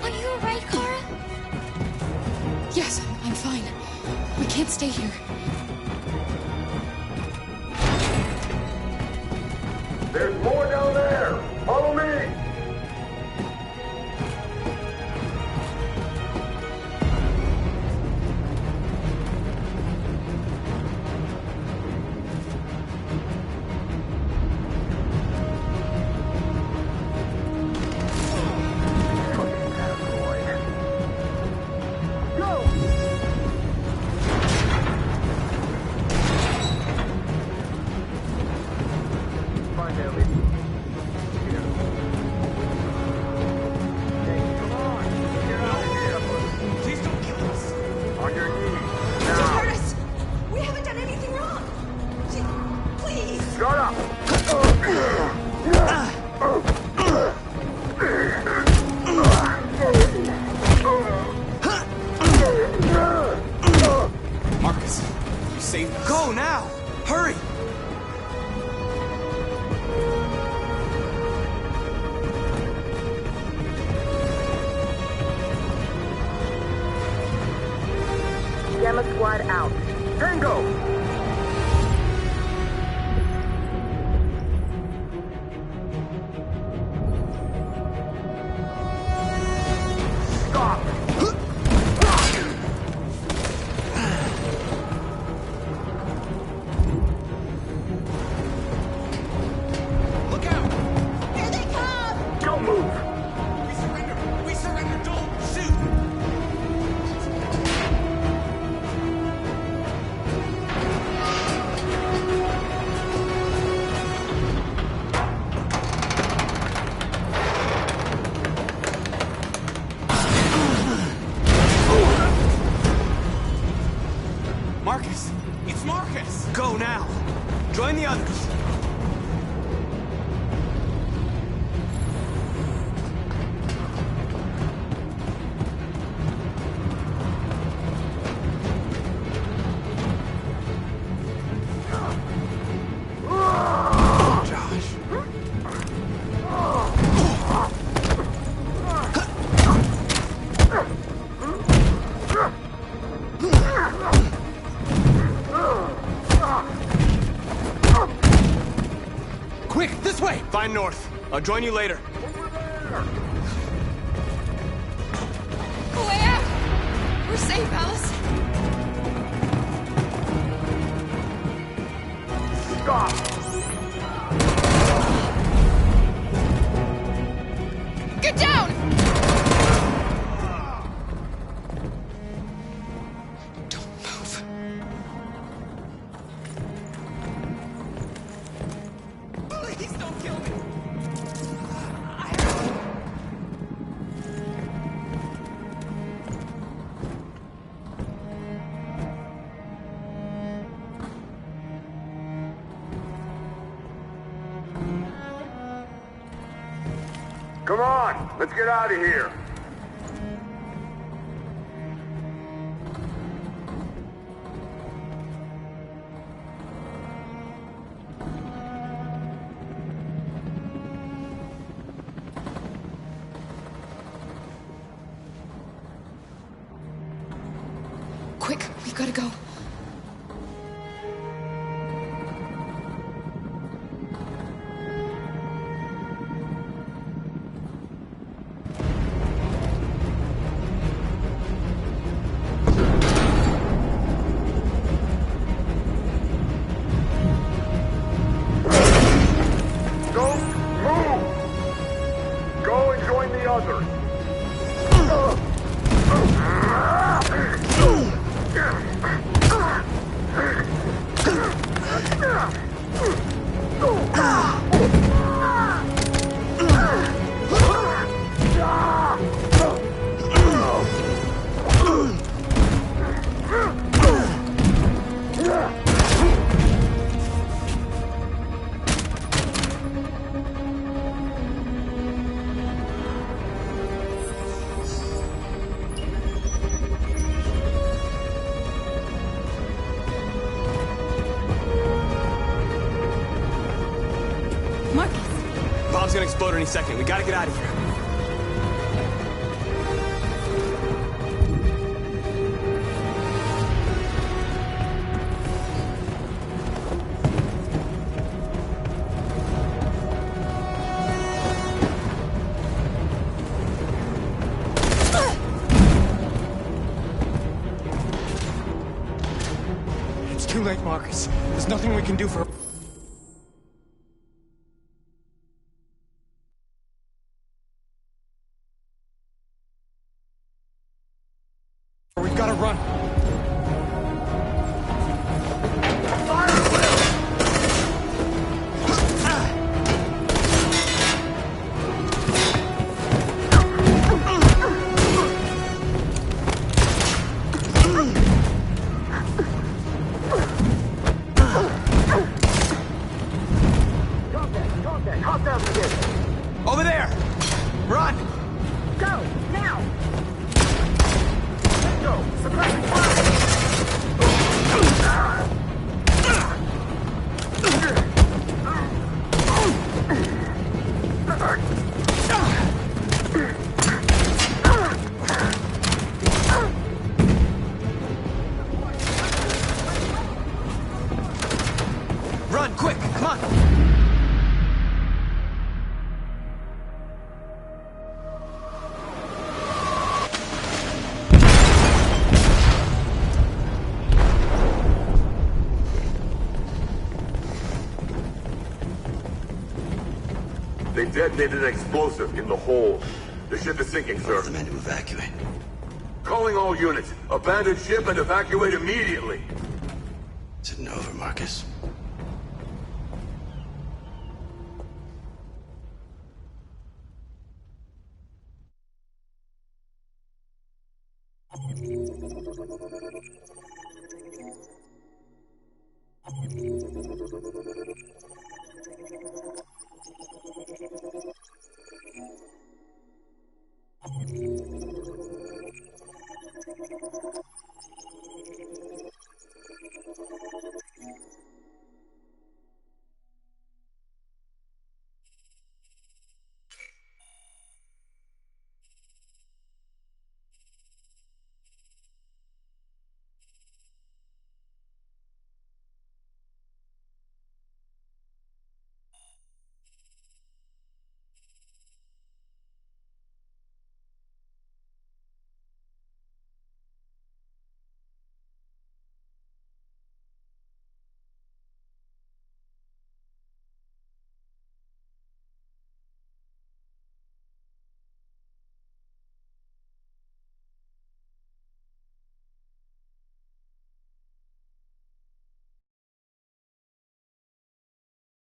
Are you alright, Kara? Yes, I'm fine. We can't stay here. There's more down there! Follow me! Find Ellie. Please don't kill us. On your knees. Don't Now. hurt us! We haven't done anything wrong! Please! Shut up! Marcus, you saved us. Go now! Hurry! Gamma Squad out. Tango! Stop! Look out! Here they come! Don't move! We surrender! We surrender! Don't shoot! Marcus! It's Marcus! Go now! Join the others! This way! Fine north. I'll join you later. Go way out! We're safe, Alice. Stop! Get down! Please don't kill me! Come on, let's get out of here. Quick, we've got to go. Don't move! Go and join the others. Bomb's gonna explode any second. We gotta get out of here. It's too late, Marcus. There's nothing we can do for... We've got to run. Over there! Run! Go, now! Let's go! Suppressing Run, quick! Come on! They detonated an explosive in the hold. The ship is sinking, sir. The men to evacuate. Calling all units. Abandon ship and evacuate immediately. Is it over, Marcus?